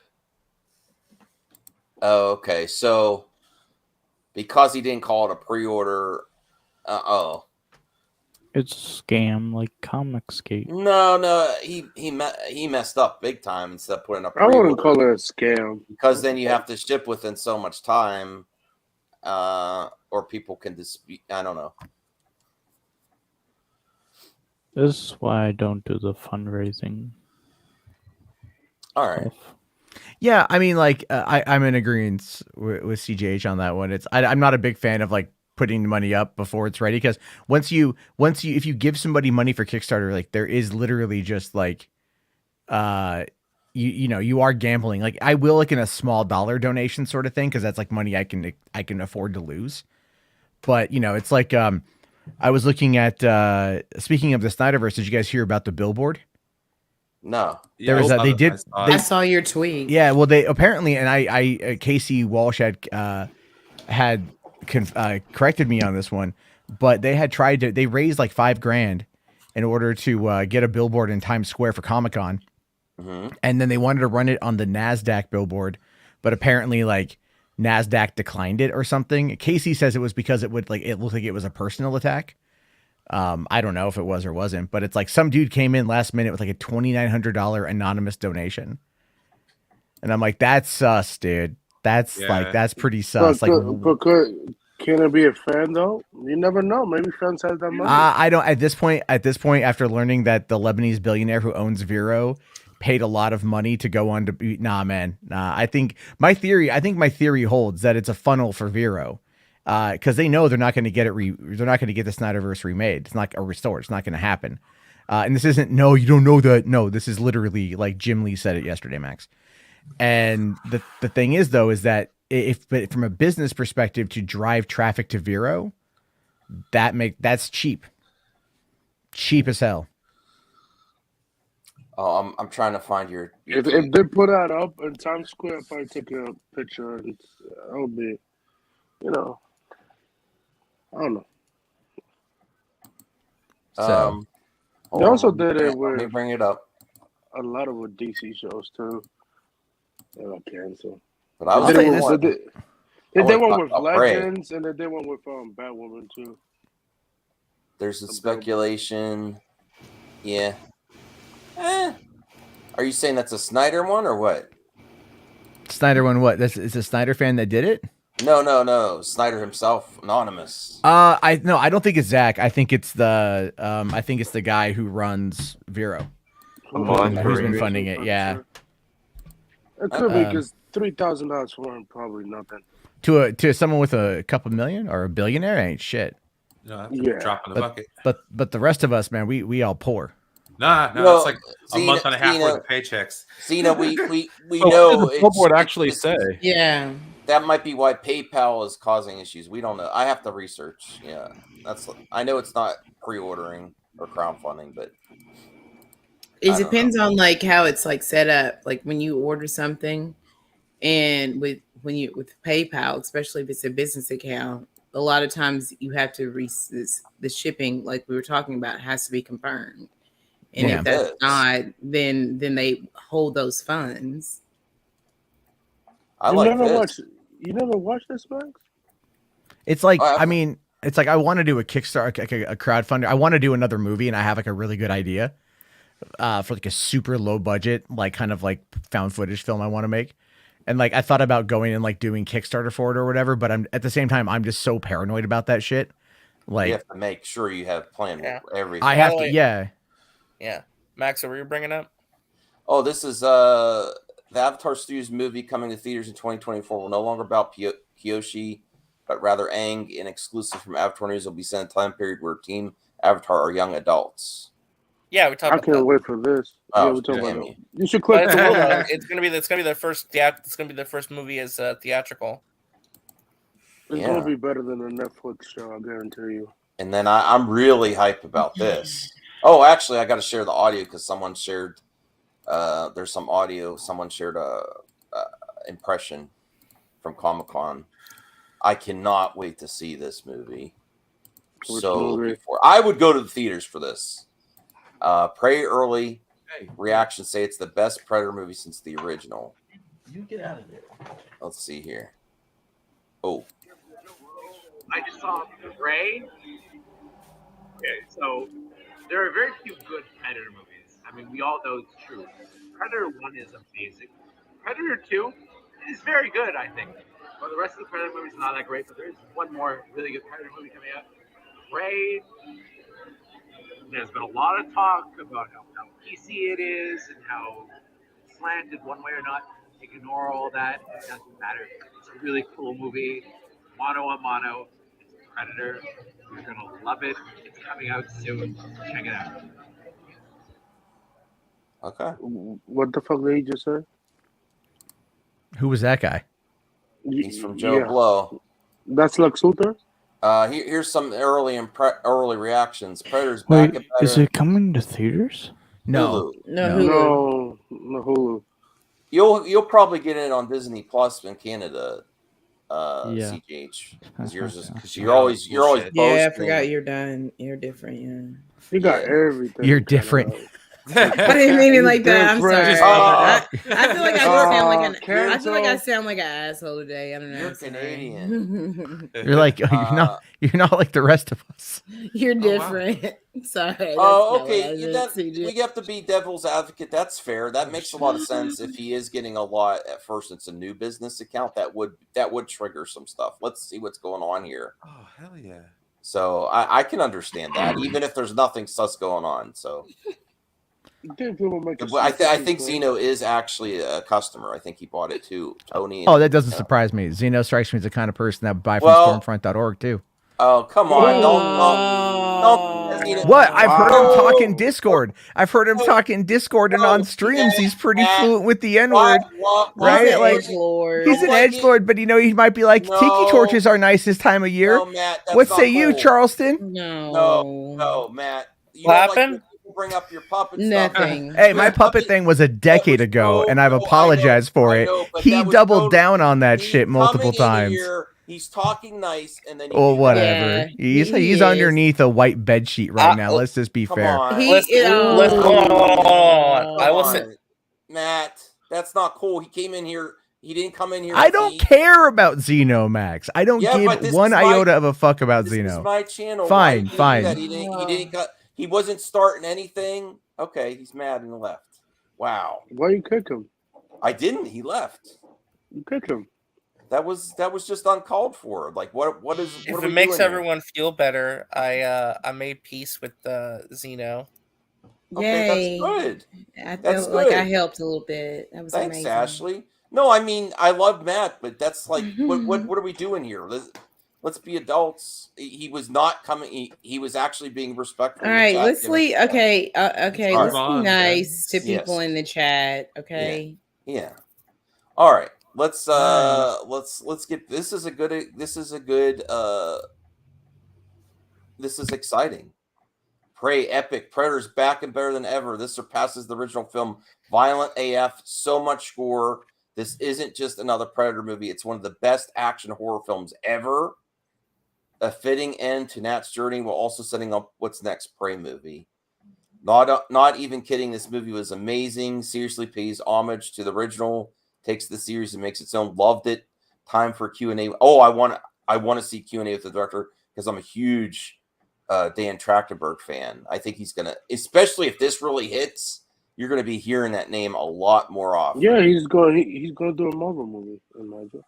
Oh, okay. So because he didn't call it a pre-order, it's a scam like Comicsgate. No, he messed up big time instead of putting up. I wouldn't call it a scam because then you have to ship within so much time, or people can dispute. I don't know. This is why I don't do the fundraising. All right. Yeah, I mean, like I'm in agreement with CJH on that one. I'm not a big fan of like putting the money up before it's ready, because once you if you give somebody money for Kickstarter, like there is literally just like you are gambling. Like I will like in a small dollar donation sort of thing, because that's like money I can afford to lose. But it's like I was looking at speaking of the Snyderverse, did you guys hear about the billboard? No. There was I saw your tweet. Yeah, well, they apparently, and Casey Walsh had corrected me on this one, but they had they raised like $5,000 in order to get a billboard in Times Square for Comic-Con. Mm-hmm. And then they wanted to run it on the NASDAQ billboard, but apparently like NASDAQ declined it or something. Casey says it was because it looked like it was a personal attack. I don't know if it was or wasn't, but it's like some dude came in last minute with like a $2,900 anonymous donation. And I'm like, that's sus, dude. That's pretty sus. But can it be a fan though? You never know. Maybe fans have that money. I don't at this point, after learning that the Lebanese billionaire who owns Vero paid a lot of money to go on to be, I think my theory holds that it's a funnel for Vero. Because they know they're not going to get they're not going to get the Snyderverse remade. It's not or restored. It's not going to happen. And this isn't. No, you don't know that. No, this is literally like Jim Lee said it yesterday, Max. And the thing is though, is that but from a business perspective, to drive traffic to Vero, that's cheap as hell. Oh, I'm trying to find your if they put that up in Times Square, if I take a picture, it'll be, I don't know. So they also did it with. Let me bring it up. A lot of with DC shows too. They got canceled. But I was they did one with Legends, and they did one with Batwoman too. There's a speculation. Yeah. Are you saying that's a Snyder one or what? Snyder one what? It's a Snyder fan that did it? No. Snyder himself, anonymous. I don't think it's Zach. I think it's the guy who runs Vero. Who's been funding it? Yeah. It could be because $3,000 for him probably nothing. To someone with a couple million or a billionaire ain't shit. No, that's a drop in the bucket. But the rest of us, man, we all poor. No, it's like a month and a half worth of paychecks. Zena, we Oh, know what does the billboard actually say? Yeah. That might be why PayPal is causing issues. We don't know. I have to research. Yeah, I know it's not pre-ordering or crowdfunding, but it depends on like how it's like set up. Like when you order something, and with PayPal, especially if it's a business account, a lot of times you have to the shipping, like we were talking about, has to be confirmed. And if that's not, then they hold those funds. You never watched this, Max? It's like, it's like I want to do a Kickstarter, a crowdfunder. I want to do another movie, and I have like a really good idea for like a super low budget, like kind of like found footage film I want to make. And like I thought about going and like doing Kickstarter for it or whatever, but I'm at the same time I'm just so paranoid about that shit. Like you have to make sure you have planned everything. I have to, yeah. Max, what were you bringing up? Oh, this is the Avatar Studios movie coming to theaters in 2024 will no longer about Kyoshi, but rather Aang, an exclusive from Avatar News will be set in a time period where Team Avatar are young adults. Yeah, we talked about that. I can't wait for this. Oh, yeah, we talk about it. You should click it's gonna be the first it's gonna be the first movie as theatrical. It's gonna be better than the Netflix show, I guarantee you. And then I'm really hyped about this. Oh, actually, I got to share the audio because someone shared. There's some audio. Someone shared a impression from Comic-Con. I cannot wait to see this movie. I would go to the theaters for this. Pray early. Reactions say it's the best Predator movie since the original. You get out of there. Let's see here. Oh. I just saw Ray. Okay, so there are very few good Predator movies. I mean, we all know it's true. Predator 1 is amazing. Predator 2 is very good, I think. But the rest of the Predator movies are not that great, but there is one more really good Predator movie coming out. Ray, there's been a lot of talk about how PC it is and how slanted one way or not. Ignore all that. It doesn't matter. It's a really cool movie. Mono a mono. It's Predator. You're gonna love it. It's coming out soon. Check it out. Okay. What the fuck did he just say? Who was that guy? He's from Joe Blow. That's Lex Luthor? Here's some early reactions. Predator's back. Wait, is it coming to theaters? No. Hulu. No, Hulu. You'll probably get it on Disney Plus in Canada. Yeah. CGH, because yours is because you're always Yeah, I boasting. forgot you're done. You're different. Yeah. You got everything. You're different. I didn't mean it like that. I'm sorry. I feel like I feel like I cancel. sound like an asshole today. I don't know. You're Canadian. You're like you're not like the rest of us. You're different. Sorry. Oh, okay. We have to be devil's advocate. That's fair. That makes a lot of sense. If he is getting a lot at first, it's a new business account that would trigger some stuff. Let's see what's going on here. Oh, hell yeah. So I can understand that, even if there's nothing sus going on. So I think Zeno is actually a customer. I think he bought it too, Tony. Oh, that doesn't surprise me. Zeno strikes me as the kind of person that would buy from Stormfront.org too. Oh, come on. Don't what? I've heard him talk in Discord. I've heard him talk in Discord and on streams. He's pretty fluent with the N-word. Right? Like, he's an edgelord, but he might be like, tiki torches are nice this time of year. Matt, what say you, Charleston? No, Matt. What happened? Bring up your puppet Nothing. stuff. Hey, my puppet thing was a decade ago, and I've apologized for it. He doubled down on that shit multiple times. He's talking nice, and then whatever. Yeah, he's underneath a white bed sheet right now. Let's just be fair. Let's hold on. I will say, Matt, that's not cool. He came in here. He didn't come in here. I don't care about Xeno, Max. I don't give one iota of a fuck about Xeno. This is my channel. Fine. He wasn't starting anything. Okay, he's mad and left. Wow. Why you kick him? I didn't. He left. You kicked him. That was just uncalled for. Like what is? If it makes everyone feel better, I made peace with Zeno. Okay, that's good. I felt like I helped a little bit. That was Thanks, amazing. Ashley. No, I mean I love Matt, but that's like what are we doing here? Let's be adults. He was not coming. He was actually being respectful. All right, let's leave. Okay, okay. Let's be nice to Yes. people in the chat. Okay. Yeah. All right. Let's get this is exciting. Prey epic. Predator's back and better than ever. This surpasses the original film. Violent AF, so much gore. This isn't just another Predator movie. It's one of the best action horror films ever. A fitting end to Nat's journey while also setting up what's next Prey movie. Not even kidding. This movie was amazing. Seriously pays homage to the original. Takes the series and makes its own. Loved it. Time for Q&A. Oh, I want to see Q&A with the director because I'm a huge Dan Trachtenberg fan. I think he's gonna, especially if this really hits, you're gonna be hearing that name a lot more often. Yeah, he's going to do a Marvel movie. Imagine.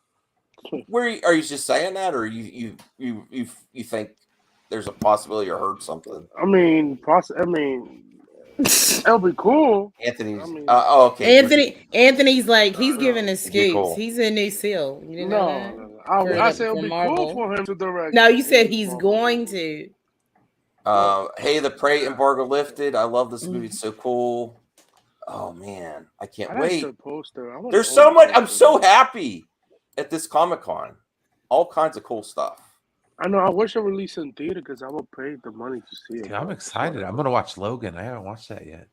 Where are you just saying that, or you think there's a possibility or heard something? I mean, it'll be cool. Anthony's. Okay. Anthony's like he's giving us scoops. cool. He's a new seal. You didn't know that? I said it'll be cool for him to direct. No, you said he's going to. Hey, the Prey embargo lifted. I love this movie. It's so cool. Oh man, I can't wait. The poster. There's so much. I'm so happy at this Comic-Con. All kinds of cool stuff. I know. I wish I released it in theater because I would pay the money to see it. Dude, I'm excited. I'm gonna watch Logan. I haven't watched that yet.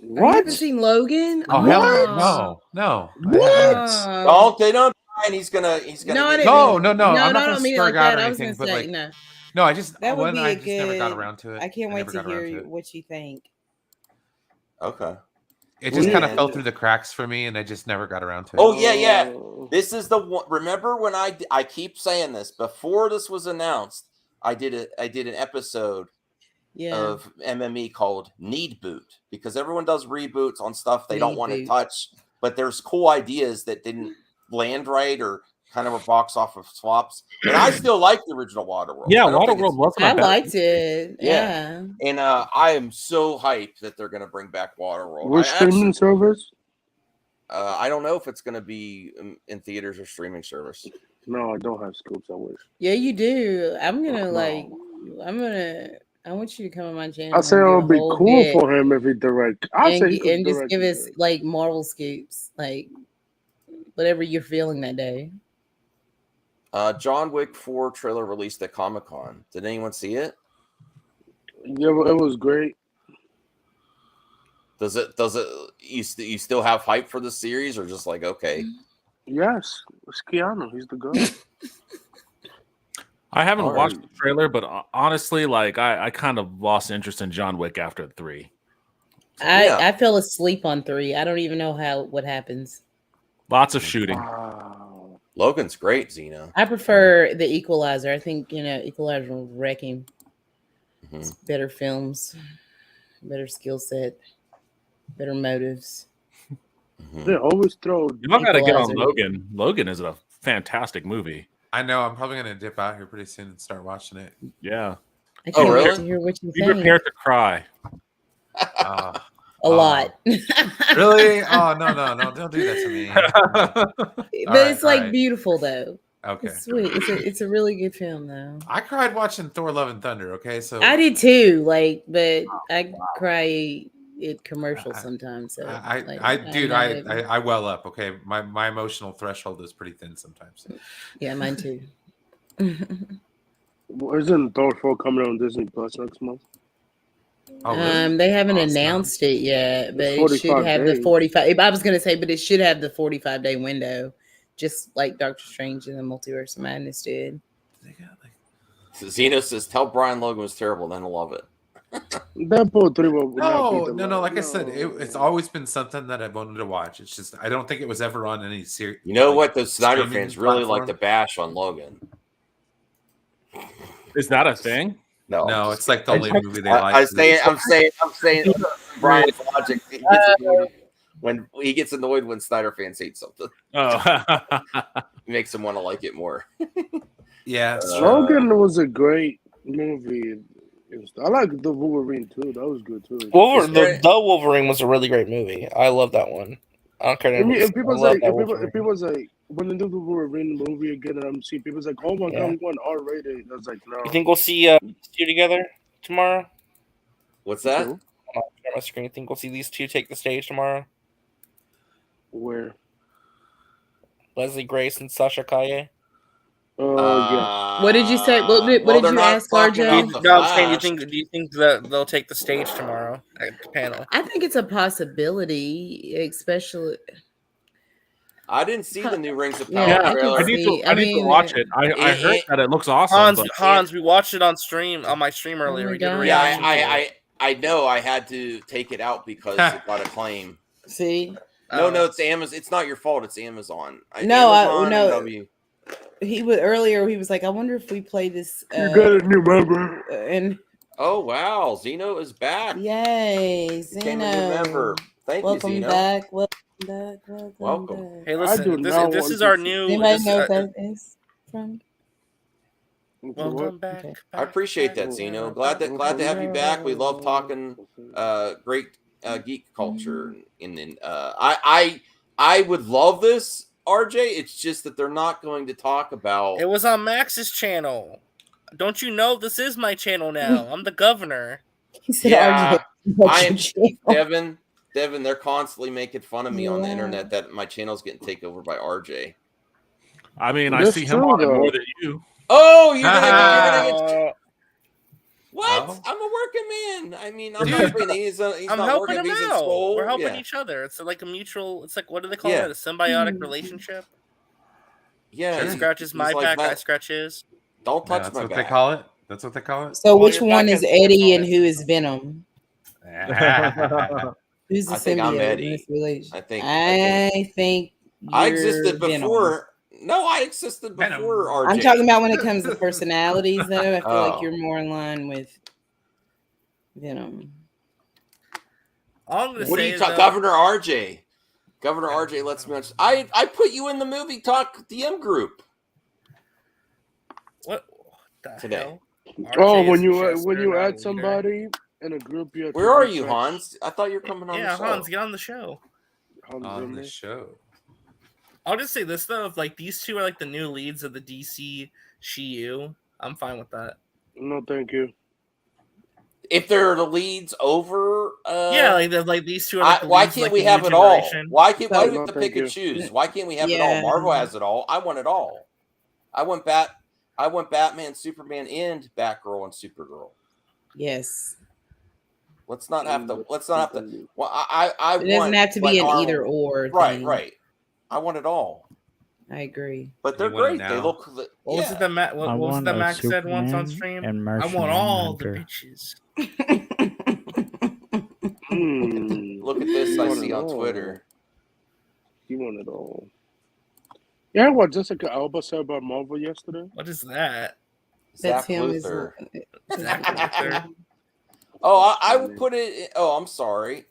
You haven't seen Logan? Oh hell no. Oh, they don't. And he's gonna. No, I'm not gonna spurg out or anything. But like, no, I just that would be I just never got around to it. I can't wait to hear what you think. Okay. It just kind of fell through the cracks for me, and I just never got around to it. Oh yeah. This is the one. Remember when I keep saying this before this was announced? I did an episode of MME called Need Boot because everyone does reboots on stuff they don't want to touch, but there's cool ideas that didn't land right or kind of a box off of swaps. And I still like the original Waterworld. Yeah, I don't think Waterworld wasn't I a bad liked it. Yeah. And I am so hyped that they're going to bring back Waterworld. Which streaming service? I don't know if it's going to be in theaters or streaming service. No, I don't have scoops. I wish. Yeah, you do. I'm gonna I want you to come on my channel. I say it would be cool for him if he direct. I say he could and just direct give it. us like Marvel scoops, like whatever you're feeling that day. John Wick 4 trailer released at Comic-Con. Did anyone see it? Yeah, it was great. Does it you still have hype for the series, or just like okay? Yes, it's Keanu. He's the guy. I haven't watched the trailer, but honestly, like I kind of lost interest in John Wick after 3. I fell asleep on 3. I don't even know what happens. Lots of shooting. Logan's great, Zeno. I prefer the Equalizer. I think Equalizer will wreck him. It's better films, better skill set, better motives. They always throw. Y'all got to get on Logan. Logan is a fantastic movie. I know. I'm probably gonna dip out here pretty soon and start watching it. Yeah. I can't wait to hear what you Be think. prepared to cry. A lot. Really? Oh no! Don't do that to me. But it's like beautiful though. Okay. It's sweet. It's a really good film though. I cried watching Thor: Love and Thunder. Okay, so I did too. But I cry at commercials sometimes. So I well up. Okay, my emotional threshold is pretty thin sometimes. Yeah, mine too. Isn't Thor 4 coming on Disney Plus next month? Oh, really? They haven't announced it yet, but it should have the 45. I was gonna say, but it should have the 45-day window, just like Doctor Strange and the Multiverse of Madness did. Zeno says, "Tell Brian Logan was terrible, then he'll love it." Deadpool 3 will No. Like I said, it's always been something that I wanted to watch. It's just I don't think it was ever on any series. You know what? The Snyder fans really like to bash on Logan. Is that a thing? No, it's like the only movie they like. I'm saying Brian's logic. When he gets annoyed when Snyder fans hate something. Oh, it makes him want to like it more. Yeah, Logan was a great movie. I like the Wolverine too. That was good too. The Wolverine was a really great movie. I love that one. I don't care. If people like when they do the Wolverine movie again, and I'm seeing people's like, "Oh my god, we went R-rated." I was like, "No." You think we'll see these two together tomorrow? What's that? On my screen. You think we'll see these two take the stage tomorrow? Where? Leslie Grace and Sasha Kaye. Yeah. What did you say? What did you ask, RJ? No, I'm saying, do you think that they'll take the stage tomorrow at the panel? I think it's a possibility, especially. I didn't see the new Rings of Power Yeah, trailer. I need to watch it. I heard that it looks awesome. Hans, we watched it on my stream earlier. We did a reaction. I know I had to take it out because it got a claim. See? No, it's Amazon. It's not your fault. It's Amazon. No. He was earlier. He was like, "I wonder if we play this." You got a new member. And oh wow, Zeno is back! Yay, Zeno! Became a new member. Thank you, Zeno. Welcome back. Hey, listen. This is our new. Anybody know what that is from? Welcome back. I appreciate that, Zeno. Glad to have you back. We love talking great geek culture. And I would love this, RJ. It's just that they're not going to talk about. It was on Max's channel. Don't you know this is my channel now? I'm the governor. He said, yeah, RJ, I am Devin. They're constantly making fun of me on the internet that my channel's getting taken over by RJ. I mean, I see him on it more than you. Oh, you're gonna get. What? No. I'm a working man. I mean, I'm helping. He's I'm not helping working. him He's out. in school. We're helping each other. It's like a mutual. It's like, what do they call it? A symbiotic relationship. Yeah. He scratches my back. I scratch his. Don't touch that's my what back. They call it. That's what they call it. So, which one is Eddie and who is Venom? Who's the symbiote? I'm Eddie. I think I existed before. No, I existed before RJ. I'm talking about when it comes to personalities, though. I feel like you're more in line with Venom. What are you talking, Governor RJ? Governor RJ lets me. I put you in the movie talk DM group. What the today? hell? Oh, RJ when is you Chester, not a add leader. somebody in a group, you have Where to are you, refresh. Hans? I thought you were coming on the show. Hans, get on the show. On the show. I'll just say this though: if like these two are like the new leads of the DC SHIU, I'm fine with that. No, thank you. If they're the leads over, Yeah, like these two are like the why leads, can't like, we the have new it all? generation. Why do we No, have to thank pick and you. choose? Why can't we have it all? Yeah. Marvel has it all. I want it all. I want Batman, Superman, and Batgirl and Supergirl. Yes. Let's not have to. Well, I It doesn't want, have to be like, an Arnold. either or Right, thing. right. I want it all. I agree. But they're You want it great. They now? look. What was it that Matt? What was it that Max said once on stream? And I Martian want all the Manhunter. bitches. Look at this. I want see it on all. Twitter. You want it all. Yeah, what Jessica Alba said about Marvel yesterday? What is that? That's Zach him. Luther. Zach Luther. Oh, I would put it. Oh, I'm sorry.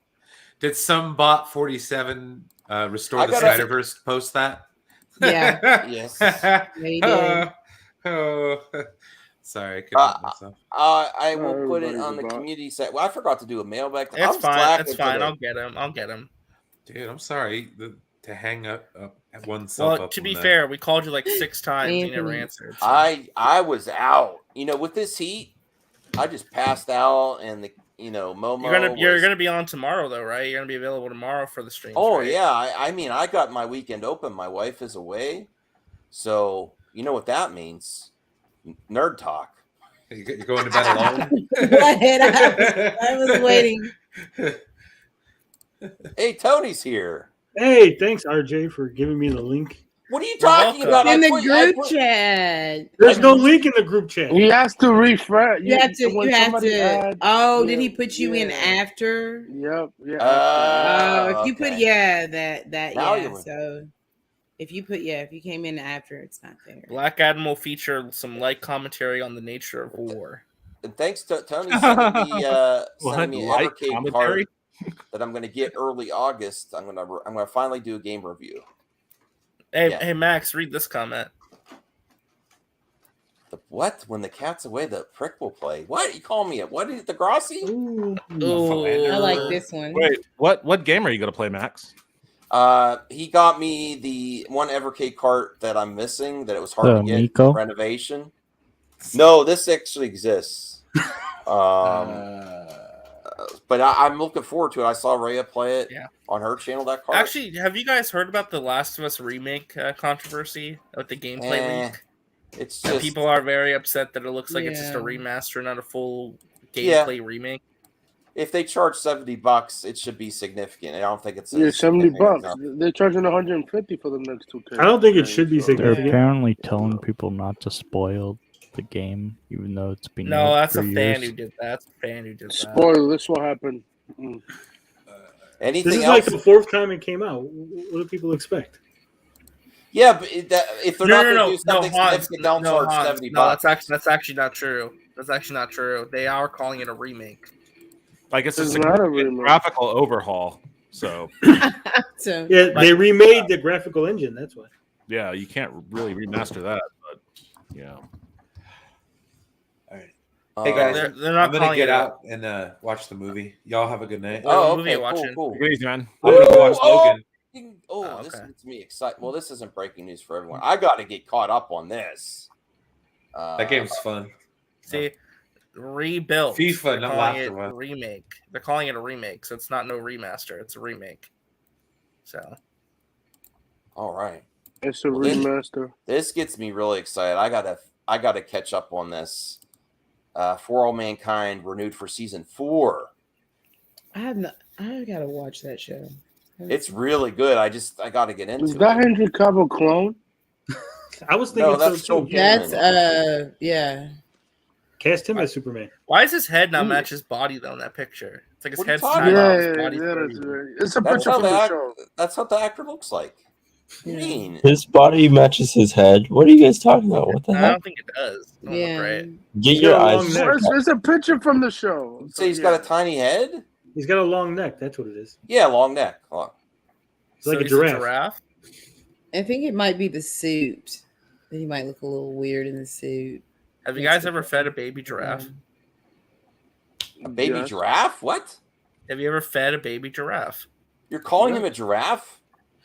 Did some bot 47 restore I the gotta- Snyderverse post that? Yeah. Yes. he did. Sorry, I couldn't help myself. I will No, put it everybody's on the about- community site. Well, I forgot to do a mailbag. It's I'm fine. slacking It's fine. today. I'll get him. Dude, I'm sorry to hang up oneself Well, up. to on be that. fair, we called you like 6 times. You never Anthony. answered. so- I was out. With this heat, I just passed out, and Momo. You're was- gonna be on tomorrow though, right? You're gonna be available tomorrow for the stream. Oh right? yeah, I mean, I got my weekend open. My wife is away, so you know what that means. Nerd talk. You're going to bed alone? What? I was waiting. Hey, Tony's here. Hey, thanks RJ for giving me the link. What are you talking about? In I the put- I group put- chat. There's no link in the group chat. He has to refresh. You have to. when You have somebody to. adds- Oh, yeah, did he put you in yeah. after? Yep. Yeah. Oh, if you put okay. that Now yeah. you're- So if you came in after, it's not there. Black Adam will feature some light commentary on the nature of war. And thanks to Tony sending me an Light Evercade commentary? card that I'm going to get early August. I'm gonna finally do a game review. Hey, Yeah. hey, Max, read this comment. What? When the cat's away, the prick will play. What? You call me what is it, the Grossi? Ooh. I like this one. Wait, what game are you gonna play, Max? He got me the one Evercade cart that I'm missing. That it was hard The to get. Miko? Renovation. No, this actually exists. But I'm looking forward to it. I saw Rhea play it on her channel. That card. Actually, have you guys heard about the Last of Us remake controversy with the gameplay leak? It's And just people are very upset that it looks like it's just a Yeah. remaster, not a full Yeah. gameplay remake. if they charge $70, it should be significant. I don't think it's Yeah, as $70. significant enough. They're charging $150 for the next 2K. I don't think it should be They're significant. apparently telling people not to spoil the game, even though it's been No, out that's for a fan years. who did that. That's a fan who did that. Spoiler, this will happen. Anything This is else? like the 4th time it came out. What do people expect? Yeah, but if they're not going to do something Hans, significant, don't charge Hans, $70. No, that's actually not true. That's actually not true. They are calling it a remake. Like it's a It's not a significant remake. graphical overhaul. So So Yeah, they remade the graphical engine. That's why. yeah, you can't really remaster that, but yeah. Hey guys, They're not I'm gonna calling get it out and watch the movie. Y'all have a good night. Oh, movie okay, you watching? cool. Take it easy, man. I'm gonna go watch Logan. This okay. gets me excited. Well, this isn't breaking news for everyone. I got to get caught up on this. That game's fun. See, rebuilt. FIFA, They're not calling Laughter it One. remake. They're calling it a remake, so it's not no remaster. It's a remake. So All right. It's a Well, then- remaster. This gets me really excited. I gotta catch up on this. For All Mankind renewed for season 4. I gotta watch that show. It's really good. I gotta get into Is that it. Henry Cavill clone? I was thinking No, that's so Joe too. That's yeah. Cast him as Superman. why does his head not match his body though in that picture? It's like his What are you head's talking tied about? off, Yeah, his body's that's crazy. right. It's a That's picture how from the the show. That's how the actor looks like. What do you mean? His body matches his head. What are you guys talking about? What the I heck? don't think it does. It don't look right. Get He's your got a eyes. long neck. It's a picture from the show. You say he's got a tiny head? He's got a long neck. That's what it is. Yeah, long neck. Hold on. It's like a he's giraffe. I think it might be the suit. He might look a little weird in the suit. Have you guys ever fed a baby giraffe? A baby giraffe? What? Have you ever fed a baby giraffe? You're calling him a giraffe?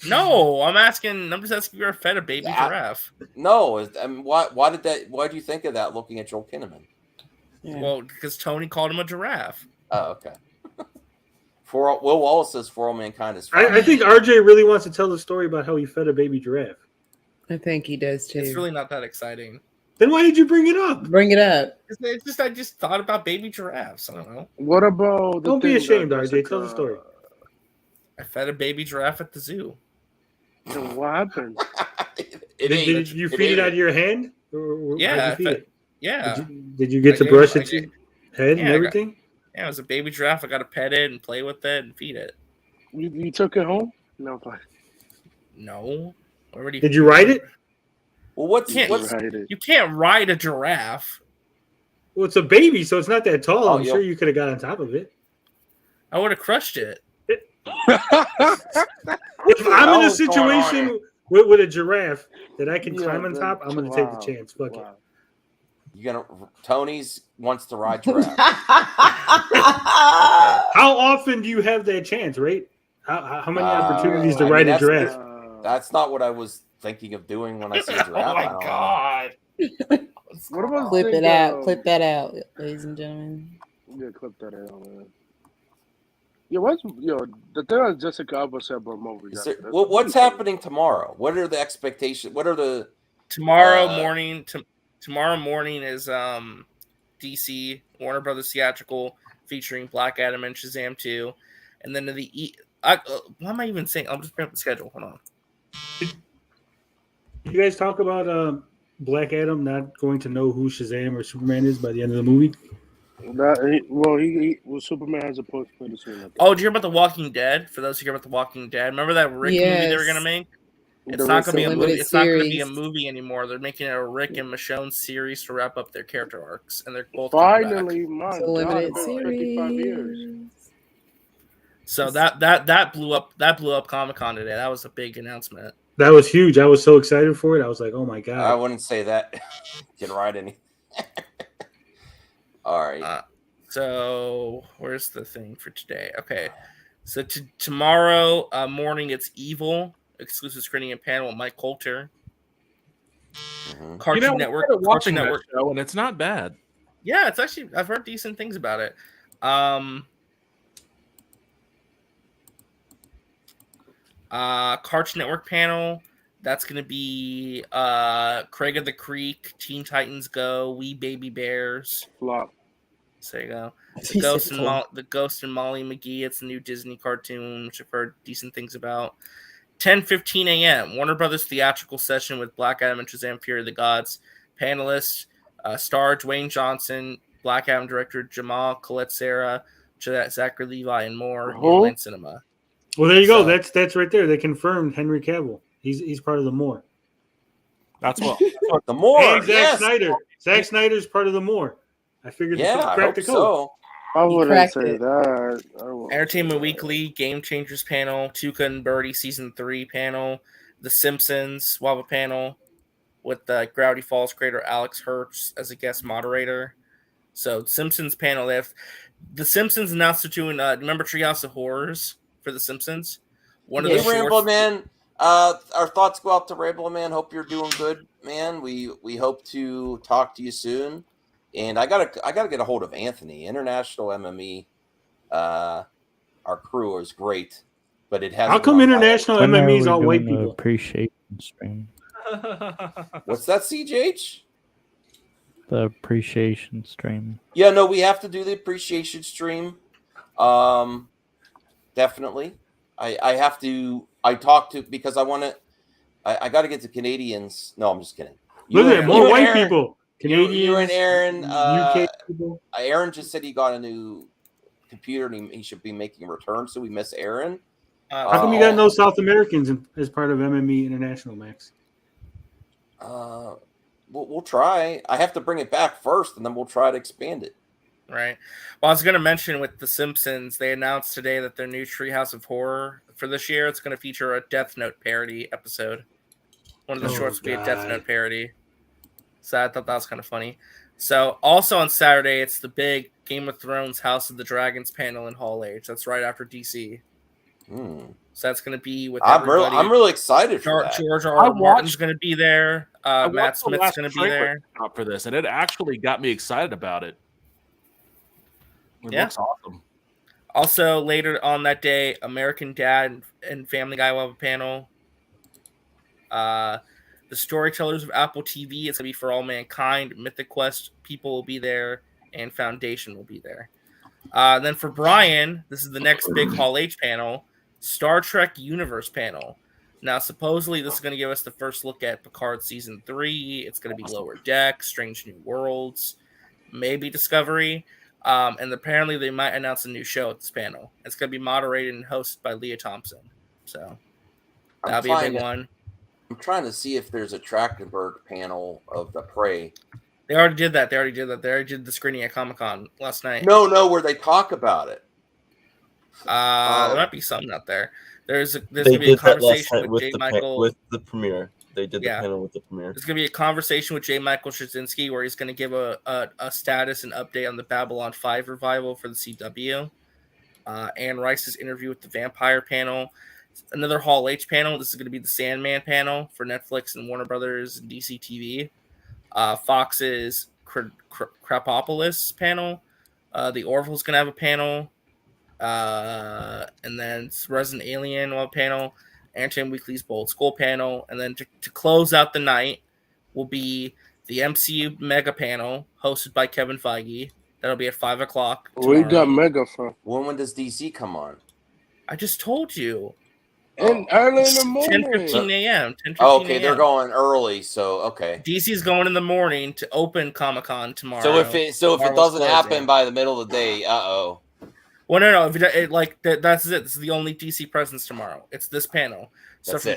No, I'm just asking if you ever fed a baby giraffe. No, why do you think of that looking at Joel Kinnaman? Yeah. Well, because Tony called him a giraffe. Oh, okay. Will Wallace says For All Mankind is I think RJ really wants to tell the story about how he fed a baby giraffe. I think he does too. It's really not that exciting. Then why did you bring it up? Bring it up. It's just I just thought about baby giraffes. I don't know. What about? Don't be ashamed, RJ. Tell the story. I fed a baby giraffe at the zoo. What happened? Did you feed it out of your hand? Or Yeah, how'd you feed it? Yeah. Did you get to brush its head and everything? Yeah, it was a baby giraffe. I got to pet it and play with it and feed it. You took it home? No. No. Did you ride it? Well, you can't ride a giraffe. Well, it's a baby, so it's not that tall. Oh, I'm sure you could have got on top of it. I would have crushed it. If I'm in a situation with a giraffe that I can climb on top, I'm going to take the chance. Fuck it. Tony's wants to ride giraffe. How often do you have that chance, right? How many opportunities to ride a giraffe? That's not what I was thinking of doing when I see a giraffe. Oh my god! What about Clip it out. Clip that out, ladies and gentlemen. Yeah, clip that out, man. The thing that Jessica Alba said about movies. What's happening tomorrow? What are the expectations? What are the tomorrow morning? Tomorrow morning is DC Warner Brothers theatrical featuring Black Adam and Shazam 2, and then what am I even saying? I'll just bring up the schedule. Hold on. You guys talk about Black Adam not going to know who Shazam or Superman is by the end of the movie? Superman has a post credit scene. Oh, did you hear about The Walking Dead? For those who hear about The Walking Dead, remember that Rick movie they were gonna make? It's not gonna be a movie. It's not gonna be a movie anymore. They're making it a Rick and Michonne series to wrap up their character arcs, and they're both finally, my God, limited 55 years. So that blew up Comic-Con today. That was a big announcement. That was huge. I was so excited for it. I was like, "Oh my god!" I wouldn't say that. Can ride any. All right. So where's the thing for today? Okay, so tomorrow morning it's Evil exclusive screening and panel with Mike Coulter. Cartoon Network. Watching Cartoon that Network. show, and it's not bad. Yeah, it's actually I've heard decent things about it. Cartoon Network panel. That's gonna be Craig of the Creek, Teen Titans Go, Wee Baby Bears. Flop. So there you go. The Ghost and Molly McGee. It's a new Disney cartoon, which I've heard decent things about. 10:15 a.m. Warner Brothers theatrical session with Black Adam and Shazam: Fury of the Gods. Panelists: star Dwayne Johnson, Black Adam director Jamal Colette Sarah, Zachary Levi, and more. Inland Cinema. Well, there you go. That's right there. They confirmed Henry Cavill. He's part of the More. That's what the More. And Zack Snyder. Zack Snyder's part of the More. I figured I cracked the hope code. so. I wouldn't say that. Entertainment Weekly, Game Changers panel, Tuca and Birdie Season 3 panel, The Simpsons Wava panel with Gravity Falls creator Alex Hertz as a guest moderator. So Simpsons panel, they have The Simpsons announced they're doing remember Treehouse of Horrors for The Simpsons? One of the Rambo Man. Our thoughts go out to Rambo Man. Hope you're doing good, man. We hope to talk to you soon. And I gotta get a hold of Anthony. International MME, our crew is great, but it has. How come International MME is all white people? Appreciation stream. What's that, CJH? The appreciation stream. Yeah, no, we have to do the appreciation stream. Definitely. I have to. I talk to because I want to. I got to get the Canadians. No, I'm just kidding. Look at more white people. Canadians, you and Aaron. UK people. Aaron just said he got a new computer and he should be making a return, so we miss Aaron. How come you got no South Americans as part of MME International, Max? We'll try. I have to bring it back first, and then we'll try to expand it. Right. Well, I was going to mention with The Simpsons, they announced today that their new Treehouse of Horror for this year, it's going to feature a Death Note parody episode. One of the shorts will be a Death Note parody. So I thought that was kind of funny. So also on Saturday, it's the big Game of Thrones House of the Dragons panel in Hall H. That's right after DC. So that's going to be with everybody. I'm really excited for that. George R. Martin's going to be there. Matt Smith's going to be there for this, and it actually got me excited about it. It looks awesome. Also, later on that day, American Dad and Family Guy will have a panel. The Storytellers of Apple TV, it's going to be For All Mankind. Mythic Quest people will be there, and Foundation will be there. Then for Brian, this is the next big Hall H panel, Star Trek Universe panel. Now, supposedly, this is going to give us the first look at Picard Season 3. It's going to be Lower Deck, Strange New Worlds, maybe Discovery. And apparently, they might announce a new show at this panel. It's going to be moderated and hosted by Leah Thompson. So, that'll be a big one. I'm trying to see if there's a Trachtenberg panel of the Prey. They already did that. They already did the screening at Comic-Con last night. No, where they talk about it. There might be something out there. There's gonna be a conversation with J. Michael with the premiere. They did the panel with the premiere. There's gonna be a conversation with J. Michael Straczynski where he's gonna give a status and update on the Babylon 5 revival for the CW. Anne Rice's interview with the Vampire panel. Another Hall H panel. This is gonna be the Sandman panel for Netflix and Warner Brothers and DC TV. Fox's Crapopolis panel. The Orville's gonna have a panel. And then Resident Alien will have a panel. Anton Weekly's Bold School panel. And then to close out the night will be the MCU Mega panel hosted by Kevin Feige. That'll be at 5 o'clock. We got Mega from. When does DC come on? I just told you. And early in the morning. 10:15 a.m. Okay, they're going early, so okay. DC's going in the morning to open Comic-Con tomorrow. So if it doesn't happen by the middle of the day, Well, no. If that's it. This is the only DC presence tomorrow. It's this panel. So from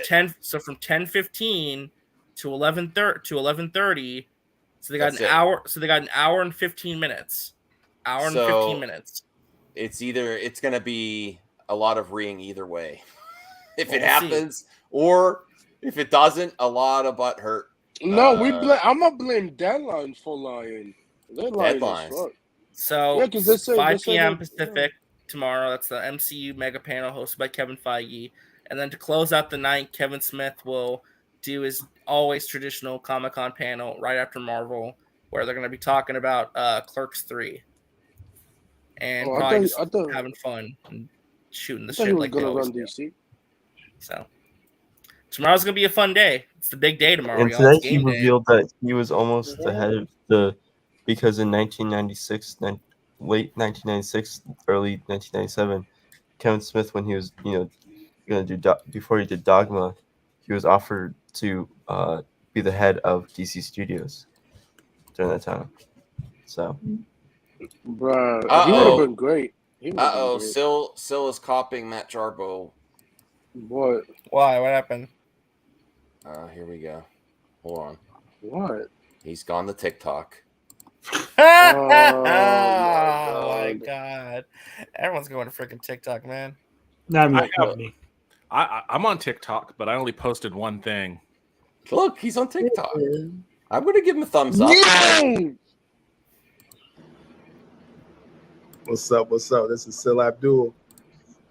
10:15 to 11:30. So they got an hour. So they got an hour and 15 minutes. And 15 minutes. It's going to be a lot of reading either way. If it happens, or if it doesn't, a lot of butt hurt. No, I'm gonna blame deadlines for lying. Deadlines. So 5 p.m. Pacific tomorrow. That's the MCU Mega panel hosted by Kevin Feige. And then to close out the night, Kevin Smith will do his always traditional Comic-Con panel right after Marvel, where they're going to be talking about Clerks 3. And probably just having fun and shooting the shit like they always do. So tomorrow's going to be a fun day. It's the big day tomorrow. And tonight he revealed that he was almost ahead of because in 1996, late 1996, early 1997, Kevin Smith, when he was, going to do, before he did Dogma, he was offered to be the head of DC Studios during that time. So, bro, he would have been great. Sil is copying Matt Jarbo. What? Why? What happened? Here we go. Hold on. What? He's gone to TikTok. Oh my god! Everyone's going to freaking TikTok, man. I'm on TikTok, but I only posted one thing. Look, he's on TikTok. I'm going to give him a thumbs up. Yeah! What's up? This is Sil Abdul.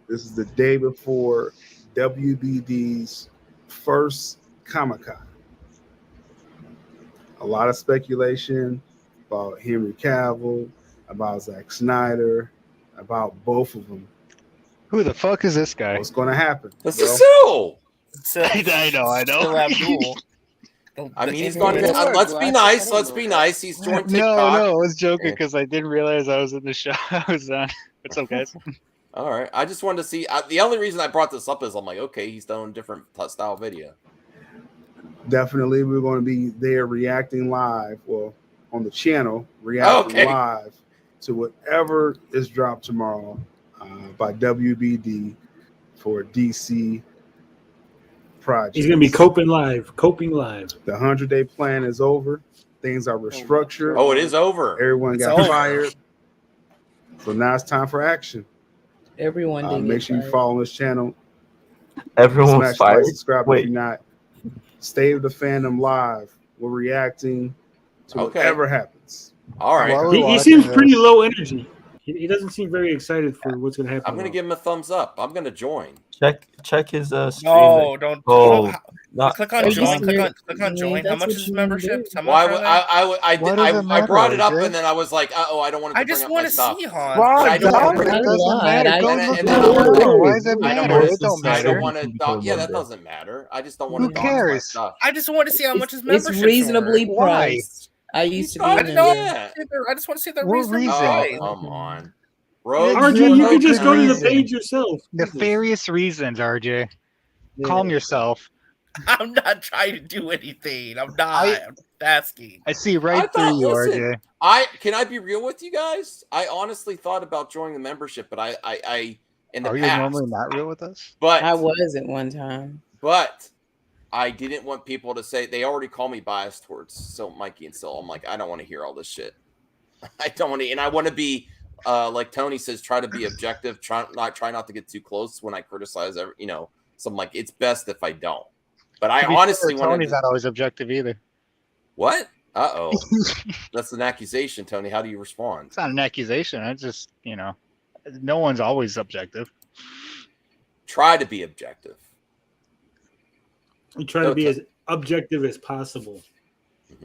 This is the day before WBD's first Comic-Con. A lot of speculation about Henry Cavill, about Zack Snyder, about both of them. Who the fuck is this guy? What's going to happen? This is Sil. I know. Sil Abdul. I mean, he's going to. Let's be nice. Let's be nice. He's joined TikTok. No, I was joking because I didn't realize I was in the show. I was on. What's up, guys? All right. I just wanted to see. The only reason I brought this up is I'm like, okay, he's done a different style video. Definitely, we're going to be there reacting live, well, on the channel, reacting live to whatever is dropped tomorrow by WBD for DC project. He's going to be coping live. The 100-day plan is over. Things are restructured. Oh, it is over. Everyone got fired. So now it's time for action. Everyone did Make sure you follow this channel. Everyone's Smash the like, fired. subscribe if you're not. Stay with the fandom live. We're reacting to whatever happens. All right. He seems pretty low energy. He doesn't seem very excited for what's going to happen. I'm going to give him a thumbs up. I'm going to join. Check his stream. No, don't. Not, click on join. Click on join. How much is his membership? I brought it up and then I was like, I don't want to. I just want to see Hans. I don't want to. It doesn't matter. Why does it matter? It don't I matter. don't want to. Yeah, that doesn't matter. I just don't want Who to. cares? I just want to see how much his membership. It's reasonably priced. I used to be. I just want to see the reasonably priced. Come on. RJ, you can just go to the page yourself. Nefarious reasons, RJ. Calm yourself. I'm not trying to do anything. I'm not. I'm asking. I see right through you, RJ. Can I be real with you guys? I honestly thought about joining the membership, but I in the Are you past. normally not real with us? But I was at one time. But I didn't want people to say they already call me biased towards Mikey and Sil. I'm like, I don't want to hear all this shit. I don't want to, and I want to be like Tony says, try to be objective. Try not to get too close when I criticize. So I'm like, it's best if I don't. But I honestly want. Tony's not always objective either. What? That's an accusation, Tony. How do you respond? It's not an accusation. I just, no one's always objective. Try to be objective. We try to be as objective as possible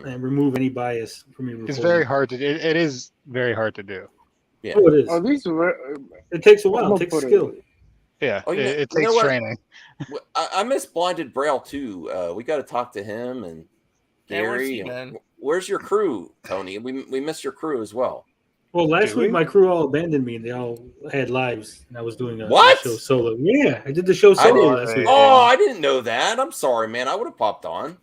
and remove any bias from your. It's very hard to do. It is very hard to do. Yeah. Oh, it is. It takes a while. It takes skill. Yeah, it takes training. I miss Blinded Braille too. We got to talk to him and Gary. Where's your crew, Tony? We miss your crew as well. Well, last week my crew all abandoned me and they all had lives, and I was doing a show solo. Yeah, I did the show solo last week. Oh, I didn't know that. I'm sorry, man. I would have popped on.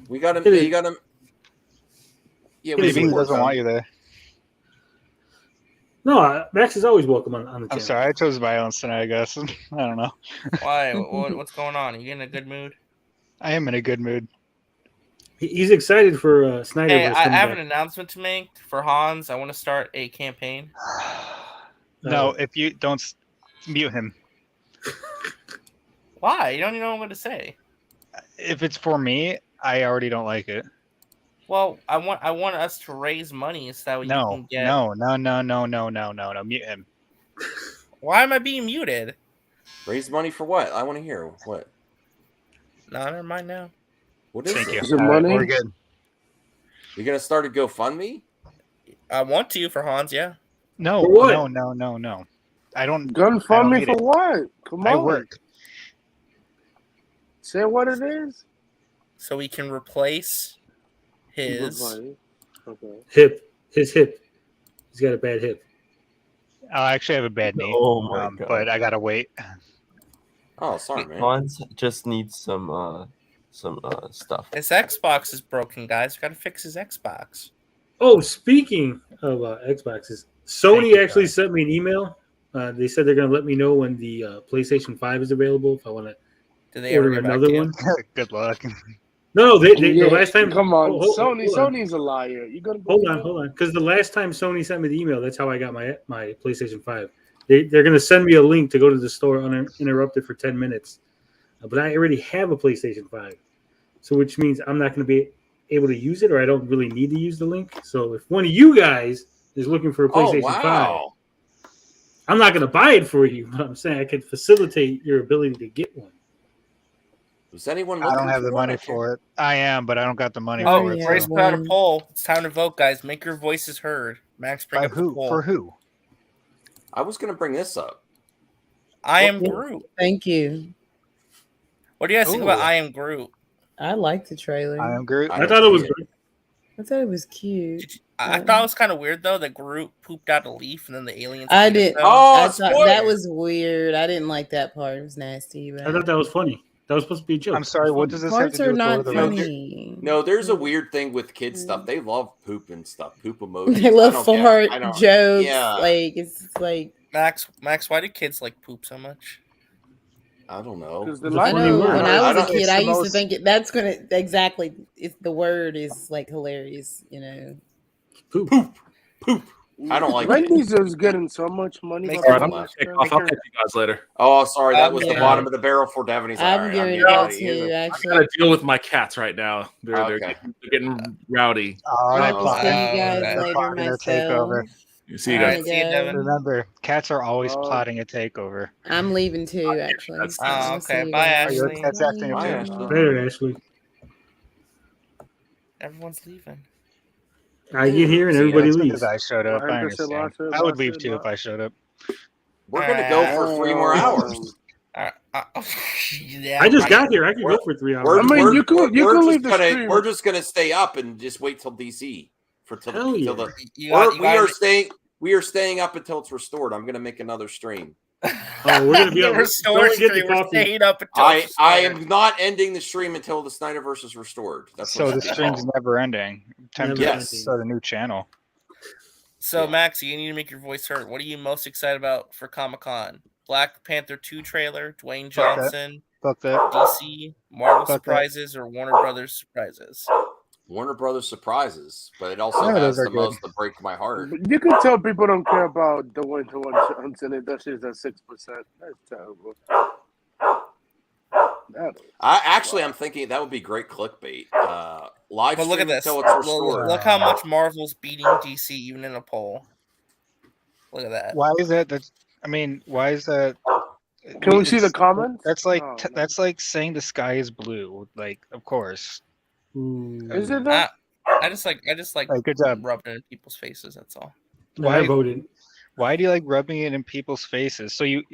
We got him. You got him. Yeah, maybe he doesn't want you there. No, Max is always welcome on the channel. I'm sorry, I chose violence tonight, I guess. I don't know. Why? What's going on? Are you in a good mood? I am in a good mood. He's excited for Snyder. Hey, I have an announcement to make for Hans. I want to start a campaign. No, if you don't mute him. Why? You don't even know what to say. If it's for me, I already don't like it. Well, I want us to raise money so you can get. No. Mute him. Why am I being muted? Raise money for what? I want to hear what. No, never mind now. What is Thank it? you. Is it money? We're good. You're gonna start a GoFundMe? I want to for Hans. Yeah. No. For what? No. I don't. GoFundMe for what? Come on. I work. Say what it is. So we can replace his hip. His hip. He's got a bad hip. I actually have a bad knee. Oh my God. But I gotta wait. Oh, sorry, man. Hans just needs some stuff. His Xbox is broken, guys. We gotta fix his Xbox. Oh, speaking of Xboxes, Sony actually sent me an email. They said they're gonna let me know when the PlayStation 5 is available if I want to order another one. Good luck. No, they the last time. Come on, hold Sony's a liar. You gonna hold on, because the last time Sony sent me the email, that's how I got my PlayStation 5. They're gonna send me a link to go to the store uninterrupted for 10 minutes, but I already have a PlayStation 5, so which means I'm not gonna be able to use it, or I don't really need to use the link. So if one of you guys is looking for a PlayStation 5, I'm not gonna buy it for you, but I'm saying I could facilitate your ability to get one. Is anyone? I don't have the money for it. I am, but I don't got the money Oh, for it. Grace put out a poll. It's time to vote, guys. Make your voices heard. Max, bring up the poll. For who? I was going to bring this up. I am Groot. Thank you. What do you guys think about I Am Groot? I like the trailer. I am Groot. I thought it was good. I thought it was cute. I thought it was kind of weird though that Groot pooped out a leaf and then the aliens. I did. Oh, I thought that was weird. I didn't like that part. It was nasty. But I thought that was funny. That was supposed to be a joke. I'm sorry. What does this have parts to do are with not Lord of the funny. No, there's a weird thing with kids stuff. They love poop and stuff. Poop emojis. They love fart jokes. Yeah. Like it's like Max, why do kids like poop so much? I don't know. I know. When I was a kid, I used to think that's gonna exactly. If the word is like hilarious, you know. Poop. I don't like Vin it. Diesel's getting so much money. Make by it the left. last Take time. off. I'll catch you guys later. Oh, sorry, that was the yeah. bottom of the barrel for Devin. He's like, I'm all right, giving I'm it getting go ready. too, I actually. gotta deal with my cats right now. They're Okay. getting rowdy. Oh, I they're will see you plotting. guys They're later plotting a myself. takeover. See you I'm guys. gonna See you, go. Devin. Remember, cats are always plotting a takeover. I'm leaving too, actually. That's- So I'll okay. see you Bye, guys. Are your Ashley. cats acting Bye, up too? Ashley. Later, Ashley. Everyone's leaving. I get here and See ya. everybody That's leaves. because I showed up. I Gente se lo understand. hace, I would lo leave hace, too lo- if I showed up. We're gonna go for 3 more hours. Yeah, I just right. got here. I could go for 3 hours. I mean, you could leave the gonna, stream. We're just gonna stay up and just wait till DC for till Hell the. yeah. We are staying up until it's restored. I'm gonna make another stream. Oh, we're gonna be able to Restored get the stream. We're coffee. staying up until I it's restored. am not ending the stream until the Snyderverse is restored. That's So what the it's stream's called. never ending. Time to Yes. start a new channel. So, Max, you need to make your voice heard. What are you most excited about for Comic-Con? Black Panther 2 trailer, Dwayne Fuck that. Johnson, Fuck that. DC, Marvel Fuck that. surprises, or Warner Brothers surprises? Warner Brothers surprises, but it also None of has those are the good. most to break my heart. You can tell people don't care about the Winter Johnson. That shit's at 6%. That's terrible. I'm thinking that would be great clickbait. Live But look at stream this. until it's restored. Look how much Marvel's beating DC even in a poll. Look at that. Why is that? I mean, why is that? Can we see the comments? That's like Oh, that's like saying the sky is blue. Like, of course. Is it that? I just like Like, good job. rubbing it in people's faces. That's all. I voted. Why do you like rubbing it in people's faces? So you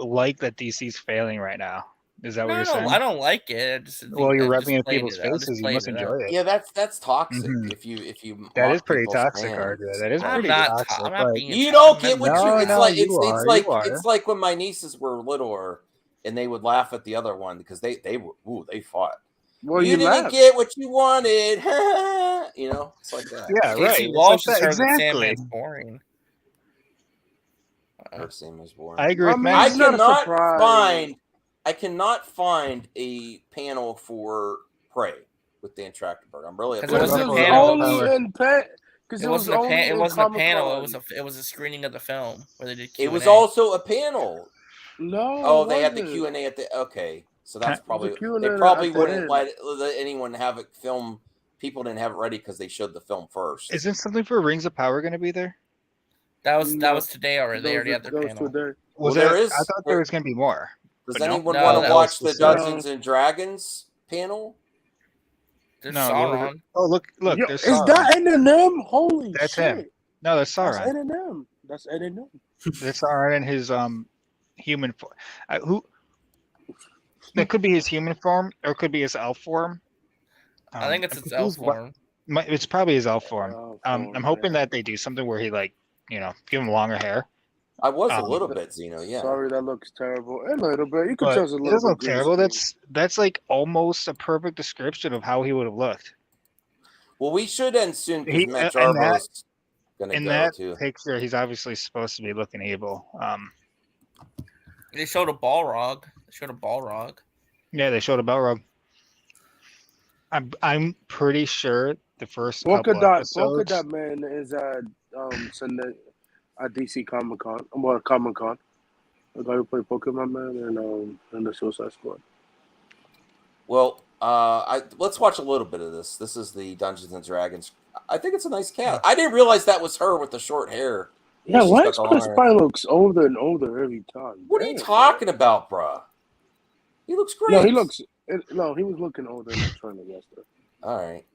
like that DC's failing right now? Is that what you're saying? I don't like it. I just Well, you're I rubbing it in just played people's it. I'm just faces. You playing must it enjoy out. it. Yeah, that's toxic. Mhm. If you That mock is pretty people's toxic, fans. Arthur. That is I'm pretty not toxic. I'm not Like, being You don't get what No, you. It's no, like you it's are, like you are. it's like when my nieces were littler, and they would laugh at the other one because they fought. Well, you you didn't laugh. get what you wanted. You know, it's like that. Yeah, right. Casey It's Walsh like has that. heard that Exactly. Sandman's boring. Her scene was boring. I agree with mean, Max. it's not a surprise. I cannot find a panel for Prey with Dan Trachtenberg. I'm really Because it upset. wasn't a It was panel. only in It wasn't a panel. It wasn't a panel. It was a screening of the film where they did Q&A. It was also a panel. No. Oh, they had the wasn't. Q&A at the. Okay, so that's The probably Q&A they probably at the wouldn't end. let anyone have it film. People didn't have it ready because they showed the film first. Isn't something for Rings of Power going to be there? That was today already. They already had their panel. Well, there is. I thought there was going to be more. Does but no. anyone No, want that to watch was the Dungeons and Dragons panel? There's No, Sauron. Oh, look! Yo, There's is Sauron. that Eminem? Holy That's shit! him. No, that's That's Sauron. Eminem. That's Eminem. That's Sauron in his human form. Who? That could be his human form, or it could be his elf form. I think it's I'm its elf confused what- form. It's probably his elf form. Oh, I'm hoping that they do something where he give him longer hair. I was a Um, little bit, Zeno. Yeah. Sorry, that looks terrible. A little bit. You could But tell it's a it little doesn't bit look terrible. greasy. That's like almost a perfect description of how he would have looked. Well, we should end soon because He- Matt and that- Jarbo's gonna In go that too. picture, he's obviously supposed to be looking evil. They showed a Balrog. Yeah, they showed a Balrog. I'm pretty sure the first Polka couple Dot episodes. Man is at Sunday at DC Comic Con. Well, Comic Con. The guy who played Pokemon Man and the Suicide Squad. Well, let's watch a little bit of this. This is the Dungeons and Dragons. I think it's a nice cat. I didn't realize that was her with the short hair. Yeah, She's why got does the Chris long hair. Pine looks older and older every time? What are you Damn. talking about, bruh? He looks great. No, he was looking older in the trailer yesterday. All right.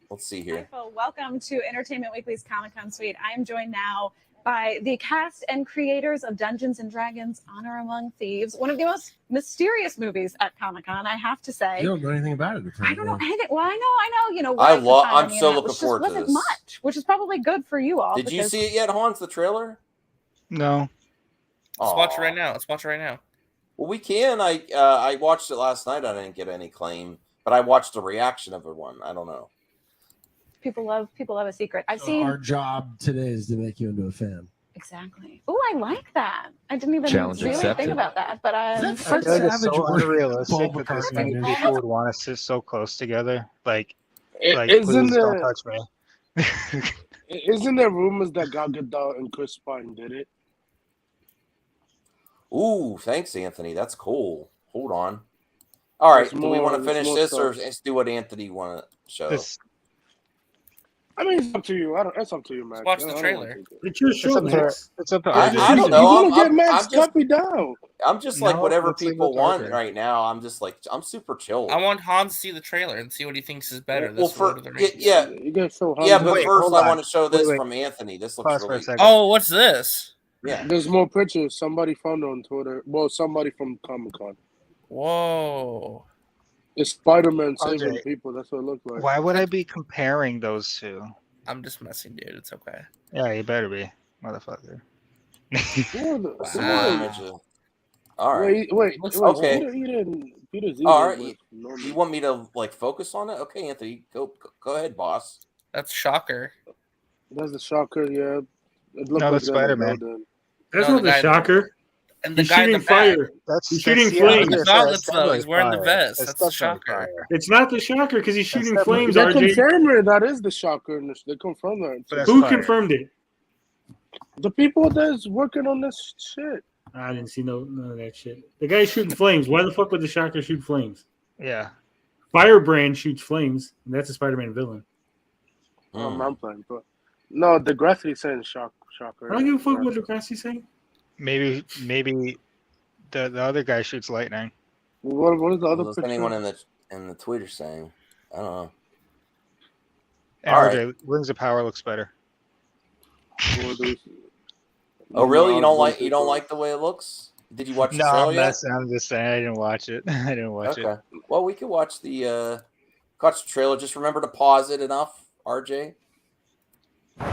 Let's see here. Wonderful. Welcome to Entertainment Weekly's Comic-Con Suite. I am joined now by the cast and creators of Dungeons and Dragons: Honor Among Thieves, one of the most mysterious movies at Comic-Con, I have to say. You don't know anything about it. I don't know anything. Well, I know. You know, I'm Wick so and looking which forward to just wasn't this. much, which is probably good for you all. Did you because- see it yet, Hans? The trailer? No. Let's watch it right now. Let's watch it right now. Well, we can. I watched it last night. I didn't get any claim, but I watched the reaction of everyone. I don't know. People love a secret. I've seen Our job today is to make you into a fan. exactly. Oh, I like that. I didn't even Challenge really accepted. think about that, but I feel like it's so unrealistic that this many people would want to sit so close together. Like, Isn't please don't the- touch me. Isn't there rumors that Gal Gadot and Chris Pine did it? Ooh, thanks, Anthony. That's cool. Hold on. All right, do we want to finish this, or let's do what Anthony want to show? I mean, it's up to you. It's up to you, Max. Watch the trailer. It's your show, Max. It's up to I don't know. You want to get Max Guppy down? I'm just like whatever people want right now. I'm just like I'm super chill. I want Hans to see the trailer and see what he thinks is better. Well, This Lord of the Rings. yeah, you guys so yeah, but first I want to show this from Anthony. This looks really. Oh, what's this? Yeah, there's more pictures. Somebody found it on Twitter. Well, somebody from Comic-Con. Whoa. It's Spider-Man saving people. That's what it looked like. Why would I be comparing those two? I'm just messing, dude. It's okay. Yeah, you better be, motherfucker. All right. Wait. Okay. Peter's all right. You want me to like focus on it? Okay, Anthony, go ahead, boss. That's Shocker. That's the Shocker. Yeah. It No, that's Spider-Man. That's not the Shocker. And the He's guy in shooting the back. fire. He's shooting flames. The gauntlets, though. He's wearing the vest. That's the Shocker. It's not the Shocker because he's shooting flames. They RJ. confirmed it. That is the Shocker. They confirmed that. Who confirmed it? The people that's working on this shit. I didn't see none of that shit. The guy's shooting flames. Why the fuck would the Shocker shoot flames? Yeah. Firebrand shoots flames, and that's a Spider-Man villain. I'm playing, but no, the graphic saying Shocker. I don't give a fuck what the graphic saying. Maybe the other guy shoots lightning. What is the other What's picture? anyone in the Twitter saying? I don't know. And All RJ, Rings of Power looks better. Oh, really? You don't like the way it looks? Did you watch the trailer yet? I'm just saying I didn't watch it. I didn't watch it. Well, we could watch the trailer. Just remember to pause it enough, RJ. All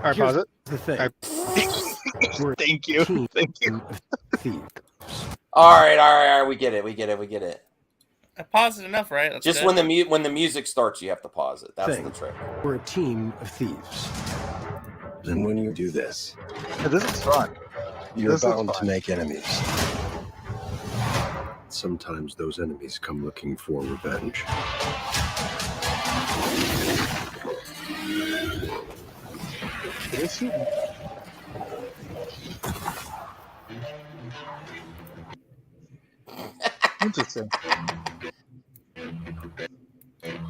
right, pause it. The thing. Thank you. All right. We get it. I paused it enough, right? That's Just good. when the music starts, you have to pause it. That's the trick. We're a team of thieves. And when you do this, this is fun. You're bound to make enemies. Sometimes those enemies come looking for revenge. Interesting.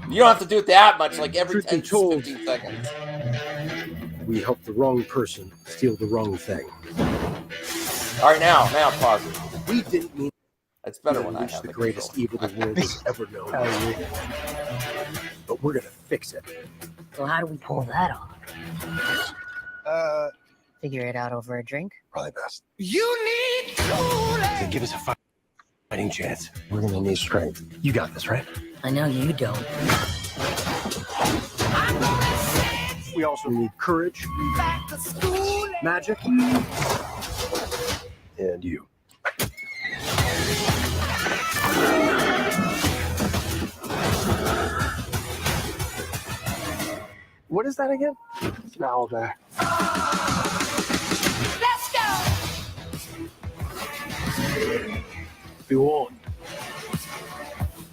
You don't have to do it that much, like every 10 to 15 seconds. We help the wrong person steal the wrong thing. All right, now pause it. We didn't mean It's better when I unleash have the it greatest evil the world has ever known. But we're gonna fix it. Well, how do we pull that off? Figure it out over a drink? Probably best. You need to Give us a fighting chance. We're gonna need strength. You got this, right? I know you don't. We also need courage, magic, and you. What is that again? Now there. Let's go! Be warned.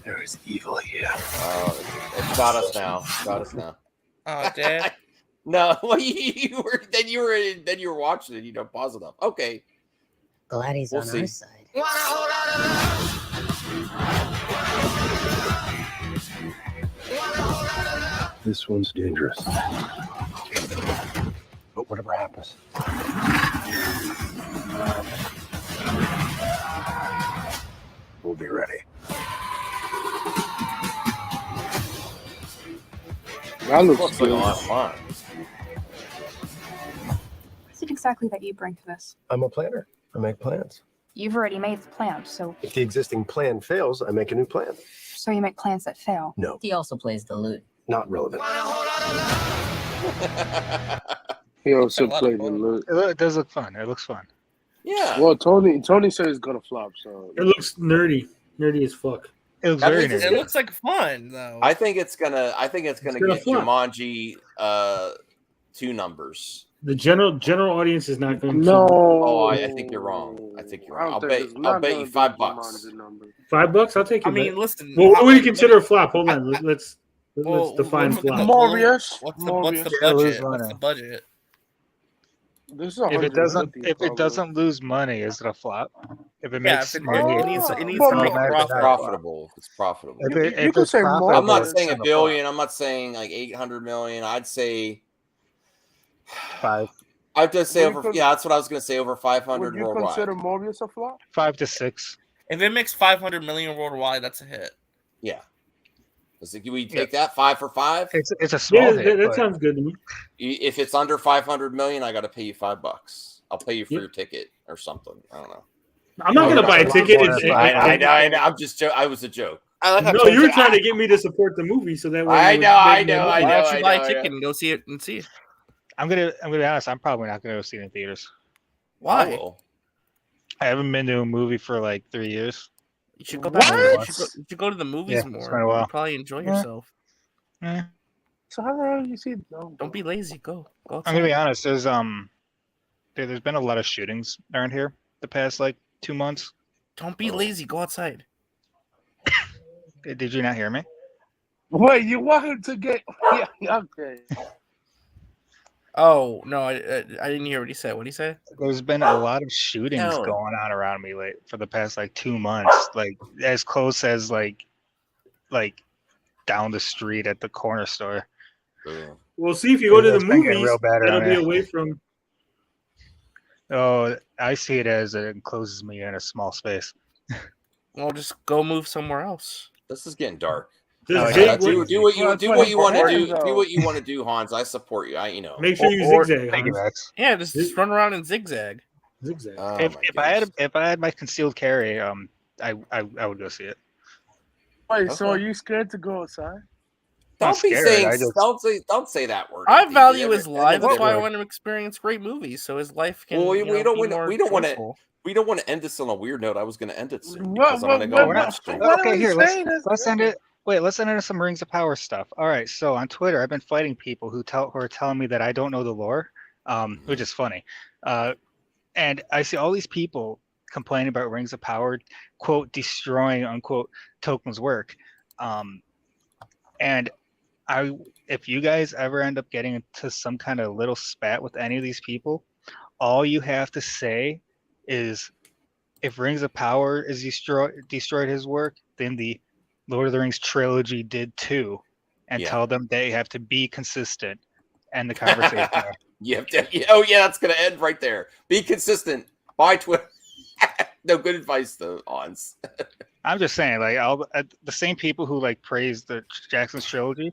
There is evil here. It's got us now. Oh, Dad. No, well, you were watching it. You don't pause enough. Okay. Glad he's We'll on see. our side. This one's dangerous. But whatever happens, we'll be ready. That looks like a good. lot of fun. What is it exactly that you bring to this? I'm a planner. I make plans. You've already made the plan, so If the existing plan fails, I make a new plan. you make plans that fail. No, He also plays the lute. not relevant. He also played the loot. It does look fun. It looks fun. Yeah. Well, Tony said it's gonna flop. So It looks nerdy as fuck. It looks I very think It nerdy. looks like fun, though. I think it's gonna gonna get flop. Jumanji 2 numbers. The general audience is not going no. to. Oh, I think you're wrong. I'll bet you $5. $5? I'll take it. I mean, listen. Well, what would you consider a flop? Hold on. Let's. Let's define flop. Morbius. What's Morbius. the It'll lose budget? What's money. the budget? This is If it 150. doesn't lose money, is it a flop? If it Yeah, makes if it, money, it needs but to make a automatically It's not a profit. flop. profitable. If it's profitable. If could it's say profitable, I'm not Morbius. saying it's a not billion. I'm not saying like 800 million. I'd say flop. I'd just say Would you over. con- Yeah, that's what I was gonna say. Over Would 500 you worldwide. consider Morbius a flop? 5 to 6. If it makes 500 million worldwide, that's a hit. Yeah. Can we take that 5 for 5? It's a small hit. That but sounds good to me. If it's under 500 million, I got to pay you $5. I'll pay you for your ticket or something. I don't know. I'm not gonna buy a ticket. I know. I'm just. I was a joke. No, you were trying to get me to support the movie, so that way. I you would know, make more money. Why don't you buy a ticket and go see it and see it? I'm gonna be honest. I'm probably not gonna go see it in theaters. Why? I haven't been to a movie for like 3 years. You should go back. You should go to the movies Yeah, more. it's been a while. You'll probably enjoy Yeah. yourself. Yeah. So how the hell you see? No. Don't be lazy. Go. I'm gonna be honest. There's been a lot of shootings around here the past like 2 months. Don't be lazy. Go outside. Did you not hear me? Wait, you want him to get? Yeah, okay. Oh no, I didn't hear what he said. What did he say? There's been a lot of shootings No. going on around me for the past like 2 months. Like as close as like down the street at the corner store. Well, see if you go to the It's been getting movies, real bad that'll around be here. away from. Oh, I see it as it encloses me in a small space. Well, just go move somewhere else. This is getting dark. Does Oh, Jake yeah. Do work- what you Well, do. What you want to do. though. Do what you want to do, Hans. I support you. Make sure you zigzag. Thank you, Hans. Max. Yeah, just run around and zigzag. Zigzag. Oh, If my I had my concealed carry, I would go see it. Wait, so Okay. are you scared to go outside? I'm Don't be scared, saying. I just- Don't say that word. I Steve. value Every- his life. That's why I every- want him to experience great movies, so his life can. Well, you know, we don't be want. more We don't want to. joyful. We don't want to end this on a weird note. I was going to end it soon What- because I'm going to what- go what- watch stream. what- Okay, are you here saying? let's end it. Wait, let's end it on some Rings of Power stuff. All right, so on Twitter, I've been fighting people who are telling me that I don't know the lore, which is funny. And I see all these people complaining about Rings of Power, quote, destroying, unquote, Tolkien's work. And if you guys ever end up getting into some kind of little spat with any of these people, all you have to say is, if Rings of Power is destroyed his work, then the Lord of the Rings trilogy did too, and tell them they have to be consistent. And the conversation. You have to, oh yeah, that's going to end right there. Be consistent. Buy Twitter. No good advice though, Hans. I'm just saying, like the same people who like praise the Jackson's trilogy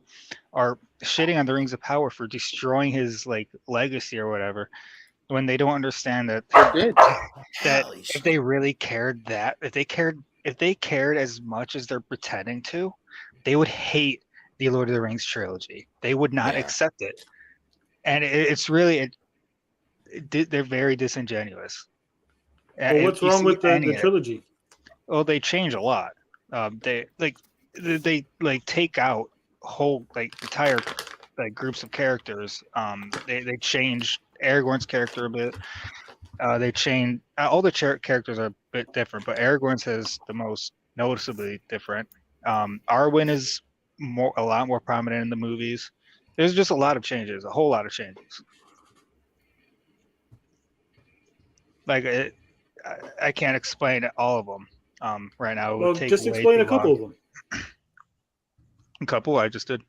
are shitting on the Rings of Power for destroying his like legacy or whatever, when they don't understand that if they really cared if they cared as much as they're pretending to, they would hate the Lord of the Rings trilogy. They would not accept it, and it's really they're very disingenuous. Well, what's wrong with the trilogy? Well, they change a lot. They take out whole entire groups of characters. They change Aragorn's character a bit. They change all the characters are a bit different, but Aragorn's is the most noticeably different. Arwen is a lot more prominent in the movies. There's just a lot of changes, a whole lot of changes. I can't explain all of them right now. It would take just way explain too a couple long. of them. A couple I just did.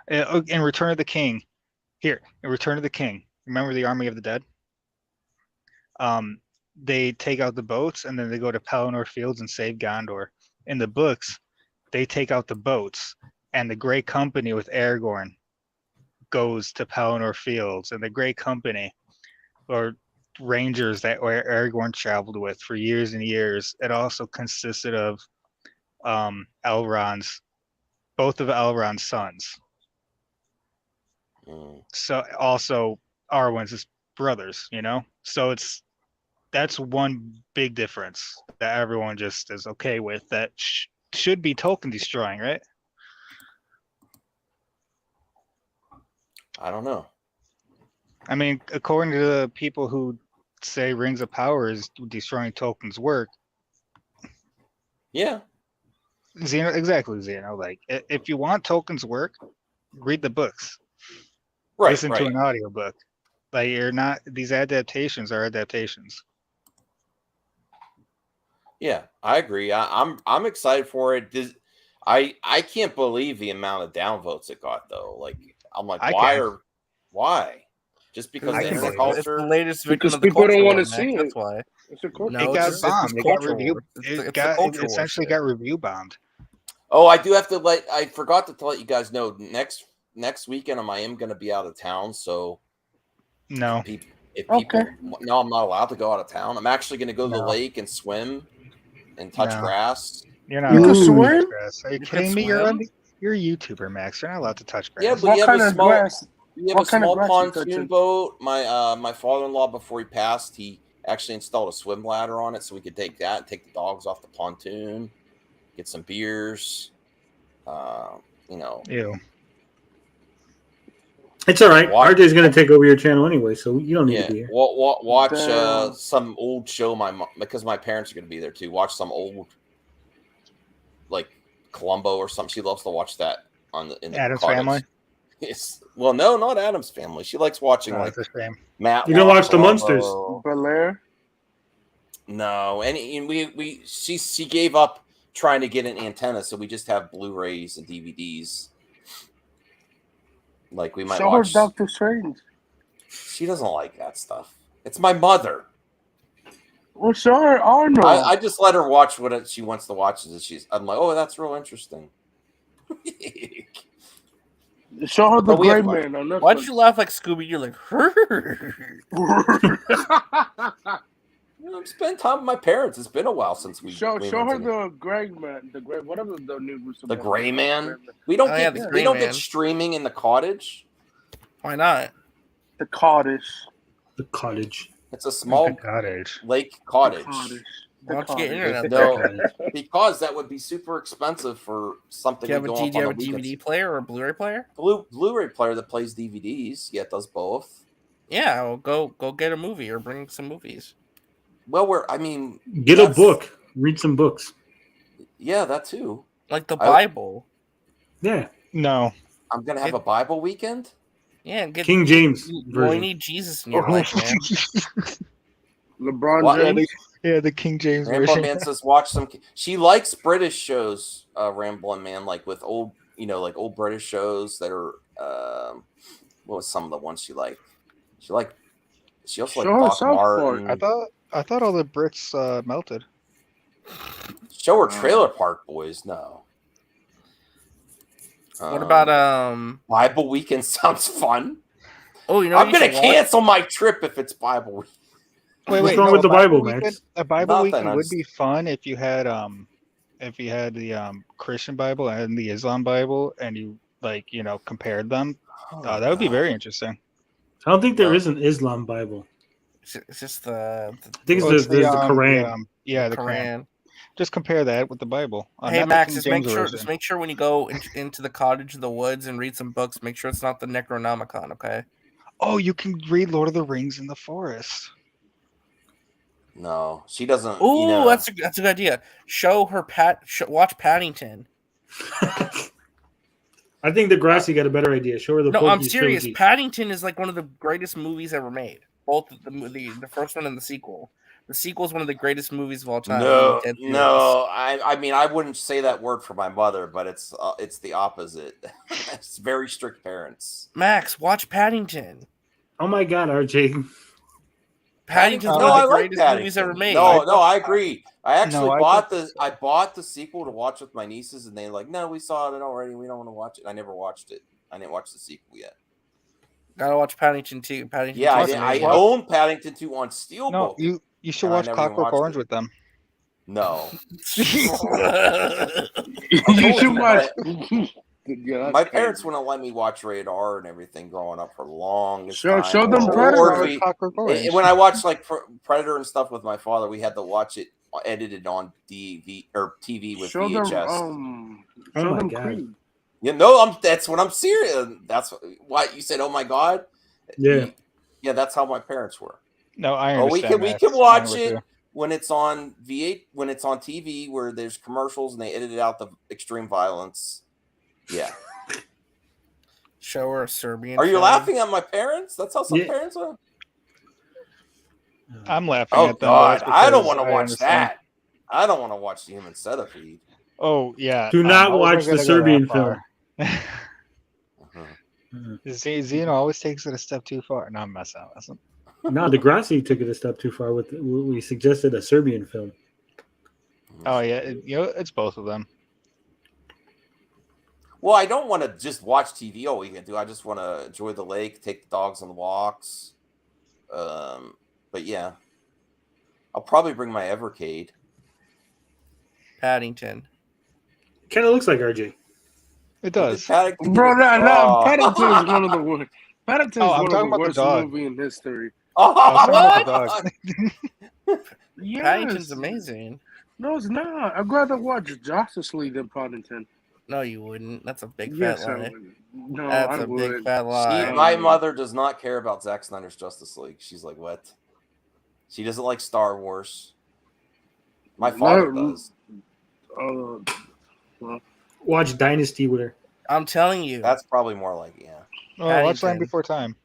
In Return of the King, in Return of the King, remember the Army of the Dead? They take out the boats and then they go to Pelennor Fields and save Gondor. In the books, they take out the boats and the Grey Company with Aragorn goes to Pelennor Fields, and the Grey Company, or rangers that Aragorn traveled with for years and years, it also consisted of both of Elrond's sons. So also Arwen's his brothers, so that's one big difference that everyone just is okay with, that should be Tolkien destroying, right? I don't know. I mean, according to the people who say Rings of Power is destroying Tolkien's work. Yeah. Xeno, exactly, Xeno. Like, if you want Tolkien's work, read the books. Right, Listen to right. an audiobook. Like, you're not. These adaptations are adaptations. Yeah, I agree. I'm excited for it. I can't believe the amount of downvotes it got though. Like I'm like, I why can. Why? Just because I it's can the believe it. It's the culture? latest victim Because of the people culture don't war, want to Mac. see it. That's why. It's a culture. No, It got it's just bombed. It got culture review. war. It's It the culture war essentially shit. got review bombed. Oh, I do have to I forgot to let you guys know next weekend I am going to be out of town. So No. if people, no, I'm not allowed to go out of town. I'm actually going to go to the No. lake and swim and touch No. grass. You're not You allowed can to touch swim? grass. Are you You kidding could me? swim? You're a YouTuber, Max. You're not allowed to touch grass. Yeah, but What you have kind a of small grass? you have What a kind of small grass you pontoon touching? boat. My father-in-law, before he passed, he actually installed a swim ladder on it so we could take that and take the dogs off the pontoon, get some beers. You know. Ew. It's all right. Watch- RJ's going to take over your channel anyway, so you don't need Yeah, to be here. watch Damn. some old show. Because my parents are going to be there too. Watch some old, like Columbo or something. She loves to watch that in the Addams cottage. Family? Well, no, not Addams Family. She likes watching Oh, like that's a shame. Matt. You can watch The Columbo. Munsters. Bel-Air? No, and she gave up trying to get an antenna, so we just have Blu-rays and DVDs. Like we might Show her watch. Doctor Strange. She doesn't like that stuff. It's my mother. Well, show her Arnold. I just let her watch what she wants to watch. I'm like, oh, that's real interesting. Show her the But we Gray have- Man on Netflix. Why'd you laugh like Scooby? You're like, Spend time with my parents. It's been a while since we show we her went to the Gray Man, whatever the new the Gray Man. Man. We don't Oh, yeah, get the we Gray don't Man. get streaming in the cottage. Why not? The cottage. The cottage. It's a small cottage. lake cottage. Why don't you get internet No, there? because that would be super expensive for something Do you have we a, go do off you on have the a weekends. DVD player or a Blu-ray player? Blu-ray player that plays DVDs. Yeah, it does both. Yeah, well, go get a movie or bring some movies. Well, Get a book. Read some books. Yeah, that too. Like the Bible. Yeah. No. I'm gonna have a Bible weekend. Yeah, and get King James You version. need Jesus in your life, man. LeBron What? James. Yeah, the King James Ramblin' version. Man says watch some. She likes British shows. Ramblin' Man, like with old, like old British shows that are. What was some of the ones she liked? She also Show her liked Doc South Park. Martin. I thought all the Brits melted. Show her Trailer Park Boys. No. What about Bible Weekend? Sounds fun. Oh, you know I'm what you gonna should watch? cancel my trip if it's Bible Week. What's wrong with the Bible, Max? A Bible Nothing, weekend I'm would just- be fun if you had the Christian Bible and the Islam Bible and you compared them. That would be very interesting. I don't think there is an Islam Bible. It's just the. I think there's the Quran. The Quran. Just compare that with the Bible. Hey Not the Max, King just make James sure version. when you go into the cottage in the woods and read some books, make sure it's not the Necronomicon, okay? Oh, you can read Lord of the Rings in the forest. No, she doesn't. Ooh, that's a good idea. Show her watch Paddington. I think the Grassy got a better idea. Show her the No, I'm Porky's serious. trilogy. Paddington is like one of the greatest movies ever made. Both the first one and the sequel. The sequel is one of the greatest movies of all time. No, Dead serious. no. I mean, I wouldn't say that word for my mother, but it's the opposite. It's very strict parents. Max, watch Paddington. Oh my God, RJ. Paddington's No, one I of the like greatest movies ever Paddington. made. No, I agree. I actually I bought the sequel to watch with my nieces, and they're like, "No, we saw it already. We don't want to watch it." I never watched it. I didn't watch the sequel yet. Gotta watch Paddington 2. Paddington Yeah, 2 is I amazing. own Paddington 2 on Steelbook. No, you should and I watch never even Clockwork watched Orange it. with them. No. You should watch. Yeah, My that's parents crazy. wouldn't let me watch rated R and everything growing up for the longest Show time. them Predator. When I watched like Predator and stuff with my father, we had to watch it edited on DV or TV with Show them. VHS. Show my them God. Creed. You know, that's what I'm serious. That's why you said, "Oh my God." Yeah. Yeah, that's how my parents were. No, I Oh, understand. we Max. can I'm watch with it. you. when it's on V8, when it's on TV, where there's commercials and they edited out the extreme violence. Yeah. Show her a Serbian. Are you film. laughing at my parents? That's how some parents are. I'm laughing Oh at them. God, I don't want to I watch understand. that. I don't want to watch the Human Centipede. Oh yeah. Do not I wasn't watch the gonna go Serbian that film. far. Zeno always takes it a step too far. No, I'm messing. No, Degrassi took it a step too far. With we suggested a Serbian film. Oh yeah, it's both of them. Well, I don't want to just watch TV all weekend, do I? Just want to enjoy the lake, take the dogs on the walks. But yeah, I'll probably bring my Evercade. Paddington. Kind of looks like RJ. It does. Bro, Paddington's one of the worst. Paddington's Oh, I'm one of talking the about the worst dog. movie in history. I was talking about the dog. Yes. Paddington's amazing. No, it's not. I'd rather watch Justice League than Paddington. No, you wouldn't. That's a big Yes, fat I lie. would. No, That's I a would. big fat lie. My mother does not care about Zack Snyder's Justice League. She's like, what? She doesn't like Star Wars. My father does. Well, Watch Dynasty with her. I'm telling you. That's probably more like, yeah. Oh, watch Land Paddington. Before Time.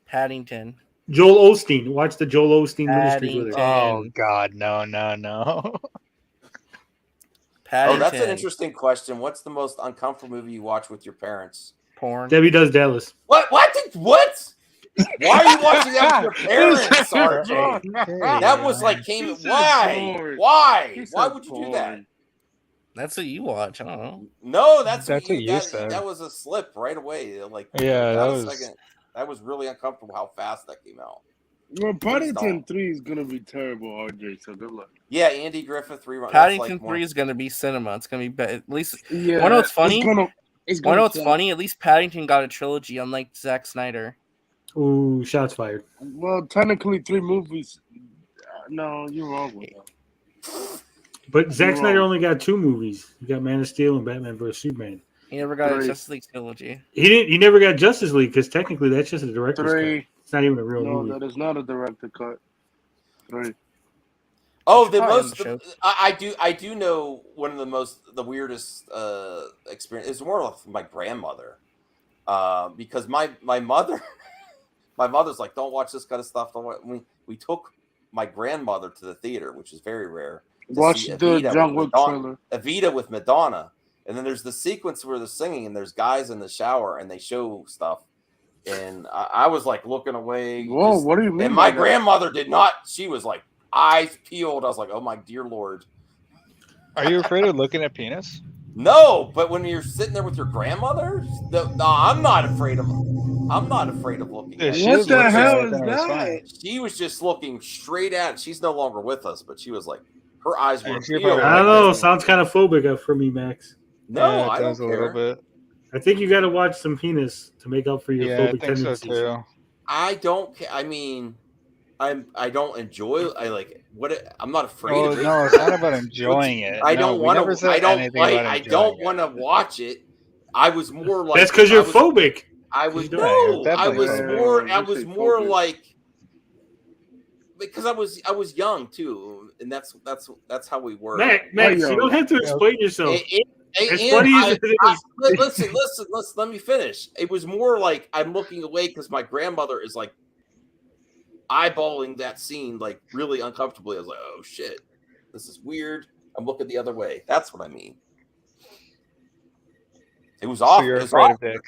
Paddington. Joel Osteen. Watch the Joel Osteen Ministries with her. Oh God, no. Oh, that's an interesting question. What's the most uncomfortable movie you watch with your parents? Porn. Debbie Does Dallas. What? What? Why are you watching that with your parents, RJ? That was like Why? Why would you do that? That's what you watch. I don't know. No, that's what you that, said. that was a slip right away. Like, Yeah, that a was- second. That was really uncomfortable how fast that came out. Well, Paddington 3 is gonna be terrible, RJ. So good luck. Yeah, Andy Griffith rerun. Paddington 3 is going to be cinema. It's going to be at least. Yeah, Wanna know what's funny? it's Wanna know gonna what's suck. funny? At least Paddington got a trilogy, unlike Zack Snyder. Ooh, shots fired. Well, technically 3 movies. No, you're wrong with that. But Zack You're Snyder wrong. only got 2 movies. He got Man of Steel and Batman vs Superman. He never got a Three. Justice League trilogy. He never got Justice League because technically that's just a director's 3. cut. It's not even a real No, movie. that is not a director cut. 3. Oh, the probably most. on the I do know one of the weirdest experience is more of my grandmother, because my mother, my mother's like, don't watch this kind of stuff. Don't watch. We took my grandmother to the theater, which is very rare. to Watch see the Evita John with Wick Madonna- trailer. Evita with Madonna, and then there's the sequence where they're singing, and there's guys in the shower, and they show stuff. And I was like looking away. Whoa, what do you mean? And my by that? grandmother did not. She was like eyes peeled. I was like, oh my dear Lord. Are you afraid of looking at penis? No, but when you're sitting there with your grandmother, no, I'm not afraid of. I'm not afraid of looking. Yeah, at she it. was What the looking hell at it, is then it was that? fine. She was just looking straight at. She's no longer with us, but she was like, her eyes were Yeah, she peeled. probably I like don't know. this. Sounds kind of phobic for me, Max. No, Yeah, I it does don't a little care. bit. I think you got to watch some penis to make up for your Yeah, I phobic think so tendencies. too. I don't. I mean, I don't enjoy. I like what. I'm not afraid Oh of it. no, it's not about enjoying it. I No, don't we want never to. said I don't anything like. about I enjoying don't it. want to watch it. I was more like. That's because you're I was- phobic. I was You don't- no. Yeah, I was definitely. more. I You was say more focus. like because I was young too, and that's how we were. Max, you don't have to explain yourself. As funny as it is. Listen. Let me finish. It was more like I'm looking away because my grandmother is like eyeballing that scene like really uncomfortably. I was like, oh shit, this is weird. I'm looking the other way. That's what I mean. It was off. So you're it was afraid of awkward. dick.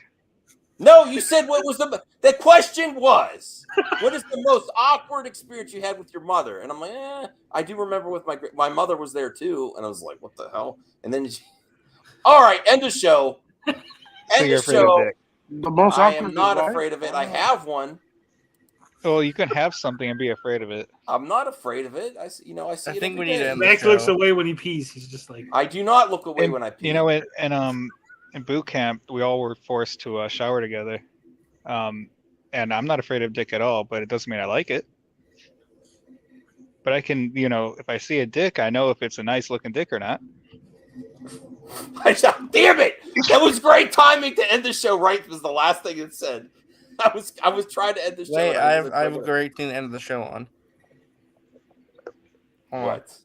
No, you said what was the question was, what is the most awkward experience you had with your mother? And I'm like, I do remember with my mother was there too, and I was like, what the hell? And then, all right, end of show. So End you're of afraid of show. dick. The most I awkward am not is what? afraid of it. I have one. Well, you can have something and be afraid of it. I'm not afraid of it. I see I it think every we need to day. end the Max looks show. away when he pees. He's just like, I do not look away And, when I pee. You know, in boot camp, we all were forced to shower together. And I'm not afraid of dick at all, but it doesn't mean I like it. But I can, if I see a dick, I know if it's a nice looking dick or not. Damn it! That was great timing to end the show. Right was the last thing it said. I was trying to end the show. Wait, and I was have a great thing to end the show on. What?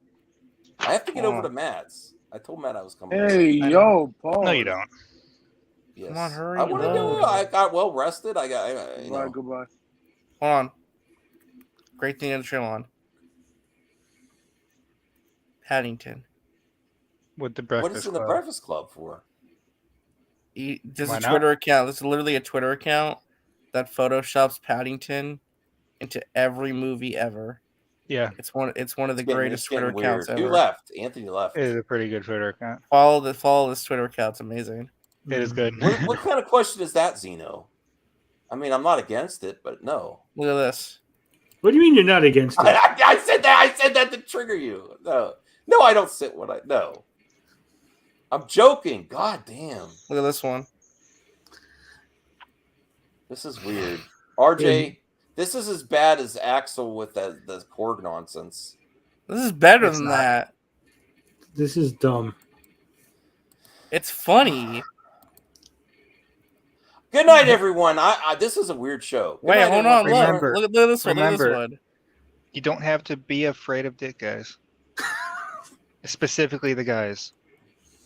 I have to get over to Matt's. I told Matt I was coming. Hey, yo, Paul. No, you don't. Yes. Come on, hurry. I want to do it. I got well rested. I got. You know. Goodbye. Hold on. Great thing to chill on. Paddington. With the What Breakfast is in the Club. Breakfast Club for? There's Why a not? Twitter account. There's literally a Twitter account that photoshops Paddington into every movie ever. Yeah. It's one of the It's getting greatest Twitter weird. accounts ever. Who left? Anthony left. It is a pretty good Twitter account. Follow this Twitter account. It's amazing. It is good. What kind of question is that, Zeno? I mean, I'm not against it, but no. Look at this. What do you mean you're not against it? I said that. I said that to trigger you. No, I don't sit what I no. I'm joking. God damn. Look at this one. This is weird. RJ, this is as bad as Axel with the Korg nonsense. This is better It's than not. that. This is dumb. It's funny. Good night, everyone. I this is a weird show. Good Wait, night, hold everyone. on. Look at this one. Look at this one. You don't have to be afraid of dick guys. Specifically the guys.